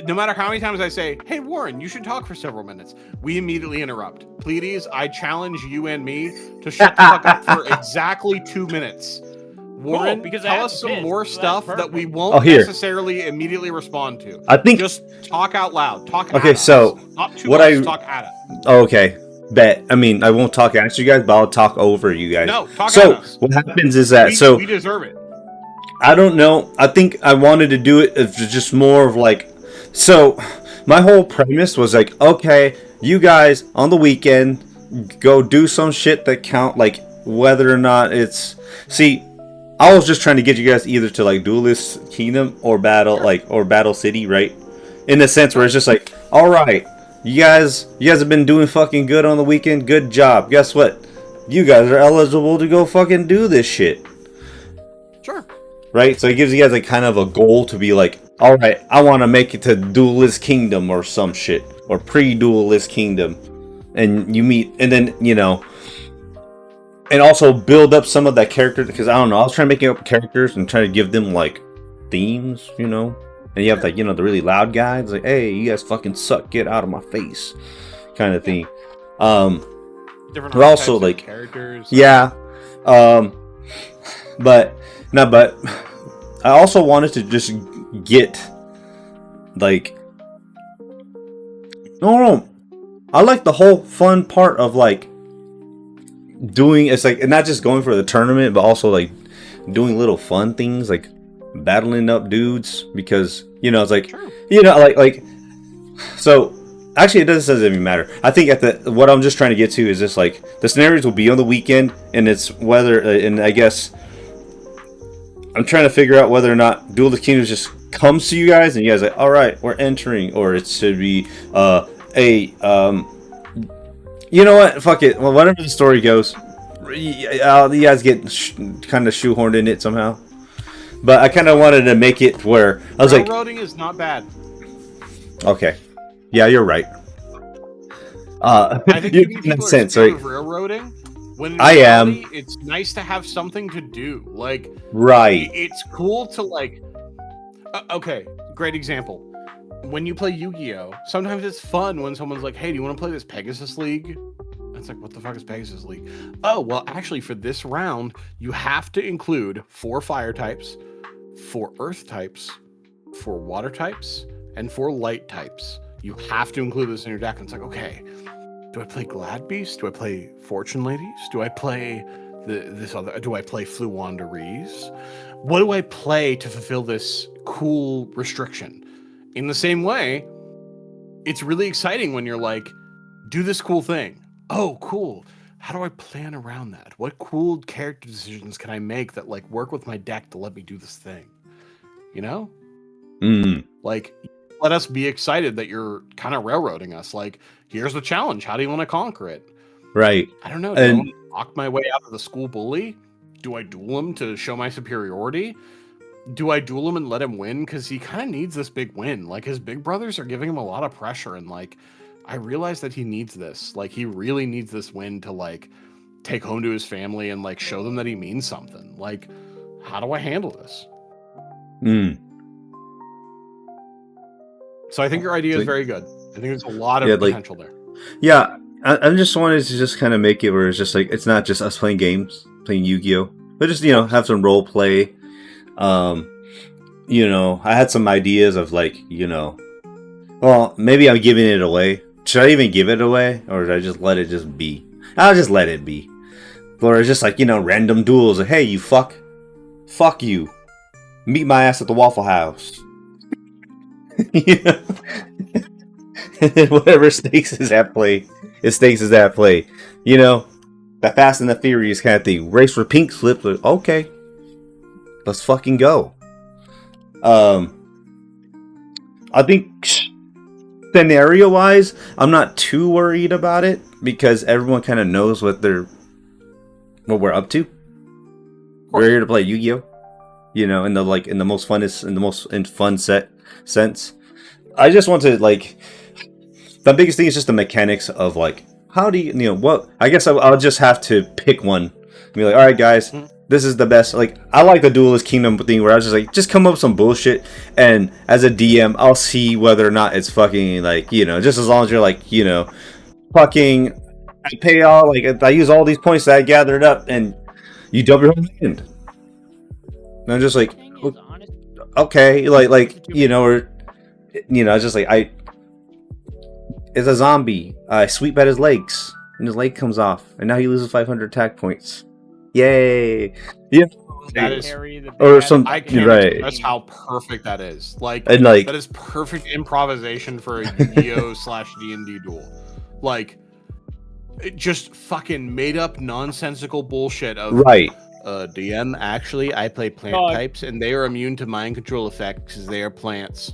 no matter how many times I say, hey, Warren, you should talk for several minutes, we immediately interrupt. Please, I challenge you and me to shut the fuck up for exactly 2 minutes. Warren, tell us some more stuff that we won't necessarily immediately respond to. I think just talk out loud. Talk okay, at so us. Not too what much, talk at us. Okay. Bet. I mean, I won't talk at you guys, but I'll talk over you guys. No, talk at us. What happens is that we deserve it. I don't know. I think I wanted to do it as just more of like, so my whole premise was like, okay, you guys on the weekend go do some shit that count, like whether or not it's, see, I was just trying to get you guys either to like Duelist Kingdom or Battle City, right? In the sense where it's just like, all right, you guys have been doing fucking good on the weekend. Good job. Guess what? You guys are eligible to go fucking do this shit. Sure. Right? So it gives you guys like kind of a goal to be like, all right, I want to make it to Duelist Kingdom or some shit, or pre-Duelist Kingdom, and you meet, and then you know, and also build up some of that character, because I don't know, I was trying to make up characters and trying to give them like themes, you know. And you have like, you know, the really loud guy. It's like, hey, you guys fucking suck, get out of my face, kind of thing. Different but also like characters. Yeah. But I also wanted to just get like, no, I like the whole fun part of like doing, it's like not just going for the tournament, but also like doing little fun things like battling up dudes, because you know it's like, you know, like so actually it doesn't even matter. I think what I'm just trying to get to is just like the scenarios will be on the weekend, and it's whether and I guess I'm trying to figure out whether or not Duel of the Kingdoms just comes to you guys and you guys are like, all right, we're entering, or it should be you know what, fuck it, well, whatever the story goes, you guys get kind of shoehorned in it somehow. But I kind of wanted to make it where I was railroading is not bad. Okay, yeah, you're right. I think in that sense, right? Of railroading. When in I reality, am. It's nice to have something to do. Like, right. It's cool to like. Okay, great example. When you play Yu-Gi-Oh, sometimes it's fun when someone's like, "Hey, do you want to play this Pegasus League?" It's like, what the fuck is Pegasus League? Oh, well, actually, for this round, you have to include 4 fire types, 4 earth types, 4 water types, and 4 light types. You have to include this in your deck. And it's like, okay, do I play Glad Beast? Do I play Fortune Ladies? Do I play this other? Do I play Fluwanderees? What do I play to fulfill this cool restriction? In the same way, it's really exciting when you're like, do this cool thing. Oh, cool. How do I plan around that? What cool character decisions can I make that like work with my deck to let me do this thing? You know? Like, let us be excited that you're kind of railroading us. Like, here's the challenge. How do you want to conquer it? Right. I don't know. Do I want to knock my way out of the school bully? Do I duel him to show my superiority? Do I duel him and let him win? Because he kind of needs this big win. Like, his big brothers are giving him a lot of pressure, and like, I realize that he needs this. Like, he really needs this win to like take home to his family and like show them that he means something. Like, how do I handle this? So I think your idea is very good. I think there's a lot of potential there. Yeah, I just wanted to just kind of make it where it's just like, it's not just us playing games, playing Yu-Gi-Oh, but just, you know, have some role play. You know, I had some ideas of like, you know, well, maybe I'm giving it away. Should I even give it away, or should I just let it just be? I'll just let it be. Or it's just like, you know, random duels. Like, hey, you fuck you. Meet my ass at the Waffle House. You know? Whatever stakes is at play, You know, that Fast and the Furious kind of thing. Race for pink slip. Okay, let's fucking go. I think scenario wise, I'm not too worried about it because everyone kind of knows what we're up to. We're here to play Yu-Gi-Oh, you know, in the most fun sense. I just want to like, the biggest thing is just the mechanics of like, how do you know what? I guess I'll just have to pick one. Be like, all right, guys, this is the best. Like, I like the Duelist Kingdom thing where I was just like, just come up with some bullshit, and as a DM, I'll see whether or not it's fucking like, you know, just as long as you're like, you know, fucking, I pay all, like, I use all these points that I gathered up, and you double your hand. And I'm just like, okay, like you know, or you know, it's just like it's a zombie. I sweep at his legs, and his leg comes off, and now he loses 500 attack points. Yay! Yeah, that is, or some. I can't express how perfect that is. Like, and like, that is perfect improvisation for a Yu-Gi-Oh /D&D duel. Like, it just fucking made up nonsensical bullshit of right. DM, actually, I play plant types, and they are immune to mind control effects because they are plants.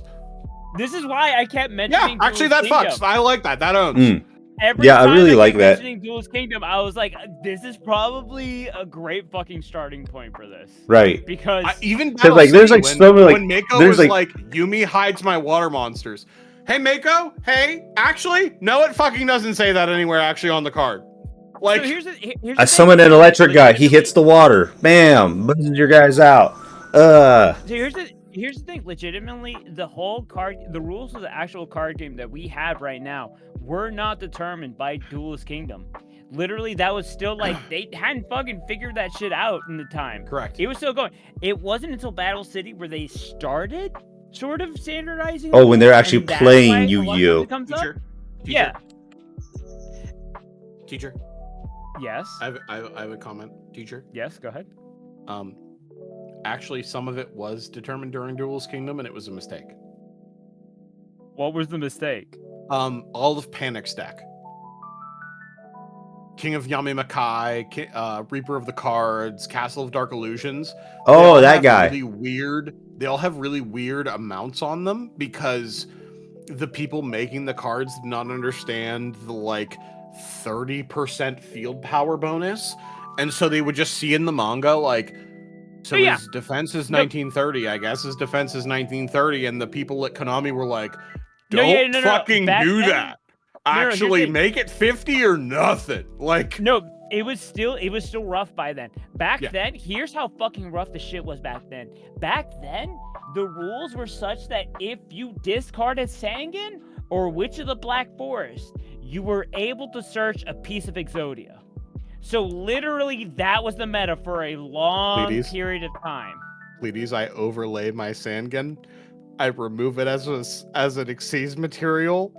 This is why I kept mentioning. Yeah, actually, that fucks. I like that. That owns. Every time I really like that. Mentioning Duelist Kingdom, I was like, this is probably a great fucking starting point for this. Right. Because even like, there's like so many, like, when Mako was like, Yumi hides my water monsters. Hey, Mako. Hey, actually, no, it fucking doesn't say that anywhere actually on the card. Like, so here's the I thing, summon an electric guy. He legitimately- hits the water. Bam! Buzzes your guys out. So here's the thing. Legitimately, the rules of the actual card game that we have right now were not determined by Duelist Kingdom. Literally, that was still like they hadn't fucking figured that shit out in the time. correct. It was still going. It wasn't until Battle City where they started sort of standardizing. Oh, when they're rules, actually and that's playing why a lot of Yu-Gi-Oh. times it comes up. Teacher. Yeah. Teacher. Yes. I have a comment. Teacher. Yes. Go ahead. Actually, some of it was determined during Duelist Kingdom, and it was a mistake. What was the mistake? All of Panic Stack. King of Yamimakai, Reaper of the Cards, Castle of Dark Illusions. Oh, that guy. They all have really weird amounts on them because the people making the cards did not understand the like 30% field power bonus, and so they would just see in the manga like, so Yeah. his defense is 1930. I guess his defense is 1930, and the people at Konami were like, "Don't fucking do that. Actually, make it 50 or nothing." Like, no, it was still rough by then. Back Yeah. then, here's how fucking rough the shit was back then. Back then, the rules were such that if you discarded Sangan or Witch of the Black Forest, you were able to search a piece of Exodia. So literally, that was the meta for a long Ladies. period of time. please, I overlay my Sangan. I remove it as an Xyz material.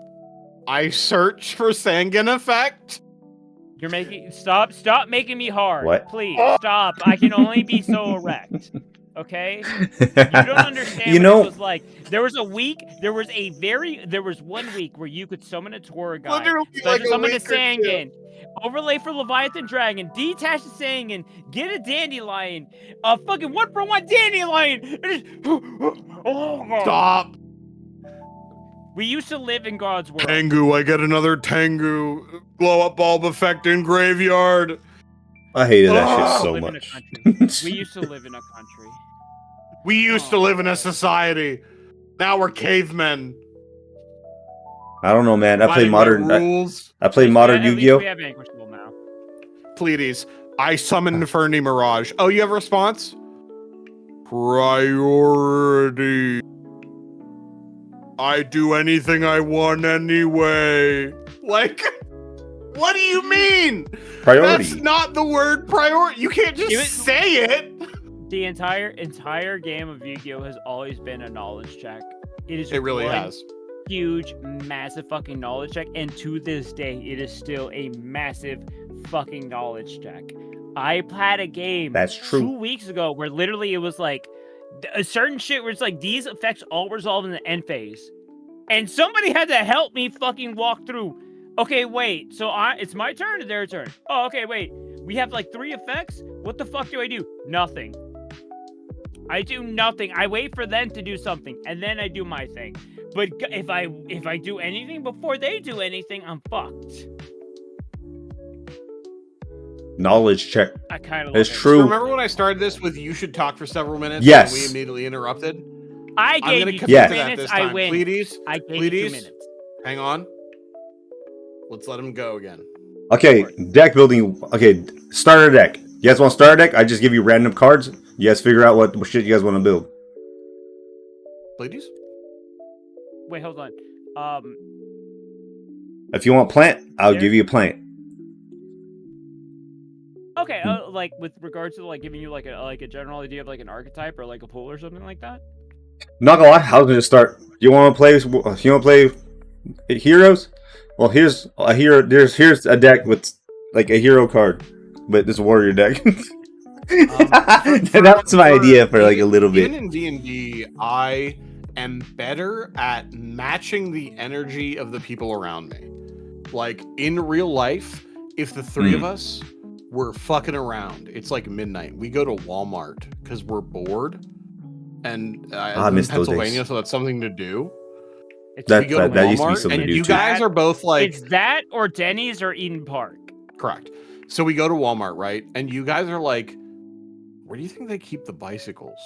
I search for Sangan effect. You're making stop making me hard. What? Please stop. I can only be so erect. Okay? You don't understand You what know- it was like. There was one week where you could summon a Torah guy, Literally like a summon a week or two. Sangan, overlay for Leviathan Dragon, detach the Sangan, get a Dandelion, a fucking 1-for-1 Dandelion. Stop. We used to live in God's world. Tengu, I get another Tengu. Glow up bulb effect in graveyard. I hated that Oh, shit so live in a much. country. We used to live in a country. We used to live in a society. Now we're cavemen. I don't know, man. I play Abiding by modern. rules. I play modern At least Yu-Gi-Oh. we have Vanquishable now. Pleiades, I summoned Inferni Mirage. Oh, you have a response? Priority. I do anything I want anyway. Like, what do you mean? Priority. That's not the word priority. You can't just Give it- say it. The entire game of Yu-Gi-Oh has always been a knowledge check. It really one has. huge, massive fucking knowledge check, and to this day, it is still a massive fucking knowledge check. I had a game That's true. 2 weeks ago where literally it was like a certain shit where it's like these effects all resolve in the end phase, and somebody had to help me fucking walk through. Okay, wait. So it's my turn or their turn? Oh, okay, wait. We have like 3 effects. What the fuck do I do? Nothing. I do nothing. I wait for them to do something, and then I do my thing. But if I do anything before they do anything, I'm fucked. Knowledge check. I kind of. It's So true. remember when I started this with you should talk for several minutes? Yes. And we immediately interrupted. I I'm gave gonna you 2 commit Yes. to that minutes. this I time. win. Pleiades, I gave you 2 Pleiades? minutes. hang on. Let's let him go again. Okay, deck building. Okay, starter deck. You guys want starter deck? I just give you random cards. You guys figure out what shit you guys want to build. Pleiades? Wait, hold on. If you want plant, I'll There- give you a plant. Okay, like with regards to like giving you like a general idea of like an archetype or like a pool or something like that. Not gonna lie, I was gonna start. You want to play? You want to play heroes? Well, here's a hero. Here's a deck with like a hero card, but this warrior deck. That was my idea for like a little bit. Even in D&D, I am better at matching the energy of the people around me. Like in real life, if the three of us were fucking around, it's like midnight. We go to Walmart because we're bored, and I live in miss those Pennsylvania, days. so that's something to do. It's That- We go to that used to be Walmart, something and to do you too. guys are both like it's that or Denny's or Eden Park. correct. So we go to Walmart, right? And you guys are like, where do you think they keep the bicycles?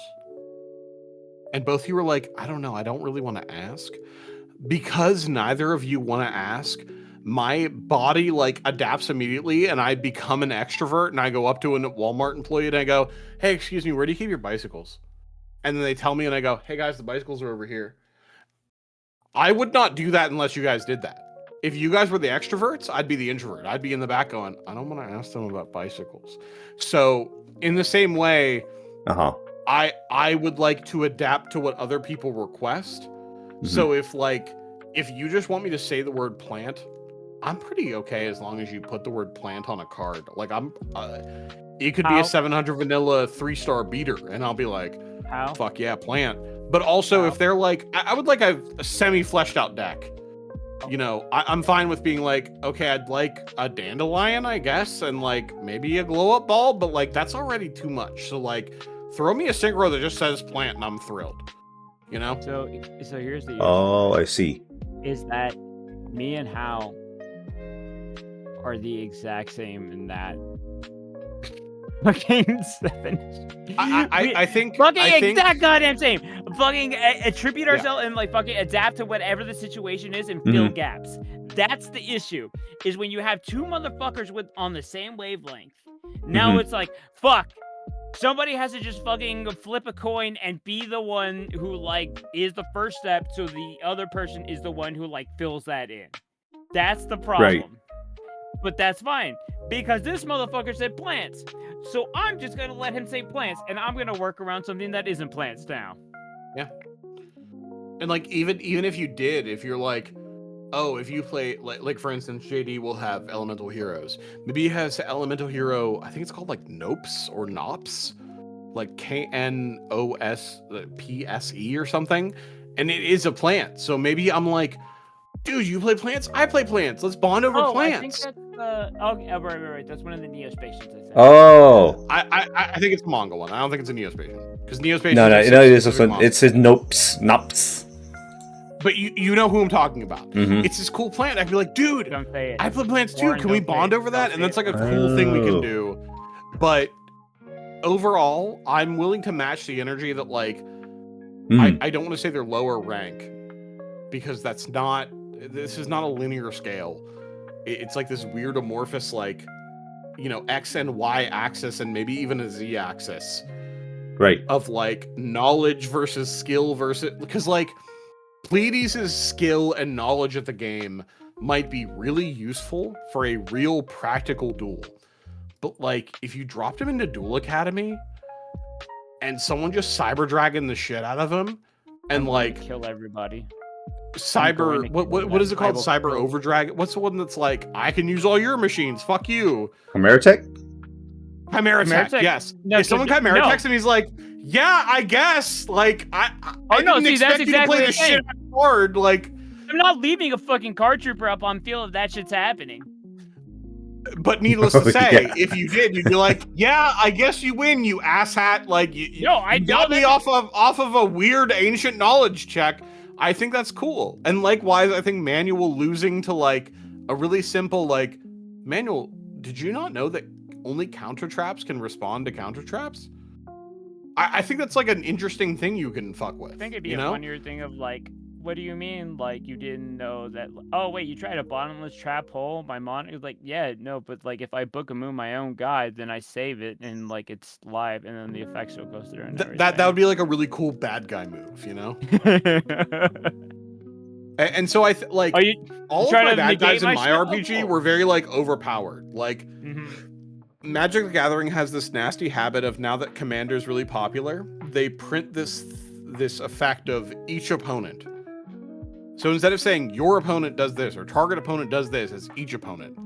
And both of you were like, I don't know. I don't really want to ask. Because neither of you want to ask, my body like adapts immediately and I become an extrovert and I go up to a Walmart employee and I go, hey, excuse me, where do you keep your bicycles? And then they tell me and I go, hey guys, the bicycles are over here. I would not do that unless you guys did that. If you guys were the extroverts, I'd be the introvert. I'd be in the back going, I don't want to ask them about bicycles. So in the same way, I would like to adapt to what other people request. So if you just want me to say the word plant, I'm pretty okay as long as you put the word plant on a card. Like it could be a 700 vanilla 3-star beater, and I'll be like, fuck yeah, plant. But also if they're like, I would like a semi fleshed out deck. You know, I'm fine with being like, okay, I'd like a dandelion, I guess, and like maybe a glow up ball, but like that's already too much. So like, throw me a synchro that just says plant, and I'm thrilled. You know. So here's the issue. Oh, I see. Is that me and Hal are the exact same in that fucking 7. I think exact goddamn same. Fucking attribute ourselves and like fucking adapt to whatever the situation is and fill gaps. That's the issue. Is when you have two motherfuckers on the same wavelength. Now it's like, fuck. Somebody has to just fucking flip a coin and be the one who like is the first step, so the other person is the one who like fills that in. That's the problem. Right. But that's fine because this motherfucker said plants. So I'm just gonna let him say plants, and I'm gonna work around something that isn't plants now. Yeah. And like even if you did, if you're like, oh, if you play like for instance, JD will have elemental heroes. Maybe he has elemental hero. I think it's called like Nopes or Nops, like KNOSPSE or something, and it is a plant. So maybe I'm like, dude, you play plants? I play plants. Let's bond over plants. I think that's right. That's one of the Neospatians, I think. Oh. I think it's a Mongol one. I don't think it's a Neospatian. Because Neospatian it says Nops. But you know who I'm talking about. It's this cool plant. I'd be like, dude, I play plants too. Can we bond over that? And that's like a cool thing we can do. But overall, I'm willing to match the energy that like I don't want to say they're lower rank because this is not a linear scale. It's like this weird amorphous like, you know, X and Y axis and maybe even a Z axis. Right. Of like knowledge versus skill versus, because like Pleiades' skill and knowledge of the game might be really useful for a real practical duel. But like if you dropped him into Duel Academy and someone just cyber dragon the shit out of him and like kill everybody. Cyber what is it called? Cyber Overdragon? What's the one that's like, I can use all your machines, fuck you? Chimeratech, yes. If someone Chimeratechs and he's like, yeah, I guess. Like I didn't expect you to play this shit hard. Like I'm not leaving a fucking card trooper up on field if that shit's happening. But needless to say, if you did, you'd be like, yeah, I guess you win, you asshat. Like you got me off of a weird ancient knowledge check. I think that's cool. And likewise, I think Manual losing to like a really simple like, Manual, did you not know that only counter traps can respond to counter traps? I think that's like an interesting thing you can fuck with. I think it'd be a funnier thing of like, what do you mean? Like you didn't know that? Oh wait, you tried a bottomless trap hole? My monitor like, yeah, no, but like if I book a moon my own guide, then I save it and like it's live, and then the effect still goes through. And that would be like a really cool bad guy move, you know? and so I like all of my bad guys in my RPG were very like overpowered. Like Magic the Gathering has this nasty habit of, now that Commander's really popular, they print this effect of each opponent. So instead of saying your opponent does this or target opponent does this, it's each opponent.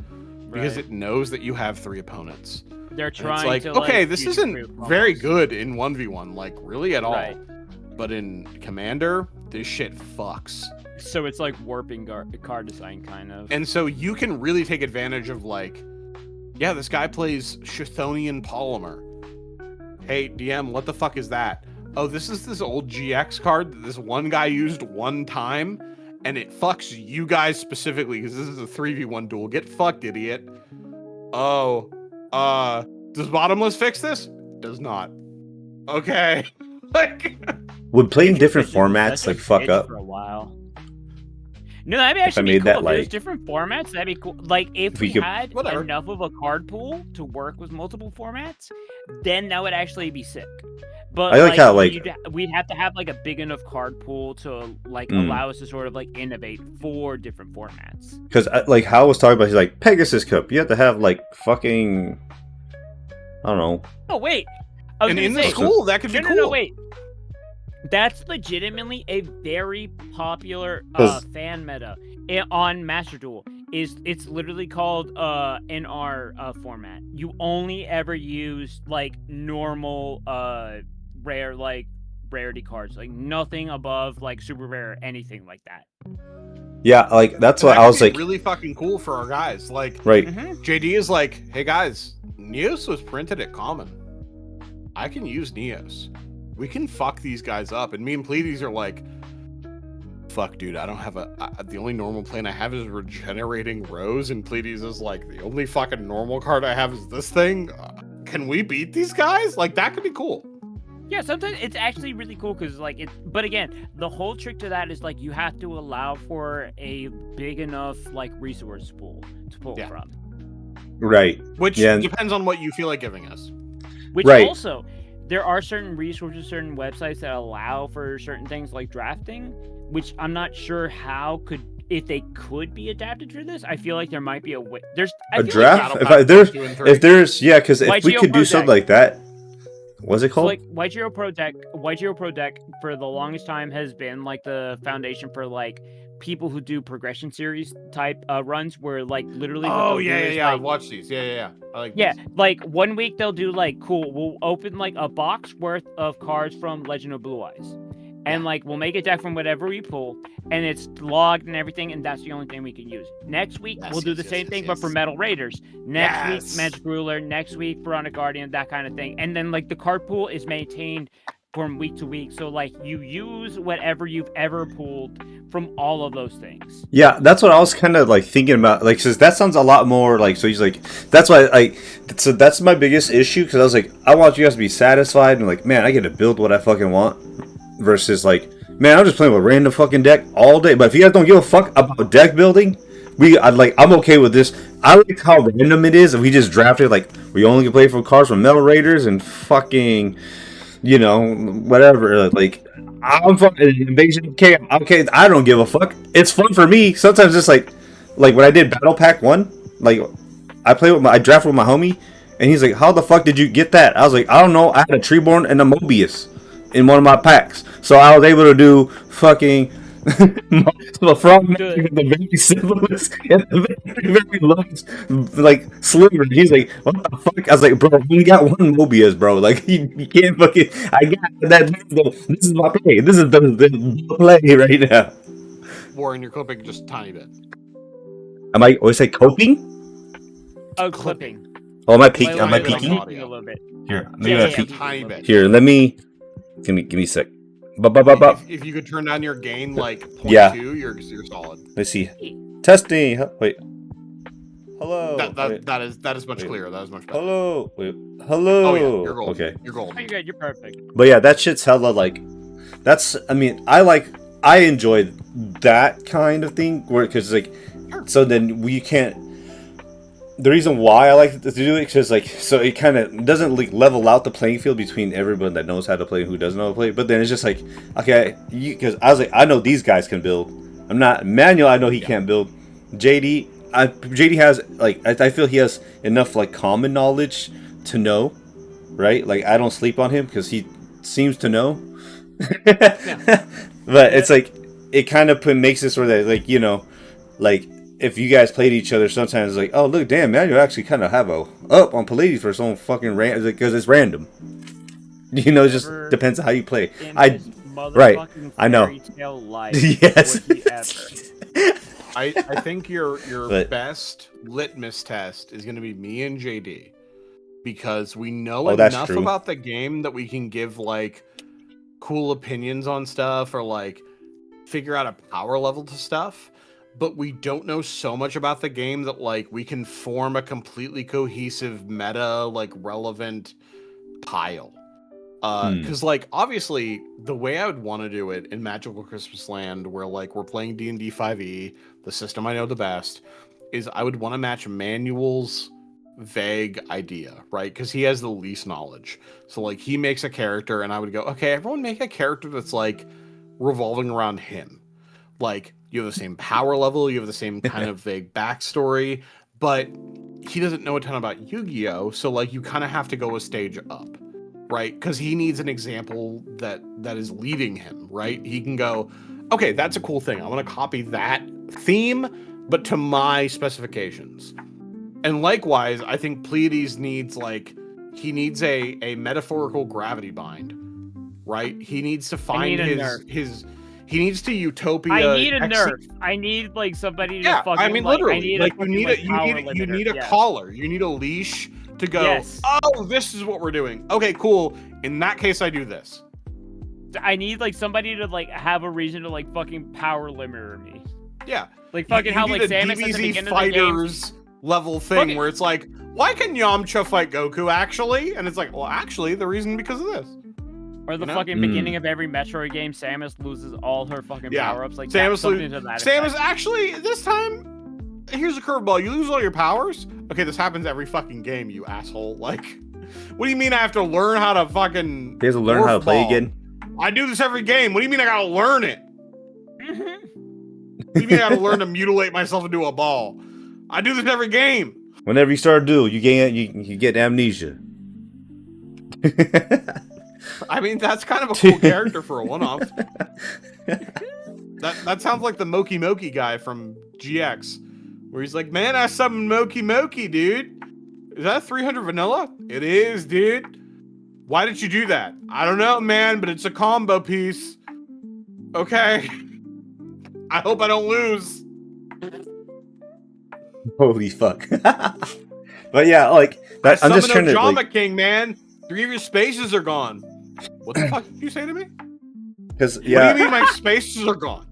Because it knows that you have 3 opponents. They're trying like, to okay, this isn't very good in 1v1, like really at all. But in Commander, this shit fucks. So it's like warping card design kind of. And so you can really take advantage of like, yeah, this guy plays Chthonian Polymer. Hey, DM, what the fuck is that? Oh, this is this old GX card that this one guy used one time, and it fucks you guys specifically because this is a 3v1 duel. Get fucked, idiot. Oh, does Bottomless fix this? Does not. Okay. Like, would playing different formats like fuck up? For a while. No, that'd actually be made cool. that, If there's like- different formats, that'd be cool. Like, if we could- had Whatever. enough of a card pool to work with multiple formats, then that would actually be sick. But I like how, like- we'd have to have like a big enough card pool to like Mm. allow us to sort of like innovate for different formats. Because like Hal was talking about, he's like Pegasus Cup. You have to have like fucking, I don't know. Oh wait, I was And gonna in say, the school, that could be no, cool. no, wait. That's legitimately a very popular 'Cause- fan meta on Master Duel. It's literally called NR format. You only ever use like normal rare like rarity cards, like nothing above like super rare or anything like that. Yeah, like that's And what that I could was be like. really fucking cool for our guys. Like, Right. JD is like, hey guys, Neos was printed at Common. I can use Neos. We can fuck these guys up. And me and Pleiades are like, fuck, dude, I don't have the only normal plan I have is regenerating Rose. And Pleiades is like, the only fucking normal card I have is this thing. Can we beat these guys? Like, that could be cool. Yeah, sometimes it's actually really cool because like it. But again, the whole trick to that is like you have to allow for a big enough like resource pool to pull Yeah. from. Right. Which Yeah. depends on what you feel like giving us. Which Right. also, there are certain resources, certain websites that allow for certain things like drafting, which I'm not sure how if they could be adapted for this. I feel like there might be a way. There's I A feel draft? Like, Battle Pack 2 and 3. If there's, yeah, because if we YGO could do Pro something deck. like that, what's it so called? like YGO Pro deck for the longest time has been like the foundation for like people who do progression series type runs where like literally. what Oh, they'll yeah, do yeah, is, yeah. like, I've watched these. Yeah. I like Yeah, these. like 1 week they'll do like cool. We'll open like a box worth of cards from Legend of Blue Eyes, and like we'll make a deck from whatever we pull, and it's logged and everything, and that's the only thing we can use. Next week Yes, we'll do yes, the yes, same yes, thing, yes. but for Metal Raiders. Next Yes. week Magic Ruler. Next week Veronic Guardian, that kind of thing, and then like the card pool is maintained from week to week. So like you use whatever you've ever pulled from all of those things. Yeah, that's what I was kind of like thinking about. Like, cause that sounds a lot more like. So he's like, that's why like. So that's my biggest issue because I was like, I want you guys to be satisfied and like, man, I get to build what I fucking want. Versus like, man, I'm just playing with a random fucking deck all day. But if you guys don't give a fuck about deck building, I'm okay with this. I like how random it is. If we just drafted like, we only can play for cards from Metal Raiders and fucking, you know, whatever. Like, I'm fucking Invasion. Okay, I don't give a fuck. It's fun for me. Sometimes it's like when I did Battle Pack 1, like I drafted with my homie, and he's like, "How the fuck did you get that?" I was like, "I don't know. I had a Treeborn and a Mobius in one of my packs, so I was able to do fucking." The frog magic, the very simplest and the very lowest like sliver. He's like, what the fuck? I was like, bro, we got one Mobius, bro. Like you can't fucking. I got that. This is my play. This is the play right now. Warren, you're clipping just a tiny bit. Am I always say coping? Oh, clipping. Oh, am I peeking? Am I Wait, wait, peeking? wait. A little bit. Here, Yeah, maybe I yeah, peek. Tiny bit. Here, let me. Give me a sec. If you could turn down your gain like 0.2, Yeah. you're solid. Let's see. Testing. Wait. Hello. Wait. That is much Wait. clearer. That is much better. Hello. Wait. Hello. Oh yeah, you're gold. Okay. You're gold. Oh, you're good. You're perfect. But yeah, that shit's hella like. That's. I mean, I enjoyed that kind of thing where because like, so then we can't. The reason why I like to do it is like so it kind of doesn't like level out the playing field between everyone that knows how to play and who doesn't know how to play. But then it's just like okay, because I was like I know these guys can build. I'm not Manuel. I know he can't build. JD has like I feel he has enough like common knowledge to know, right? Like I don't sleep on him because he seems to know. But it's like it kind of makes it sort of like you know, like. If you guys played each other, sometimes it's like, oh look, damn, man, you actually kind of have a up on Pleiades for some fucking random because it's random. You know, it just depends on how you play. Right, I know. Yes. I think your But- best litmus test is going to be me and JD because we know Oh, that's enough true. about the game that we can give like cool opinions on stuff or like figure out a power level to stuff. But we don't know so much about the game that like we can form a completely cohesive meta like relevant pile. Because like obviously the way I would want to do it in Magical Christmas Land, where like we're playing D&D 5e, the system I know the best, is I would want to match Manuel's vague idea, right? Because he has the least knowledge. So like he makes a character, and I would go, okay, everyone make a character that's like revolving around him. Like you have the same power level, you have the same kind of vague backstory, but he doesn't know a ton about Yu-Gi-Oh! So like you kind of have to go a stage up. Right, because he needs an example that is leading him. Right, he can go, okay, that's a cool thing. I want to copy that theme, but to my specifications. And likewise, I think Pleiades needs a metaphorical gravity bind. Right, he needs to find his. He needs to utopia. I need a nerf. I need like somebody to fucking. I mean, literally, you need a collar. You need a leash. To go, oh, this is what we're doing. Okay, cool. In that case, I do this. I need like somebody to like have a reason to like fucking power limiter me. Yeah, like fucking how like Samus at the beginning fighters of the game. Level thing where it's like, why can Yamcha fight Goku actually? And it's like, well, actually, the reason because of this. Or the fucking beginning of every Metroid game, Samus loses all her fucking power-ups. Like Samus actually this time. Here's a curveball. You lose all your powers? Okay, this happens every fucking game, you asshole. Like, what do you mean I have to learn how to fucking... He has to learn how to play again? I do this every game. What do you mean I gotta learn it? What do you mean I gotta learn to mutilate myself into a ball? I do this every game. Whenever you start a duel, you get amnesia. I mean, that's kind of a cool character for a one-off. That sounds like the Moki Moki guy from GX. Where he's like, man, I summoned Moki Moki, dude. Is that 300 vanilla? It is, dude. Why did you do that? I don't know, man, but it's a combo piece. Okay. I hope I don't lose. Holy fuck. But yeah, like, that, I'm just trying to... Drama King, man. 3 of your spaces are gone. What the fuck did you say to me? Because, What do you mean my spaces are gone?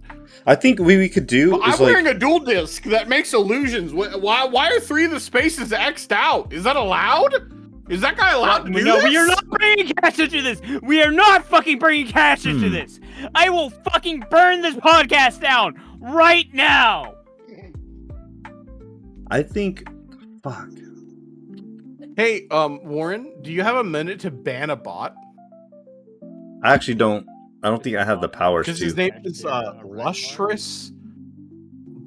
I think we could do is I'm wearing a dual disc that makes illusions. Why are 3 of the spaces X'd out? Is that allowed? Is that guy allowed to do this? We are not bringing cash into this. We are not fucking bringing cash into this. I will fucking burn this podcast down right now. I think, fuck. Hey, Warren, do you have a minute to ban a bot? I actually don't. I don't think I have the powers to. Because his name is Lustrous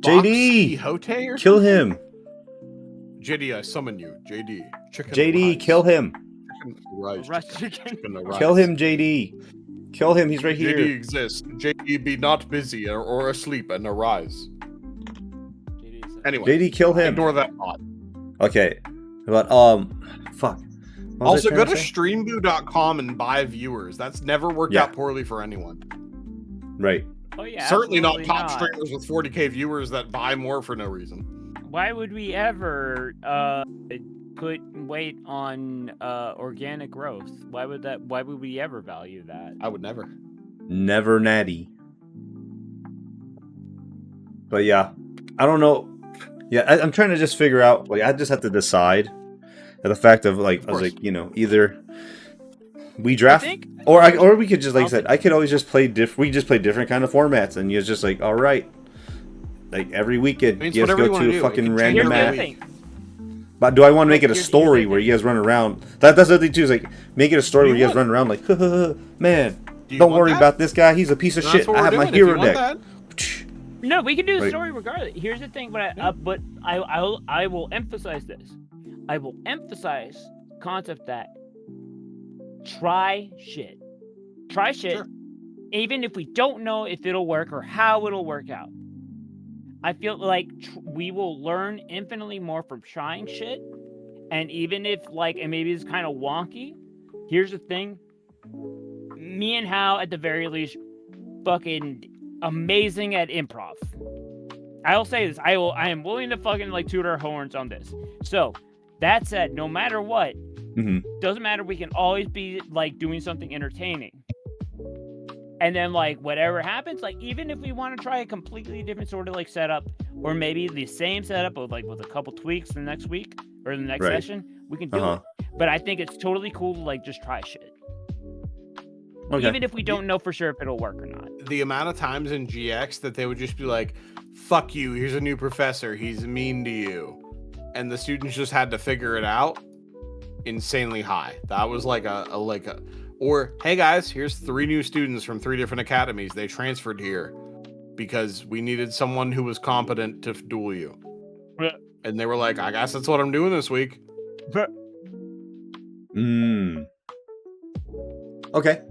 JD! Quixote or kill him! JD, I summon you. JD. JD, kill him! Kill him, JD! Kill him, he's right here. JD exists. JD be not busy or asleep and arise. Anyway. JD, kill him! Ignore that bot. Okay. But, fuck. Also, go to streamboo.com and buy viewers. That's never worked out poorly for anyone. Right. Oh, yeah. Certainly not top streamers with 40k viewers that buy more for no reason. Why would we ever put weight on organic growth? Why would we ever value that? I would never. Never natty. But yeah, I don't know. Yeah, I'm trying to just figure out. Like, I just have to decide. The fact of like, I was like, you know, either we draft, or we could just, like I said, I could always just play we just play different kind of formats, and you're just like, all right, like every weekend, you guys go to a fucking random map. But do I want to make it a story where you guys run around? That's the thing too. Is like make it a story where you guys run around like, man, don't worry about this guy. He's a piece of shit. I have my hero deck. No, we can do the story regardless. Here's the thing, but I will emphasize this. I will emphasize the concept that try shit. Try shit, even if we don't know if it'll work or how it'll work out. I feel like we will learn infinitely more from trying shit. And even if, like, and maybe it's kind of wonky, here's the thing. Me and Hal, at the very least, fucking amazing at improv. I will say this. I am willing to fucking, like, toot our horns on this. So, that said, no matter what, doesn't matter. We can always be, like, doing something entertaining. And then, like, whatever happens, like, even if we want to try a completely different sort of, like, setup, or maybe the same setup, but, like, with a couple tweaks the next week, or the next session, we can do it. But I think it's totally cool to, like, just try shit. Okay. Even if we don't know for sure if it'll work or not. The amount of times in GX that they would just be like, fuck you, here's a new professor, he's mean to you. And the students just had to figure it out, insanely high. That was like or hey guys, here's 3 new students from 3 different academies. They transferred here because we needed someone who was competent to duel you. And they were like, I guess that's what I'm doing this week. Okay.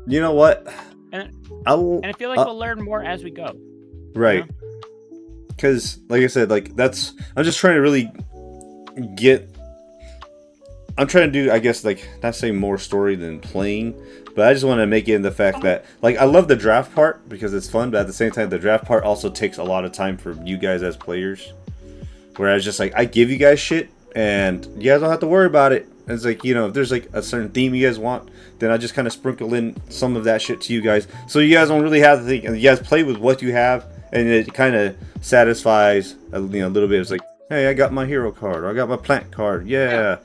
You know what? And I feel like we'll learn more as we go. Right. Because, like I said, like I'm just trying to really I'm trying to do, I guess, like, not say more story than playing, but I just want to make it in the fact that, like, I love the draft part because it's fun, but at the same time, the draft part also takes a lot of time for you guys as players. Whereas, just like, I give you guys shit, and you guys don't have to worry about it. It's like, you know, if there's like a certain theme you guys want, then I just kind of sprinkle in some of that shit to you guys, so you guys don't really have to think, and you guys play with what you have, and it kind of satisfies a little bit. It's like, hey, I got my hero card, or I got my plant card, yeah.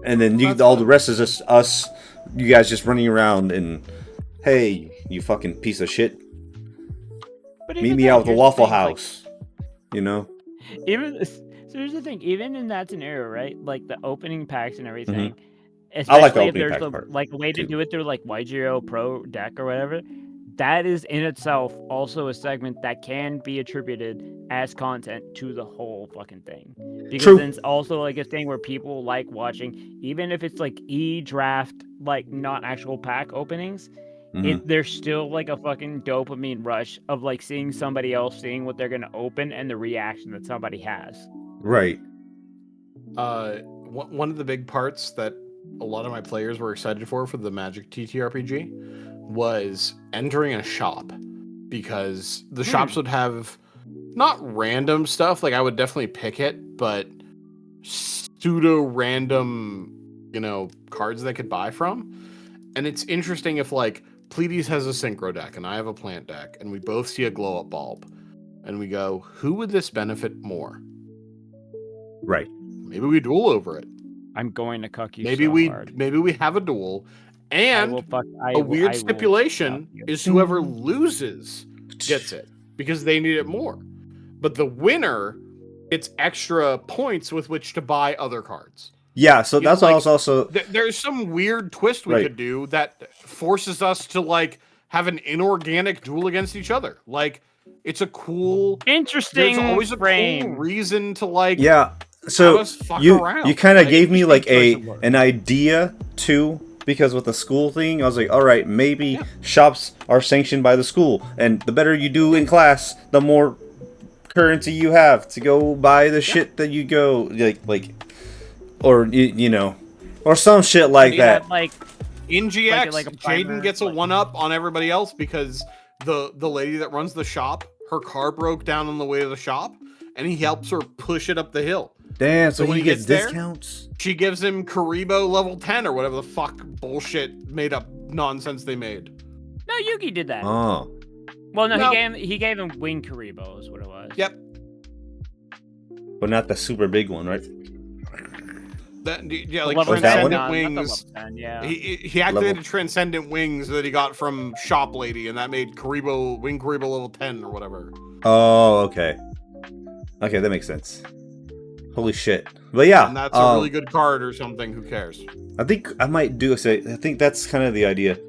And then all the rest is just us, you guys just running around and, hey, you fucking piece of shit, meet me out at the Waffle House, you know. So here's the thing, even in that scenario, right? Like the opening packs and everything, I like the especially if opening there's pack part, like a way to do it through like YGO Pro deck or whatever, that is in itself also a segment that can be attributed as content to the whole fucking thing. Because then it's also like a thing where people like watching, even if it's like e-draft, like not actual pack openings, there's still like a fucking dopamine rush of like seeing somebody else seeing what they're gonna open and the reaction that somebody has. Right. One of the big parts that a lot of my players were excited for the Magic TTRPG was entering a shop, because the shops would have not random stuff, like I would definitely pick it, but pseudo random, cards they could buy from. And it's interesting if like Pleiades has a synchro deck and I have a plant deck and we both see a glow up bulb and we go, who would this benefit more? Right. Maybe we duel over it. I'm going to cuck you. Maybe we have a duel, and a weird stipulation is whoever loses gets it because they need it more. But the winner gets extra points with which to buy other cards. Yeah, so that's like, also there's some weird twist we could do that forces us to like have an inorganic duel against each other. Like it's a cool, interesting. There's always a frame. cool reason to like. Yeah. So you kind of gave me like an idea too, because with the school thing, I was like, all right, maybe shops are sanctioned by the school, and the better you do in class, the more currency you have to go buy the shit that you go like, or or some shit like that. Like in GX, Jaden gets a 1-up on everybody else because the lady that runs the shop, her car broke down on the way to the shop, and he helps her push it up the hill. Damn, so when he gets discounts? There, she gives him Karibo level 10 or whatever the fuck bullshit made up nonsense they made. No, Yugi did that. Oh. Well, no, he gave him Wing Karibo is what it was. Yep. But not the super big one, right? Like Transcendent Wings. 10, yeah. He activated Transcendent Wings that he got from Shop Lady, and that made Wing Karibo level 10 or whatever. Oh, okay. Okay, that makes sense. Holy shit. But yeah. And that's a really good card or something. Who cares? I think I might I think that's kind of the idea.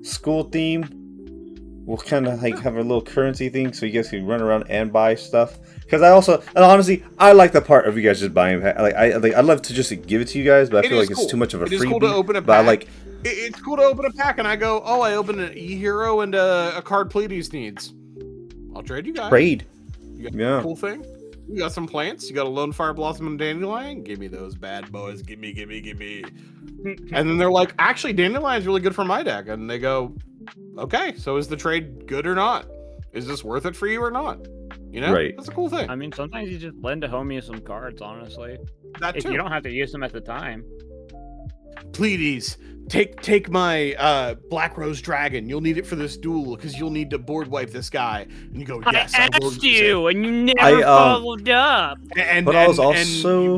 School theme. We'll kind of like have a little currency thing so you guys can run around and buy stuff. Because honestly, I like the part of you guys just buying. I'd love to just give it to you guys, but I feel like it's too much of a freebie. It's cool to open a pack. It's cool to open a pack, and I go, oh, I opened an E-Hero and a card Pleiades needs. I'll trade you guys. Trade. You got a cool thing? You got some plants. You got a Lone Fire Blossom and Dandelion. Give me those bad boys. Give me. And then they're like, actually, Dandelion's really good for my deck. And they go, okay, so is the trade good or not? Is this worth it for you or not? Right. That's a cool thing. I mean, sometimes you just lend a homie some cards, honestly. That too. You don't have to use them at the time. Pleiades, take my Black Rose Dragon. You'll need it for this duel because you'll need to board wipe this guy. And you go, yes, I asked you, and you never followed up. And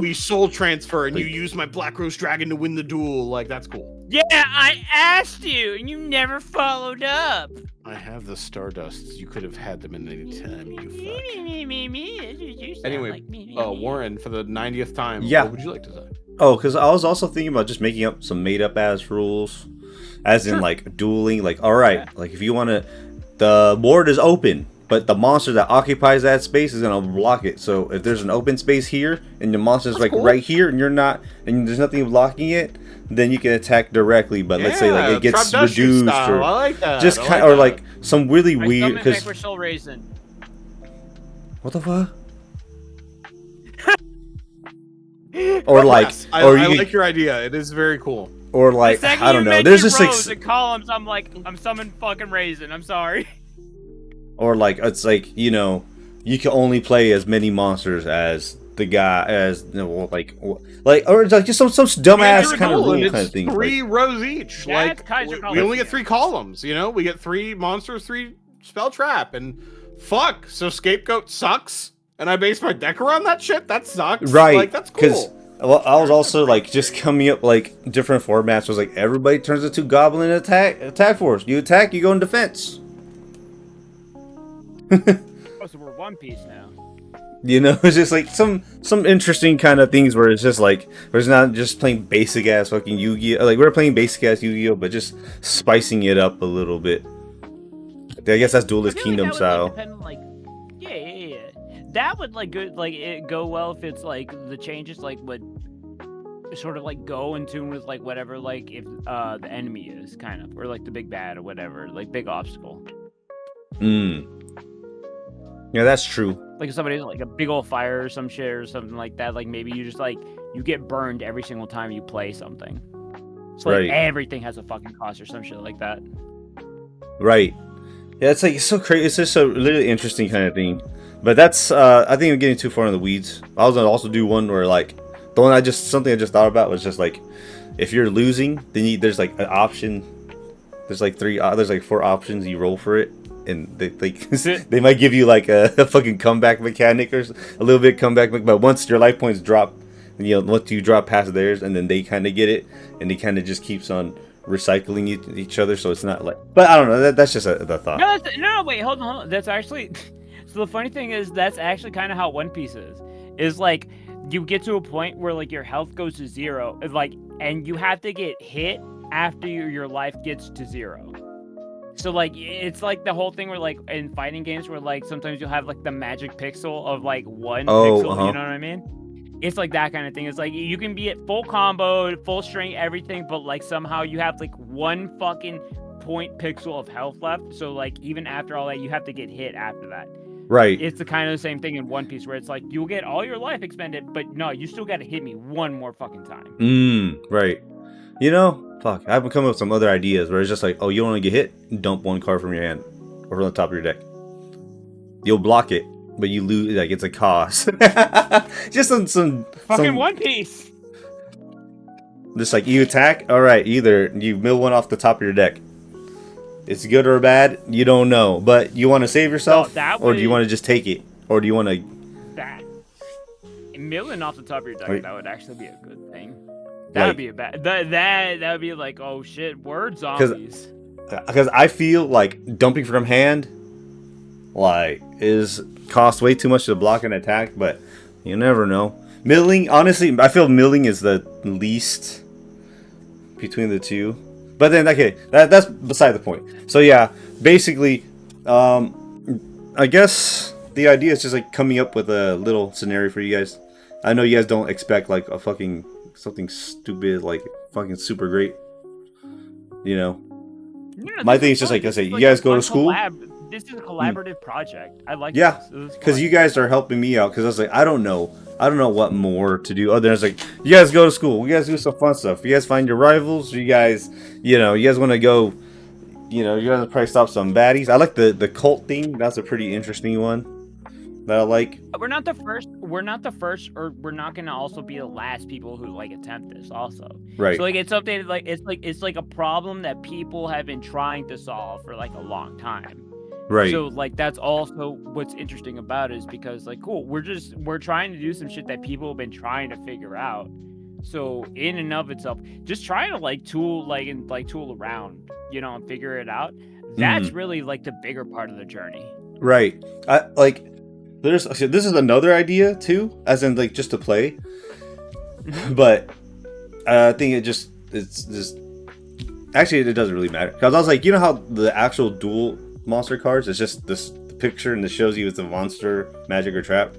we soul transfer, and you use my Black Rose Dragon to win the duel. Like, that's cool. Yeah, I asked you, and you never followed up. I have the Stardusts. You could have had them in any time, you fuck. You sound Anyway, like me. Warren, for the 90th time, Yeah. what would you like to say? Oh, because I was also thinking about just making up some made up ass rules, as in like dueling. Like, all right, like if you want to, the board is open, but the monster that occupies that space is gonna block it. So if there's an open space here and the monster's like right here and you're not, and there's nothing blocking it, then you can attack directly. But let's say like it gets reduced, or I like that. just kind, or like some really weird. Because we're still raising. What the fuck? Or like, yes, or I you like your idea. It is very cool. Or like, I don't know. There's just rows and columns. I'm like, I'm summoning fucking raisin. I'm sorry. Or like, it's like, you know, you can only play as many monsters as the guy, as you know, like, or it's like just some dumbass kind of rule kind of thing. 3 rows each. That's Like we only get 3 columns. You know, we get 3 monsters, 3 spell trap, and fuck. So scapegoat sucks, and I base my deck around that shit. That sucks. Right? Like that's cool. Well, I was also like just coming up like different formats. Was like everybody turns into goblin attack force. You attack, you go in defense. Oh, so we're One Piece now. You know, it's just like some interesting kind of things where it's just like we're not just playing basic ass fucking Yu-Gi-Oh. Like we're playing basic ass Yu-Gi-Oh, but just spicing it up a little bit. I guess that's Duelist Kingdom like style. Would, like, depend on, like, yeah. That would like good, like it go well if it's like the changes like would sort of like go in tune with like whatever like if the enemy is kind of, or like the big bad or whatever, like big obstacle. Yeah, that's true. Like if somebody's like a big old fire or some shit or something like that, like maybe you just like you get burned every single time you play something. So like everything has a fucking cost or some shit like that. Right. Yeah, it's like it's so crazy. It's just a really interesting kind of thing. But that's I think I'm getting too far in the weeds. I was gonna also do one where like the one something I just thought about was just like if you're losing, then there's like an option. There's like 4 options. You roll for it, and they might give you like a fucking comeback mechanic or a little bit comeback. But once your life points drop, you know, once you drop past theirs, and then they kind of get it, and it kind of just keeps on recycling each other. So it's not like, but I don't know. That's just the thought. No, wait, hold on. That's actually. So the funny thing is, that's actually kind of how One Piece is like, you get to a point where like your health goes to 0, like, and you have to get hit after your life gets to 0. So like, it's like the whole thing where like in fighting games where like sometimes you'll have like the magic pixel of like 1 pixel, you know what I mean? It's like that kind of thing. It's like you can be at full combo, full strength, everything, but like somehow you have like 1 fucking point pixel of health left. So like even after all that, you have to get hit after that. Right. It's the kind of the same thing in One Piece where it's like you'll get all your life expended, but no, you still got to hit me 1 more fucking time. Right. You know, fuck. I've been coming up with some other ideas where it's just like, oh, you don't want to get hit? Dump 1 card from your hand or from the top of your deck. You'll block it, but you lose. Like it's a cost. Just some fucking One Piece. Just like you attack. All right, either you mill 1 off the top of your deck. It's good or bad, you don't know. But you want to save yourself, or do you want to just take it, or do you want to? That milling off the top of your deck, that would actually be a good thing. That would be a bad. That would be like, oh shit, word zombies. Because I feel like dumping from hand, like, costs way too much to block an attack. But you never know. Milling, honestly, I feel milling is the least between the two. But then, okay, that's beside the point. So yeah, basically, I guess the idea is just like coming up with a little scenario for you guys. I know you guys don't expect like a fucking something stupid, like fucking super great. You know, my thing is just like I say, you guys go to school. This is a collaborative project. I like. Yeah, because you guys are helping me out. Because I was like, I don't know what more to do. Other than it's like, you guys go to school. You guys do some fun stuff. You guys find your rivals. You guys want to go. You know, you guys probably stop some baddies. I like the cult thing. That's a pretty interesting one that I like. We're not the first, or we're not gonna also be the last people who like attempt this. Also, right? So like, it's something like it's like a problem that people have been trying to solve for like a long time. Right. So like that's also what's interesting about it is because like cool, we're trying to do some shit that people have been trying to figure out. So in and of itself, just trying to like tool around, you know, and figure it out. That's really like the bigger part of the journey. Right. I like. This is another idea too, as in like just to play. But I think it's just actually it doesn't really matter, because I was like, you know how the actual dual monster cards, it's just this picture and it shows you it's a monster, magic, or trap.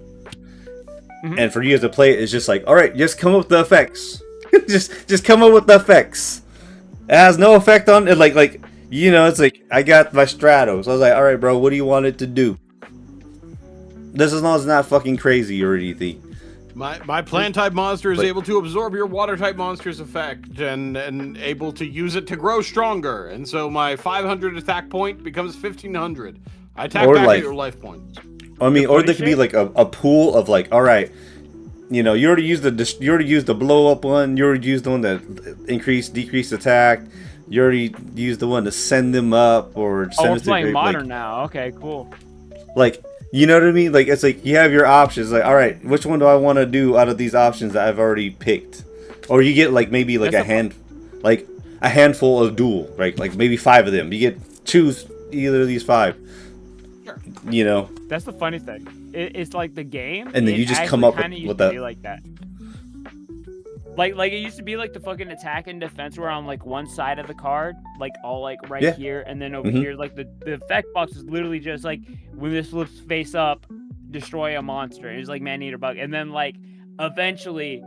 And for you guys to play it, it's just like, all right, just come up with the effects. just come up with the effects. It has no effect on it. Like you know, it's like I got my Stratos. I was like, all right, bro, what do you want it to do? This as long as it's not fucking crazy or anything. My plant type monster is able to absorb your water type monster's effect and able to use it to grow stronger. And so my 500 attack point becomes 1500. I attack back at your life points. I mean, or there could be like a pool of like, all right, you know, you already used the blow up one. You already used the one that decrease attack. You already used the one to send them up or send we're playing modern now. Okay, cool. Like, you know what I mean? Like, it's like you have your options. Like, all right, which one do I want to do out of these options that I've already picked? Or you get like maybe like a handful of duel, right? Like maybe 5 of them. You choose either of these 5. Sure. You know. That's the funny thing. It's like the game, and then you just come up with that. Like that. Like it used to be like the fucking attack and defense were on like one side of the card, like all like right here, and then over here, like the effect box is literally just like when this flips face up, destroy a monster. It's like man-eater bug, and then like eventually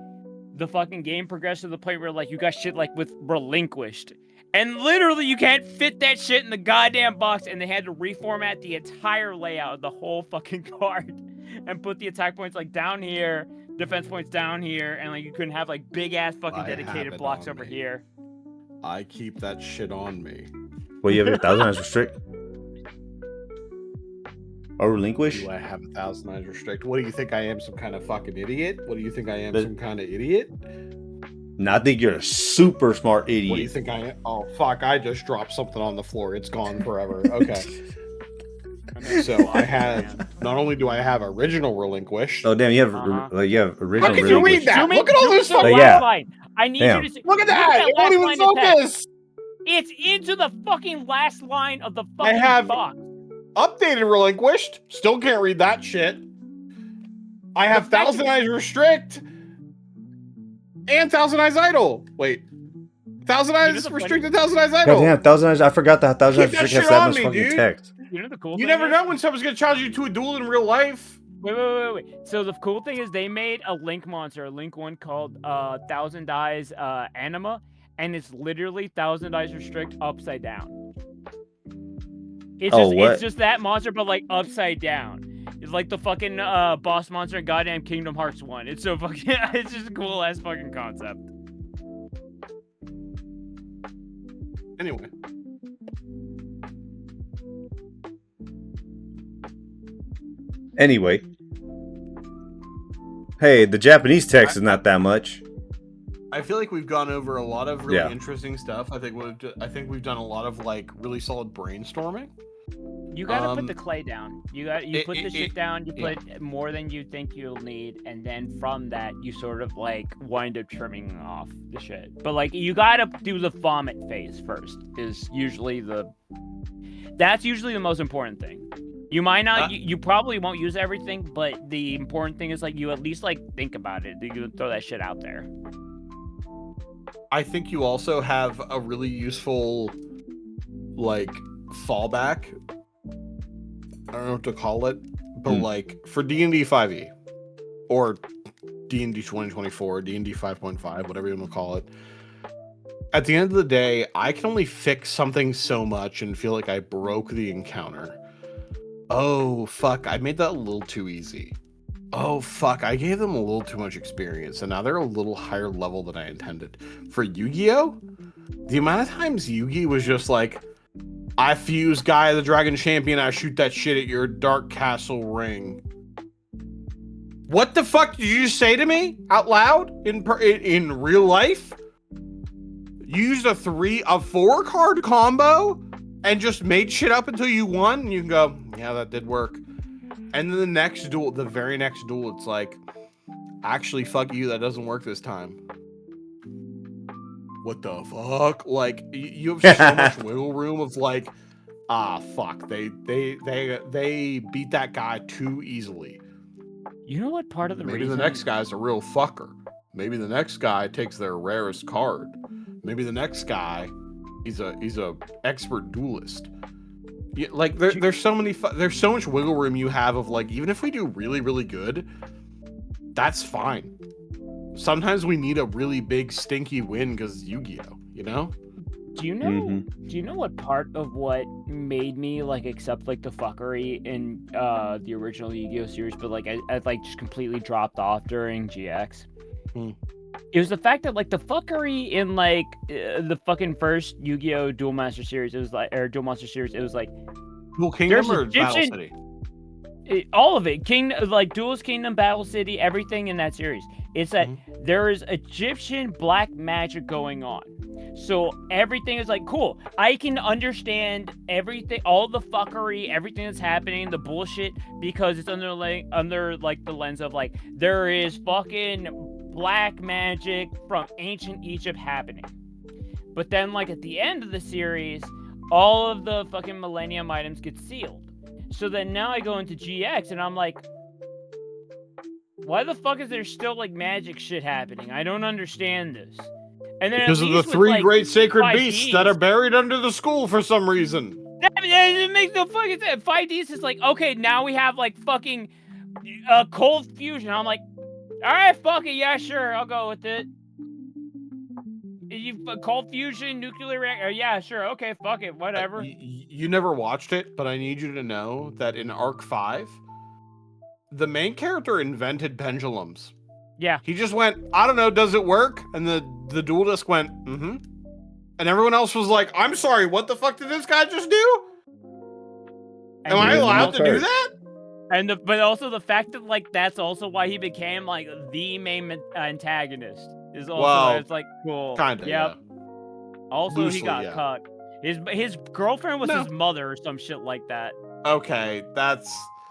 the fucking game progressed to the point where like you got shit like with relinquished, and literally you can't fit that shit in the goddamn box, and they had to reformat the entire layout of the whole fucking card and put the attack points like down here, defense points down here, and like you couldn't have like big ass fucking dedicated blocks over here. I keep that shit on me. Well, you have 1,000 eyes restrict or relinquish? Do I have 1,000 eyes restrict? What do you think I am, some kind of fucking idiot? What do you think I am, some kind of idiot? No, I think you're a super smart idiot. What do you think I am? Oh fuck! I just dropped something on the floor. It's gone forever. Okay. So I have. Not only do I have original relinquished. Oh damn! You have original. How can you read that? Look at all this stuff. Line. I need you to see. Look at that! It won't even focus. It's into the fucking last line of the fucking box. Updated relinquished. Still can't read that shit. I have 1,000 eyes restrict. And 1,000 eyes idle. Wait. 1,000 eyes restrict and 1,000 eyes idle. Goddamn, 1,000 eyes. I forgot that 1,000 eyes restrict has that much fucking text. You know the cool thing? You never know when someone's gonna challenge you to a duel in real life. Wait. So the cool thing is they made a Link monster, a Link one called 1,000 Eyes Anima, and it's literally 1,000 Eyes Restrict upside down. It's just that monster, but like upside down. It's like the fucking boss monster in goddamn Kingdom Hearts 1. It's so fucking, it's just a cool ass fucking concept. Anyway. Hey, the Japanese text is not that much. I feel like we've gone over a lot of really interesting stuff. I think we've done a lot of like really solid brainstorming. You gotta put the clay down. You put the shit down. You put more than you think you'll need, and then from that you sort of like wind up trimming off the shit. But like you gotta do the vomit phase first. That's usually the most important thing. You might not. You probably won't use everything, but the important thing is like you at least like think about it. You throw that shit out there. I think you also have a really useful like fallback. I don't know what to call it, but like for D&D 5e or D&D 2024, D&D 5.5, whatever you want to call it. At the end of the day, I can only fix something so much and feel like I broke the encounter. Oh, fuck, I made that a little too easy. Oh, fuck, I gave them a little too much experience, and now they're a little higher level than I intended. For Yu-Gi-Oh!, the amount of times Yugi was just like, I fuse Guy the Dragon Champion, I shoot that shit at your Dark Castle ring. What the fuck did you just say to me out loud in real life? You used a 4-card combo and just made shit up until you won, and you can go, yeah, that did work. And then the very next duel, it's like, actually, fuck you, that doesn't work this time. what the fuck? Like, you have so much wiggle room of like, fuck, they beat that guy too easily. You know what part of the Maybe reason... the next guy's a real fucker. Maybe the next guy takes their rarest card. Maybe the next guy, he's a expert duelist. Yeah, like there's so much wiggle room you have of like, even if we do really, really good, that's fine. Sometimes we need a really big stinky win because Yu-Gi-Oh, you know? Do you know what part of what made me like accept like the fuckery in the original Yu-Gi-Oh series, but like I like just completely dropped off during GX? It was the fact that like the fuckery in like the fucking first Yu-Gi-Oh Duel Master series, it was like, or Duel Monster series, it was like Duel Kingdom or Battle City? All of it, Duelist Kingdom, Battle City, everything in that series. It's that there is Egyptian black magic going on. So everything is like, cool, I can understand everything, all the fuckery, everything that's happening, the bullshit, because it's under like the lens of like, there is fucking black magic from ancient Egypt happening. But then like at the end of the series, all of the fucking Millennium items get sealed. So then now I go into GX and I'm like, why the fuck is there still like magic shit happening? I don't understand this. And then because of the three great sacred beasts that are buried under the school for some reason. It makes no fucking sense. 5Ds is like, okay, now we have like fucking cold fusion. I'm like, all right, fuck it, yeah, sure, I'll go with it. You cold fusion, nuclear reactor, yeah, sure, okay, fuck it, whatever. You never watched it, but I need you to know that in Arc 5, the main character invented pendulums. Yeah. He just went, I don't know, does it work? And the duel disc went, mm-hmm. And everyone else was like, I'm sorry, what the fuck did this guy just do? Am I allowed to do that? And but also the fact that like that's also why he became like the main antagonist is also it's like cool. Kinda, yep. yeah. Also, loosely, he got cut. His girlfriend was his mother or some shit like that. Okay, that's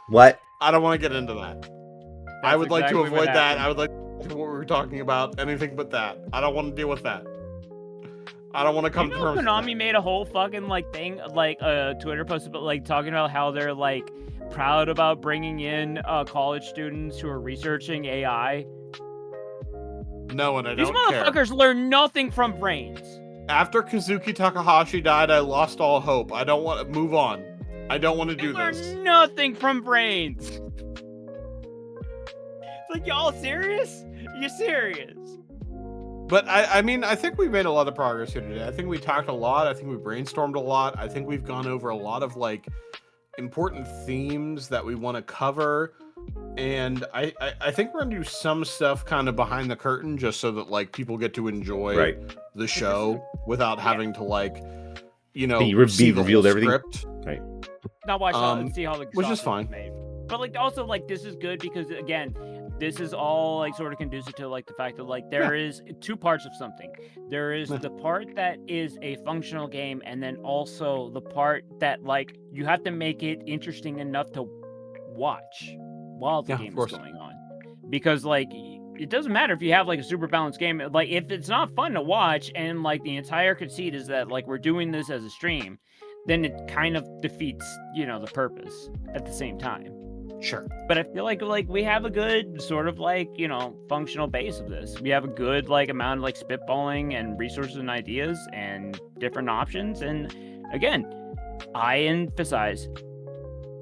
what? I don't want to get into that. I would like to avoid that. I would like to what we were talking about. Anything but that. I don't want to deal with that. I don't want to come to terms. Konami made a whole fucking like thing, like a Twitter post about like talking about how they're like proud about bringing in college students who are researching AI. No, and I don't care. These motherfuckers learn nothing from brains. After Kazuki Takahashi died, I lost all hope. I don't want to move on. I don't want to do this. Learn nothing from brains. It's like, y'all serious? You serious? But I mean, I think we made a lot of progress here today. I think we talked a lot. I think we brainstormed a lot. I think we've gone over a lot of like important themes that we want to cover. And I think we're gonna do some stuff kind of behind the curtain just so that like people get to enjoy the show without having to like, you know, be revealed everything. Script. Right. Not watch it and see how the which is fine. Made. But like also like this is good because again, this is all like sort of conducive to like the fact that like there is two parts of something. There is the part that is a functional game, and then also the part that like you have to make it interesting enough to watch while the game is going on. Because like it doesn't matter if you have like a super balanced game, like if it's not fun to watch and like the entire conceit is that like we're doing this as a stream, then it kind of defeats, you know, the purpose at the same time. Sure. But I feel like we have a good sort of like, you know, functional base of this. We have a good like amount of like spitballing and resources and ideas and different options. And again, I emphasize,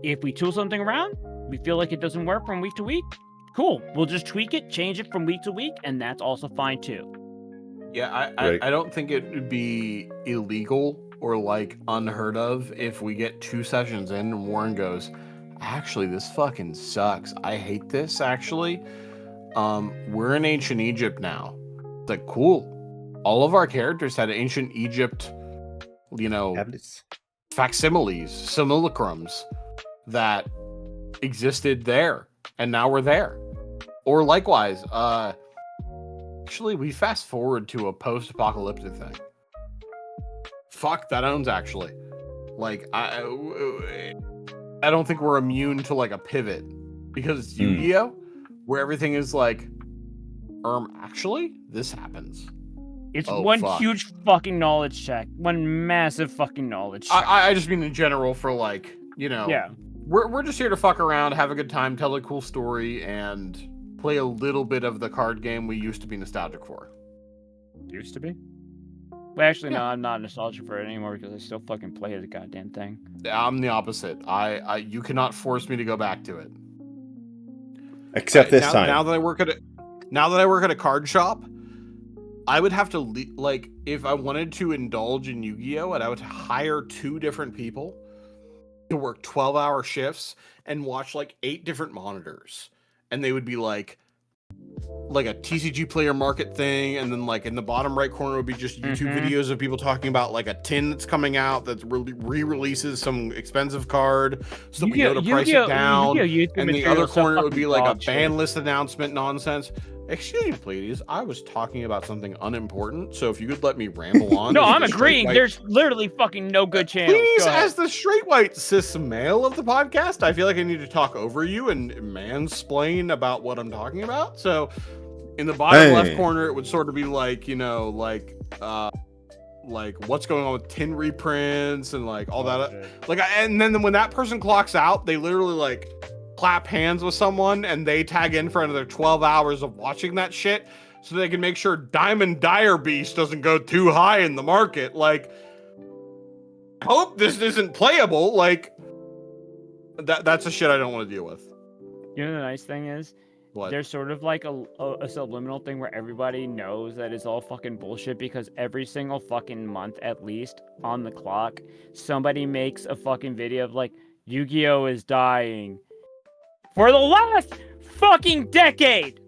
if we tool something around, we feel like it doesn't work from week to week, cool. We'll just tweak it, change it from week to week, and that's also fine too. Yeah, I don't think it would be illegal or like unheard of if we get 2 sessions in and Warren goes, actually, this fucking sucks. I hate this, actually. We're in ancient Egypt now. It's like, cool. All of our characters had ancient Egypt, you know, facsimiles, simulacrums that existed there. And now we're there. Or likewise, actually, we fast forward to a post-apocalyptic thing. Fuck, that owns, actually. Like, I don't think we're immune to like a pivot because it's Yu-Gi-Oh, where everything is like, actually, this happens. It's one huge fucking knowledge check. One massive fucking knowledge check. I just mean in general for like, you know. Yeah. We're just here to fuck around, have a good time, tell a cool story, and play a little bit of the card game we used to be nostalgic for. Used to be? Well, actually, no, I'm not nostalgic for it anymore because I still fucking play the goddamn thing. I'm the opposite. You cannot force me to go back to it. Except this time. Now that I work at a card shop, I would have to like if I wanted to indulge in Yu-Gi-Oh, and I would hire 2 different people to work 12-hour shifts and watch like 8 different monitors, and they would be like a TCG player market thing, and then like in the bottom right corner would be just YouTube videos of people talking about like a tin that's coming out that re-releases some expensive card, so that we know to price it down. And the other corner would be like a ban list announcement nonsense. Excuse me, ladies. I was talking about something unimportant, so if you could let me ramble on. No, I'm agreeing. There's literally fucking no good channels. Please, as the straight white cis male of the podcast, I feel like I need to talk over you and mansplain about what I'm talking about. So, in the bottom left corner, it would sort of be like, you know, like what's going on with tin reprints and like all that. Like, and then when that person clocks out, they literally like clap hands with someone and they tag in for another 12 hours of watching that shit so they can make sure Diamond Dire Beast doesn't go too high in the market. Like, hope this isn't playable. Like, that's the shit I don't want to deal with. You know the nice thing is? What? There's sort of like a subliminal thing where everybody knows that it's all fucking bullshit because every single fucking month, at least, on the clock, somebody makes a fucking video of like, Yu-Gi-Oh! Is dying. For the last fucking decade.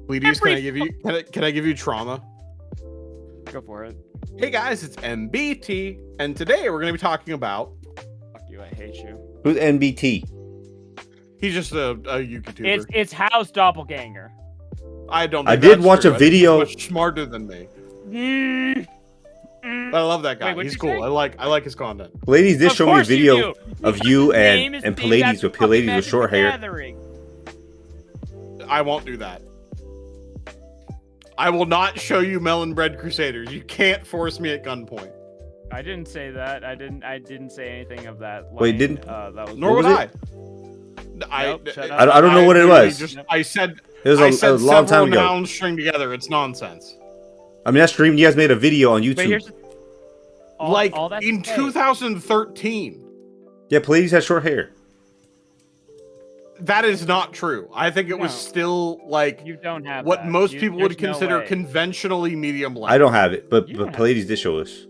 Ladies, can I give you trauma? Go for it. Hey guys, it's MBT, and today we're gonna be talking about. Fuck you, I hate you. Who's NBT? He's just a YouTuber. It's House Doppelganger. I don't. I did watch a video. He's much smarter than me. I love that guy. He's cool. I like his content. Ladies, this showed me a video of you and Pallades with short hair. I won't do that. I will not show you Melon Bread Crusaders. You can't force me at gunpoint. I didn't say that. I didn't say anything of that. Wait, didn't? That was. Nor would I. I don't know what it was. I said it was a long time ago. Nouns string together. It's nonsense. I mean, that stream you guys made a video on YouTube. All in 2013. Yeah, Pallades had short hair. That is not true. I think it was still like you don't have what most people would consider conventionally medium length. I don't have it, but Pallades did show us.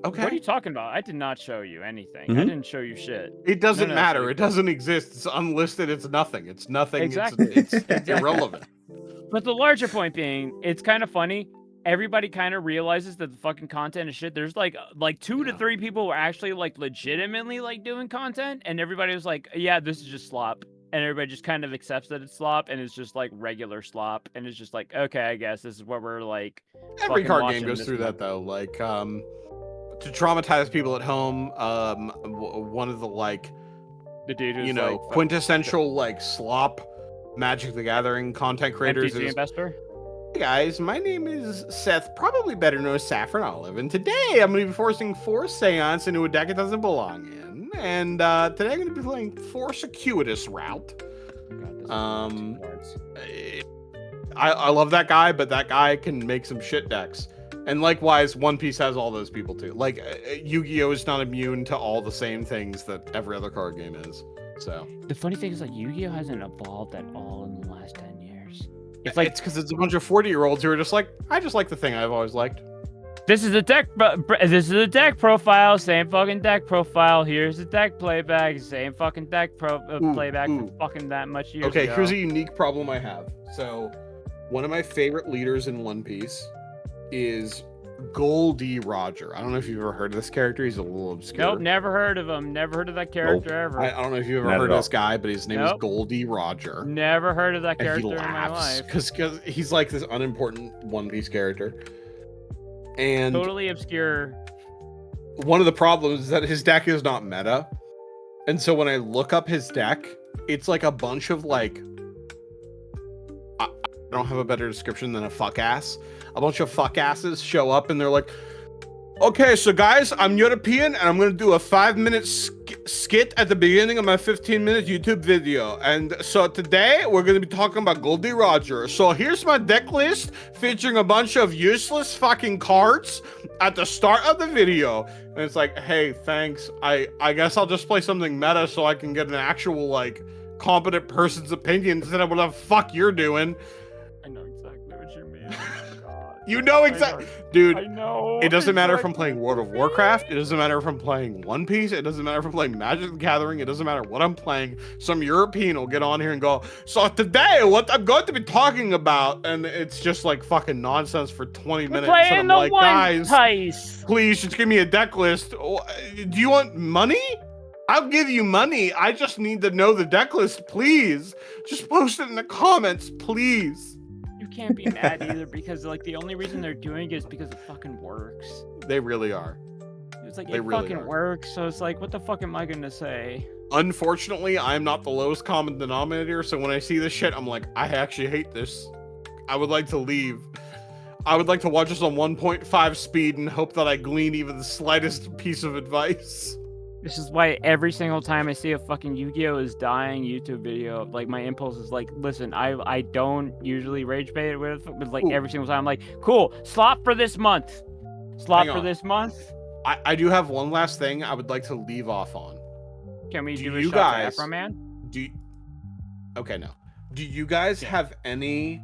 Okay. What are you talking about? I did not show you anything. I didn't show you shit. It doesn't matter. It doesn't exist. It's unlisted. It's nothing. It's nothing. Exactly. It's irrelevant. But the larger point being, it's kind of funny. Everybody kind of realizes that the fucking content is shit. There's like 2 to 3 people who are actually like legitimately like doing content, and everybody was like, yeah, this is just slop. And everybody just kind of accepts that it's slop, and it's just like regular slop, and it's just like, okay, I guess this is what we're like. Every card game goes through that though. Like, to traumatize people at home, one of the the dude who's quintessential slop Magic the Gathering content creators MTG investor. Hey guys, my name is Seth, probably better known as Saffron Olive, and today I'm going to be forcing Force Seance into a deck it doesn't belong in, and today I'm going to be playing Force Circuitous Route. I love that guy, but that guy can make some shit decks. And likewise, One Piece has all those people too. Like, Yu-Gi-Oh! Is not immune to all the same things that every other card game is. So the funny thing is, like, Yu-Gi-Oh! Hasn't evolved at all in the last 10 years. It's because it's a bunch of 40-year-olds who are just like, I just like the thing I've always liked. This is a deck. This is a deck profile. Same fucking deck profile. Here's the deck playback. Same fucking deck playback from fucking that much years ago. Here's a unique problem I have. So, one of my favorite leaders in One Piece is Goldie Roger. I don't know if you've ever heard of this character. He's a little obscure. Nope, never heard of him. Never heard of that character ever. I don't know if you've ever heard of this guy, but his name is Goldie Roger. Never heard of that character in my life. Because he's like this unimportant One Piece character. And totally obscure. One of the problems is that his deck is not meta. And so when I look up his deck, it's like a bunch of I don't have a better description than a fuck ass. A bunch of fuck asses show up and they're like, okay, so guys, I'm European and I'm going to do a 5-minute skit at the beginning of my 15-minute YouTube video. And so today we're going to be talking about Goldie Roger. So here's my deck list featuring a bunch of useless fucking cards at the start of the video. And it's like, hey, thanks. I guess I'll just play something meta so I can get an actual, like, competent person's opinion instead of what the fuck you're doing. I know exactly what you mean. Oh, God. You know exactly. Dude, I know. it doesn't matter if I'm playing World of Warcraft. It doesn't matter if I'm playing One Piece. It doesn't matter if I'm playing Magic the Gathering. It doesn't matter what I'm playing. Some European will get on here and go, so today, what I'm going to be talking about, and it's just like fucking nonsense for 20 minutes. Playing and the I'm like, One guys, Piece. please just give me a deck list. Do you want money? I'll give you money. I just need to know the deck list, please. Just post it in the comments, please. You can't be mad either because like the only reason they're doing it is because it fucking works. They really are. It's like They it really fucking are. works, so it's like, what the fuck am I gonna say? Unfortunately, I'm not the lowest common denominator, so when I see this shit, I'm like, I actually hate this. I would like to leave. I would like to watch this on 1.5 speed and hope that I glean even the slightest piece of advice. This is why every single time I see a fucking Yu-Gi-Oh is dying YouTube video, like my impulse is like, listen, I don't usually rage bait with, but like every single time I'm like, cool, slot for this month. Slot Hang for on. this month. I do have one last thing I would like to leave off on. Can we Do do a you shot guys- for Afro Man? Okay, no. Do you guys have any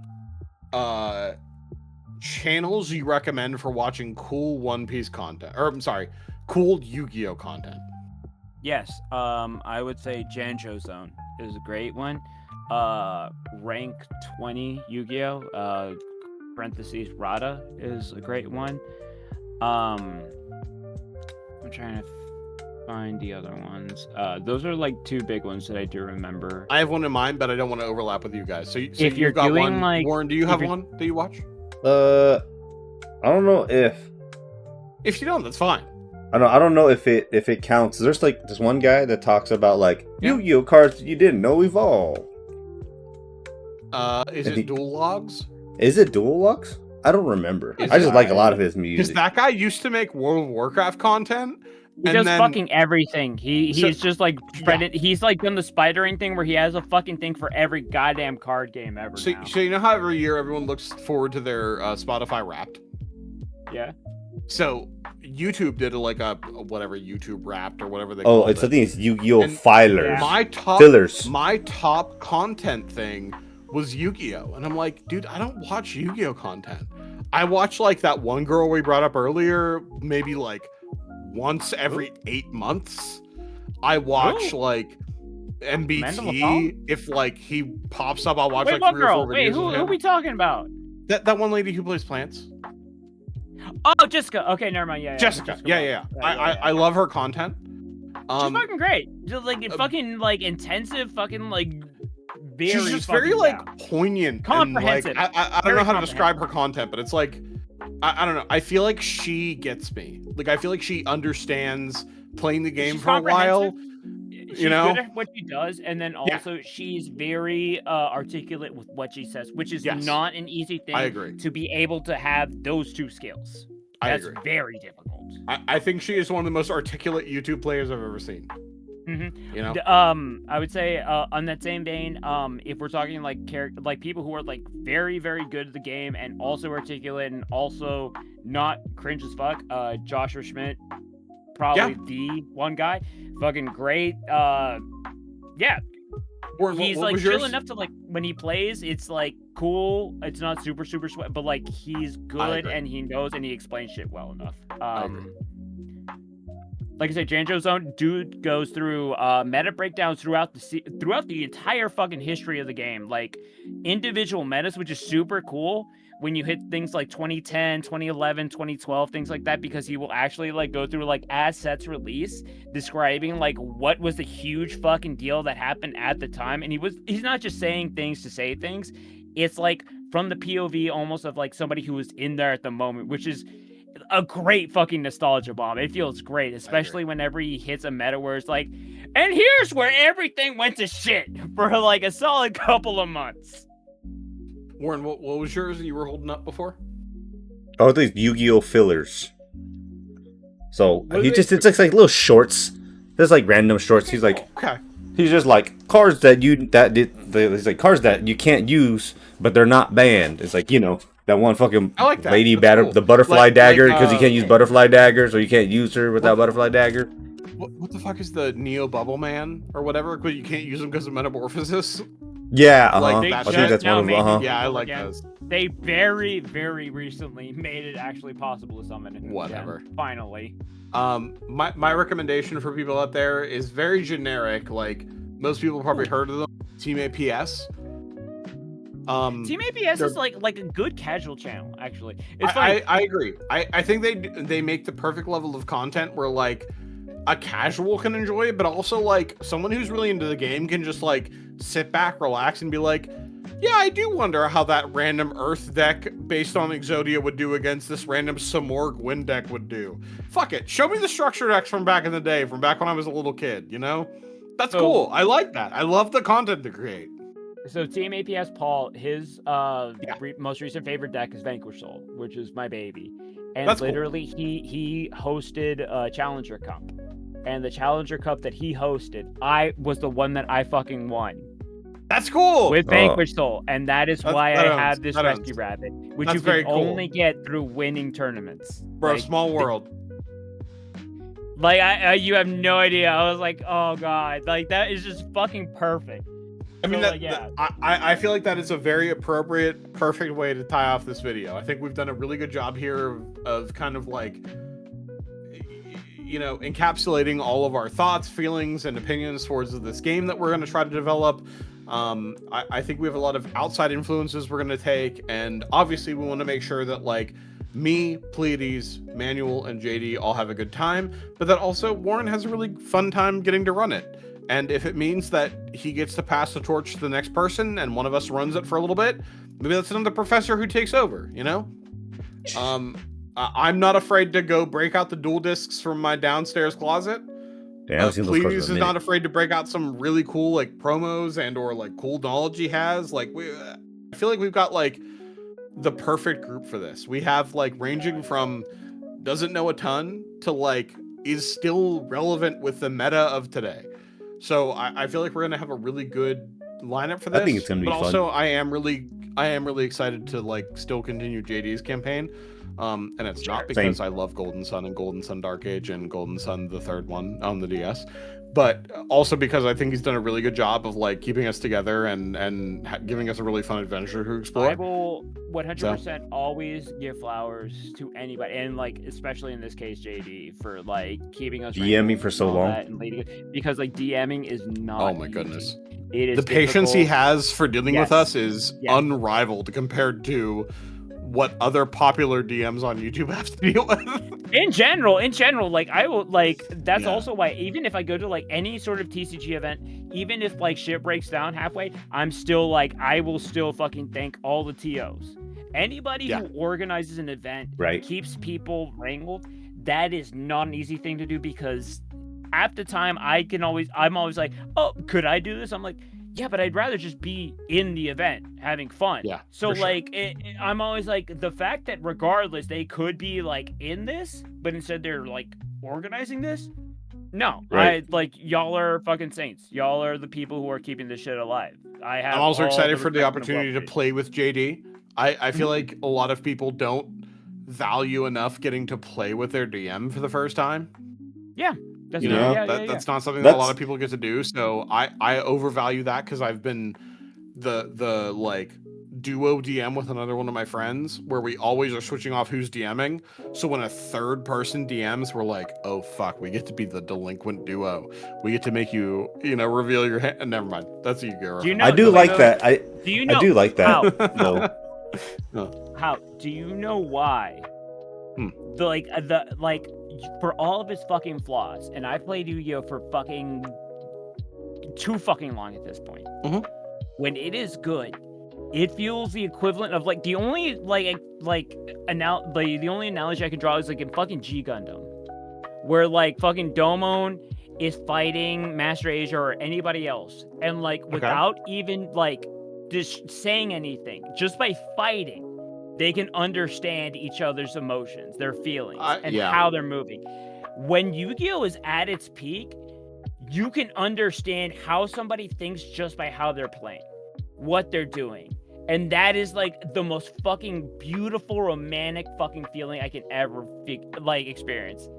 channels you recommend for watching cool One Piece content? Or I'm sorry, cool Yu-Gi-Oh content? Yes, I would say Janjo Zone is a great one. Rank 20 Yu-Gi-Oh! Parentheses Rada is a great one. I'm trying to find the other ones. Those are like two big ones that I do remember. I have one in mind, but I don't want to overlap with you guys. So If you're you've got doing, one. like- Warren, do you if have you're- one that you watch? I don't know if If you don't, that's fine. I don't know if it counts. There's like this one guy that talks about like Yeah. Yu-Gi-Oh cards you didn't know evolve. Is And it dual logs? Is it Dual Lux? I don't remember. Is I just it- like a lot of his Because music. that guy used to make World of Warcraft content. He And does then- fucking everything. He's So- just like spreading. He's like done the spidering thing where he has a fucking thing for every goddamn card game ever. So, now. so you know how every year everyone looks forward to their Spotify Wrapped? Yeah. So YouTube did like a whatever YouTube Wrapped or whatever they Oh, called it's I it. think it's Yu-Gi-Oh And filers, My top fillers. my top content thing was Yu-Gi-Oh! And I'm like, dude, I don't watch Yu-Gi-Oh! Content. I watch like that one girl we brought up earlier, maybe like once every 8 months. I watch like MBT. If like he pops up, I'll watch Wait, like what 3 or girl? 4 Wait, videos. who of are him. we talking about? That one lady who plays plants. Oh, Jessica. Okay, never mind. Yeah, Jessica. Yeah. I love her content. She's fucking great. Just like fucking like intensive, fucking like very. She's just fucking very like down. poignant, Comprehensive. And, like, I don't Very know how to describe her content, but it's like I don't know. I feel like she gets me. Like I feel like she understands playing the game She's for a while. She's you know? good at what she does, and then also she's very articulate with what she says, which is Yes. not an easy thing I agree. to be able to have those two skills. I That's agree. very difficult. I think she is one of the most articulate YouTube players I've ever seen. Mhm. You know? I would say on that same vein, if we're talking like like people who are like very, very good at the game and also articulate and also not cringe as fuck, Joshua Schmidt, probably the one guy, fucking great. Yeah, Warren, he's what like was chill yours? enough to like when he plays, it's like cool. It's not super sweat, but like he's good agree. and he knows and he explains shit well enough. agree. Like I said, Janjo Zone dude goes through meta breakdowns throughout the entire fucking history of the game, like individual metas, which is super cool when you hit things like 2010, 2011, 2012, things like that, because he will actually like go through like as sets release, describing like what was the huge fucking deal that happened at the time, and he's not just saying things to say things. It's like from the POV almost of like somebody who was in there at the moment, which is a great fucking nostalgia bomb. It feels great, especially whenever he hits a meta where it's like, and here's where everything went to shit for like a solid couple of months. Warren, what was yours that you were holding up before? Oh, these Yu-Gi-Oh fillers. So What he are just they- it's like little shorts. There's like random shorts. He's like Okay. he's just like cards that he's like cards that you can't use, but they're not banned. It's like that one fucking I like that. lady That's cool. the butterfly Like, dagger because you can't use butterfly daggers, or you can't use her without butterfly dagger. What the fuck is the Neo Bubble Man or whatever? But you can't use them because of metamorphosis. Yeah, Like, They I that's think that's now one of made them. Yeah, I Again. like those. They very, very recently made it actually possible to summon it. Whatever. Again, finally. My recommendation for people out there is very generic. Like most people probably heard of them. Team APS. Team APS they're- is like a good casual channel, actually. It's funny. I agree. I think they make the perfect level of content where like a casual can enjoy it, but also like someone who's really into the game can just like sit back, relax, and be like, yeah, I do wonder how that random Earth deck based on Exodia would do against this random Samorg Wind deck would do. Fuck it. Show me the structure decks from back in the day, from back when I was a little kid, you know? That's So- cool. I like that. I love the content to create. So Team APS Paul, his most recent favorite deck is Vanquish Soul, which is my baby. And That's cool. literally he hosted a Challenger Cup. And the Challenger Cup that he hosted, I was the one that I fucking won. That's cool. With Vanquish Soul, and that is why that I owns- have this that Rescue owns. Rabbit, which That's you very can cool. only get through winning tournaments. Bro, Like, small world. Like you have no idea. I was like, oh god, like that is just fucking perfect. I mean, So, that, like, yeah. I feel like that is a very appropriate, perfect way to tie off this video. I think we've done a really good job here of kind of like, encapsulating all of our thoughts, feelings, and opinions towards this game that we're going to try to develop. I think we have a lot of outside influences we're going to take, and obviously we want to make sure that like me, Pleiades, Manuel, and JD all have a good time, but that also Warren has a really fun time getting to run it. And if it means that he gets to pass the torch to the next person and one of us runs it for a little bit, maybe that's another professor who takes over, you know? I'm not afraid to go break out the dual discs from my downstairs closet. Damn, I've seen those cards Pleiades in a is not minute. afraid to break out some really cool like promos and or like cool knowledge he has. Like I feel like we've got like the perfect group for this. We have like ranging from doesn't know a ton to like is still relevant with the meta of today. So I feel like we're gonna have a really good lineup for this. I think it's gonna be but fun. also I am really excited to like still continue JD's campaign. And it's not because I love Golden Sun and Golden Sun Dark Age and Golden Sun, the third one on the DS, but also because I think he's done a really good job of like keeping us together and giving us a really fun adventure to explore. I will 100% always give flowers to anybody, and like especially in this case JD for like keeping us DMing for so all long. that and leading, because like DMing is not Oh my easy. goodness. It is The patience he difficult. has for dealing with Yes. us is Yes. unrivaled compared to what other popular DMs on YouTube have to deal with. in general, like I will like that's Yeah. also why even if I go to like any sort of TCG event, even if like shit breaks down halfway, I'm still like I will still fucking thank all the TOs. Anybody Yeah. who organizes an event, Right. keeps people wrangled, that is not an easy thing to do, because at the time I'm always like, oh, could I do this? I'm like, yeah, but I'd rather just be in the event having fun. Yeah, So for sure. like I'm always like, the fact that regardless they could be like in this, but instead they're like organizing this. No, Right. I like y'all are fucking saints. Y'all are the people who are keeping this shit alive. I'm also all excited for the respect and opportunity to love for you. play with JD. I feel like a lot of people don't value enough getting to play with their DM for the first time. That's You yeah, know, yeah, yeah. that's not something that a lot That's- of people get to do. So I overvalue that because I've been the like duo DM with another one of my friends where we always are switching off who's DMing. So when a third person DMs, we're like, oh fuck, we get to be the delinquent duo. We get to make you, reveal your hand. Never mind. That's a Yu-Gi-Oh! Do you reference. know- I do no, like no, that. Do you know I do like that. how? though. How do you know why? For all of his fucking flaws, and I played Yu-Gi-Oh for fucking too fucking long at this point. Mhm. When it is good, it feels the equivalent of like the only the only analogy I can draw is like in fucking G Gundam, where like fucking Domon is fighting Master Asia or anybody else, and like without even like just saying anything, just by fighting, they can understand each other's emotions, their feelings, and how they're moving. When Yu-Gi-Oh is at its peak, you can understand how somebody thinks just by how they're playing, what they're doing. And that is like the most fucking beautiful, romantic fucking feeling I can ever experience.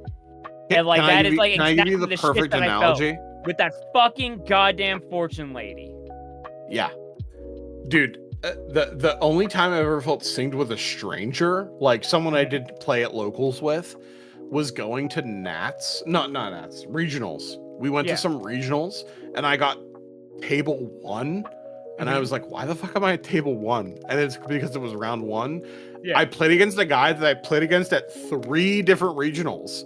And like that is like exactly the perfect analogy I felt with that fucking goddamn fortune lady. Yeah, dude. The only time I ever felt synced with a stranger, like someone I did play at locals with, was going to regionals. We went to some regionals, and I got table 1, and I was like, "Why the fuck am I at table 1?" And it's because it was round 1. Yeah. I played against a guy that I played against at 3 different regionals,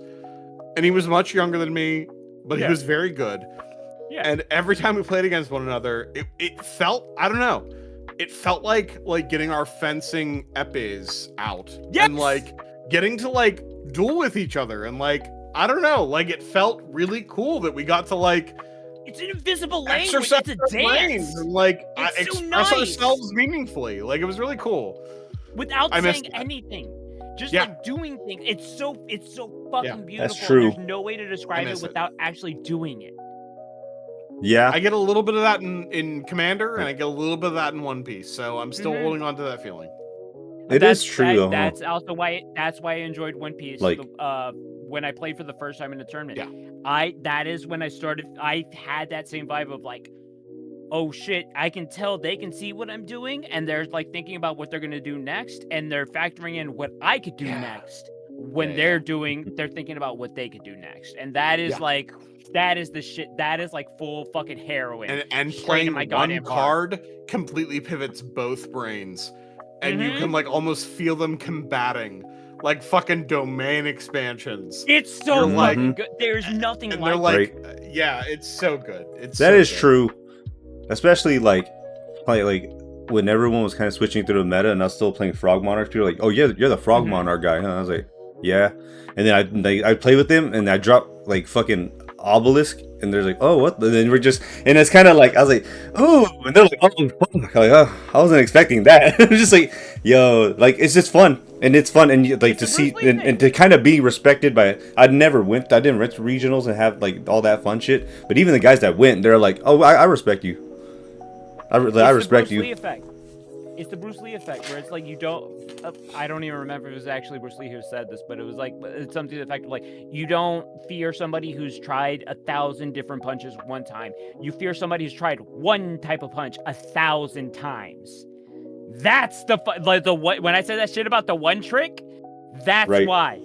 and he was much younger than me, but he was very good. Yeah. And every time we played against one another, it felt, I don't know, it felt like getting our fencing epis out and like getting to like duel with each other, and like I don't know, like it felt really cool that we got to like it's an invisible language, it's a dance, and like express ourselves meaningfully. Like it was really cool without saying anything. Just like doing things. It's so fucking beautiful. That's true. There's no way to describe it without actually doing it. Yeah. I get a little bit of that in Commander, and I get a little bit of that in One Piece, so I'm still holding on to that feeling. That's true. That's also why I enjoyed One Piece. Like, when I played for the first time in a tournament. Yeah. That is when I had that same vibe of like, oh shit, I can tell they can see what I'm doing, and they're like thinking about what they're gonna do next, and they're factoring in what I could do next. When they're thinking about what they could do next. And that is like, that is the shit. That is like full fucking heroin. And playing one card completely pivots both brains. And you can like almost feel them combating. Like fucking domain expansions. It's so fucking good. There's nothing and like they're like, yeah, it's so good. That is true. Especially like when everyone was kind of switching through the meta and I was still playing Frog Monarch, people were like, oh yeah, you're the Frog Monarch guy, huh? I was like, yeah. And then I play with them and I drop like fucking Obelisk and they're like, oh what? And then and it's kind of like, I was like, oh, and they're like, oh fuck. Like, oh, I wasn't expecting that. It was just like, yo, like it's just fun. And it's fun, and like to see and to kind of be respected by. I didn't rent regionals and have like all that fun shit. But even the guys that went, they're like, "Oh, I respect you. I respect you." It's the Bruce Lee effect, where it's like you don't. I don't even remember if it was actually Bruce Lee who said this, but it was like it's something to the effect of like you don't fear somebody who's tried 1,000 different punches one time. You fear somebody who's tried one type of punch 1,000 times. That's when I said that shit about the one trick, that's why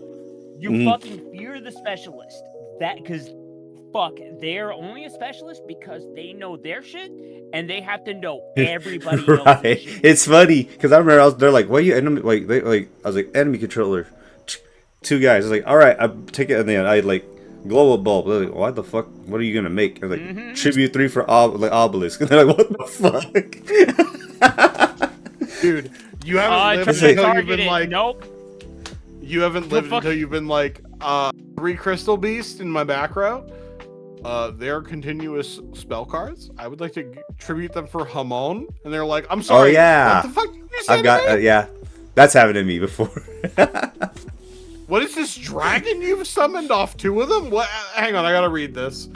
you fucking fear the specialist. Because they're only a specialist because they know their shit and they have to know everybody else's shit. It's funny because I remember they're like, "What are you enemy?" I was like, "Enemy controller." 2 guys. I was like, "All right, I take it," and then I like global bulb. They're like, "What the fuck? What are you gonna make?" I was like, "Tribute 3 for Obelisk." And they're like, "What the fuck?" Dude, you haven't lived until you've been like, nope. You haven't lived until you've been like, 3 Crystal Beast in my back row. They're continuous spell cards. I would like to tribute them for Hamon. And they're like, I'm sorry. Oh, yeah. What the fuck did you say? I've got, yeah. That's happened to me before. What is this dragon you've summoned off 2 of them? What? Hang on, I gotta read this.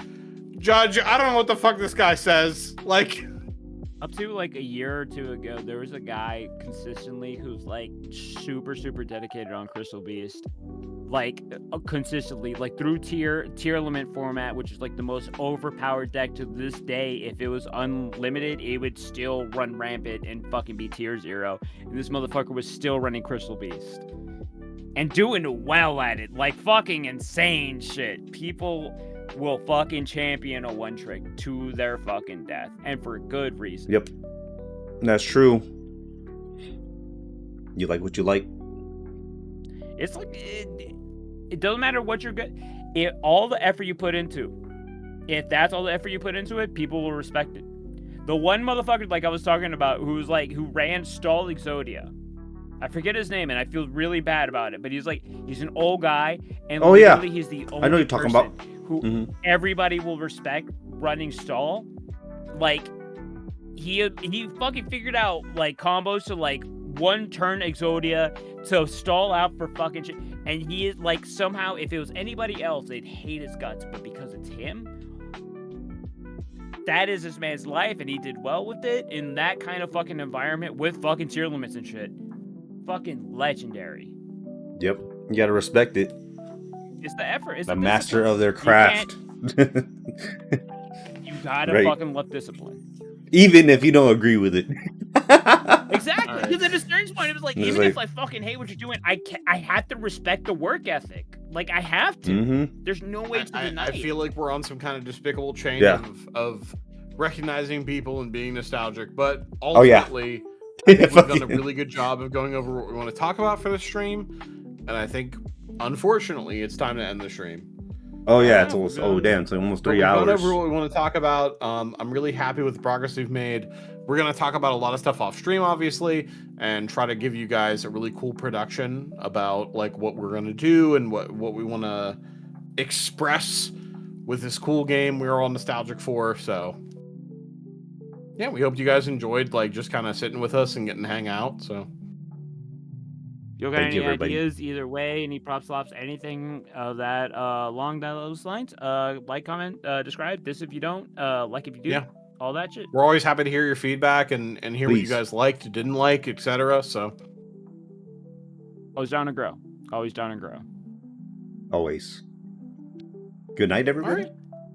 Judge, I don't know what the fuck this guy says. Like, up to like a year or 2 ago, there was a guy consistently who's like super dedicated on Crystal Beast, like consistently, like through tier element format, which is like the most overpowered deck to this day. If it was unlimited, it would still run rampant and fucking be tier 0. And this motherfucker was still running Crystal Beast and doing well at it, like fucking insane shit. People will fucking champion a one trick to their fucking death, and for good reason. Yep, that's true. You like what you like. It's like it doesn't matter what you're good. All the effort you put into, if that's all the effort you put into it, people will respect it. The one motherfucker like I was talking about, who ran Stall Exodia. I forget his name, and I feel really bad about it. But he's an old guy, and he's the only. I know you're talking about. Who everybody will respect running Stall. Like, he fucking figured out like combos to like one turn Exodia to stall out for fucking shit. And he is like, somehow if it was anybody else, they'd hate his guts, but because it's him, that is this man's life, and he did well with it in that kind of fucking environment with fucking tier limits and shit. Fucking legendary. Yep, you gotta respect it. It's the effort. It's The the master discipline. of their craft. You gotta Right. fucking love discipline. Even if you don't agree with it. Exactly. Alright. Because at a certain point, it was like, It's even like- if I fucking hate what you're doing, I have to respect the work ethic. Like, I have to. Mm-hmm. There's no way to deny I it. feel like we're on some kind of despicable chain Yeah. of recognizing people and being nostalgic, but Oh, yeah. ultimately, I think we've done a really good job of going over what we want to talk about for the stream, and I think, unfortunately, it's time to end the stream. Oh yeah, it's Yeah, almost. we're Oh good. damn, it's almost But 3 we've hours. gone over what we want to talk about. I'm really happy with the progress we've made. We're gonna talk about a lot of stuff off stream, obviously, and try to give you guys a really cool production about like what we're gonna do and what we want to express with this cool game we're all nostalgic for. So yeah, we hope you guys enjoyed like just kind of sitting with us and getting to hang out. So You got Thank any you, everybody. ideas either way, any prop slops, anything of that along those lines? Like, comment, describe this if you don't, like if you do, Yeah. all that shit. we're always happy to hear your feedback and hear what you Please. guys liked, didn't like, etc. So Always down to grow. Always down and grow. Always. Good night, all everybody.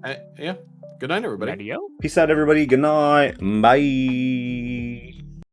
right, yeah. Good night, everybody. Radio? Peace out, everybody. Good night. Bye.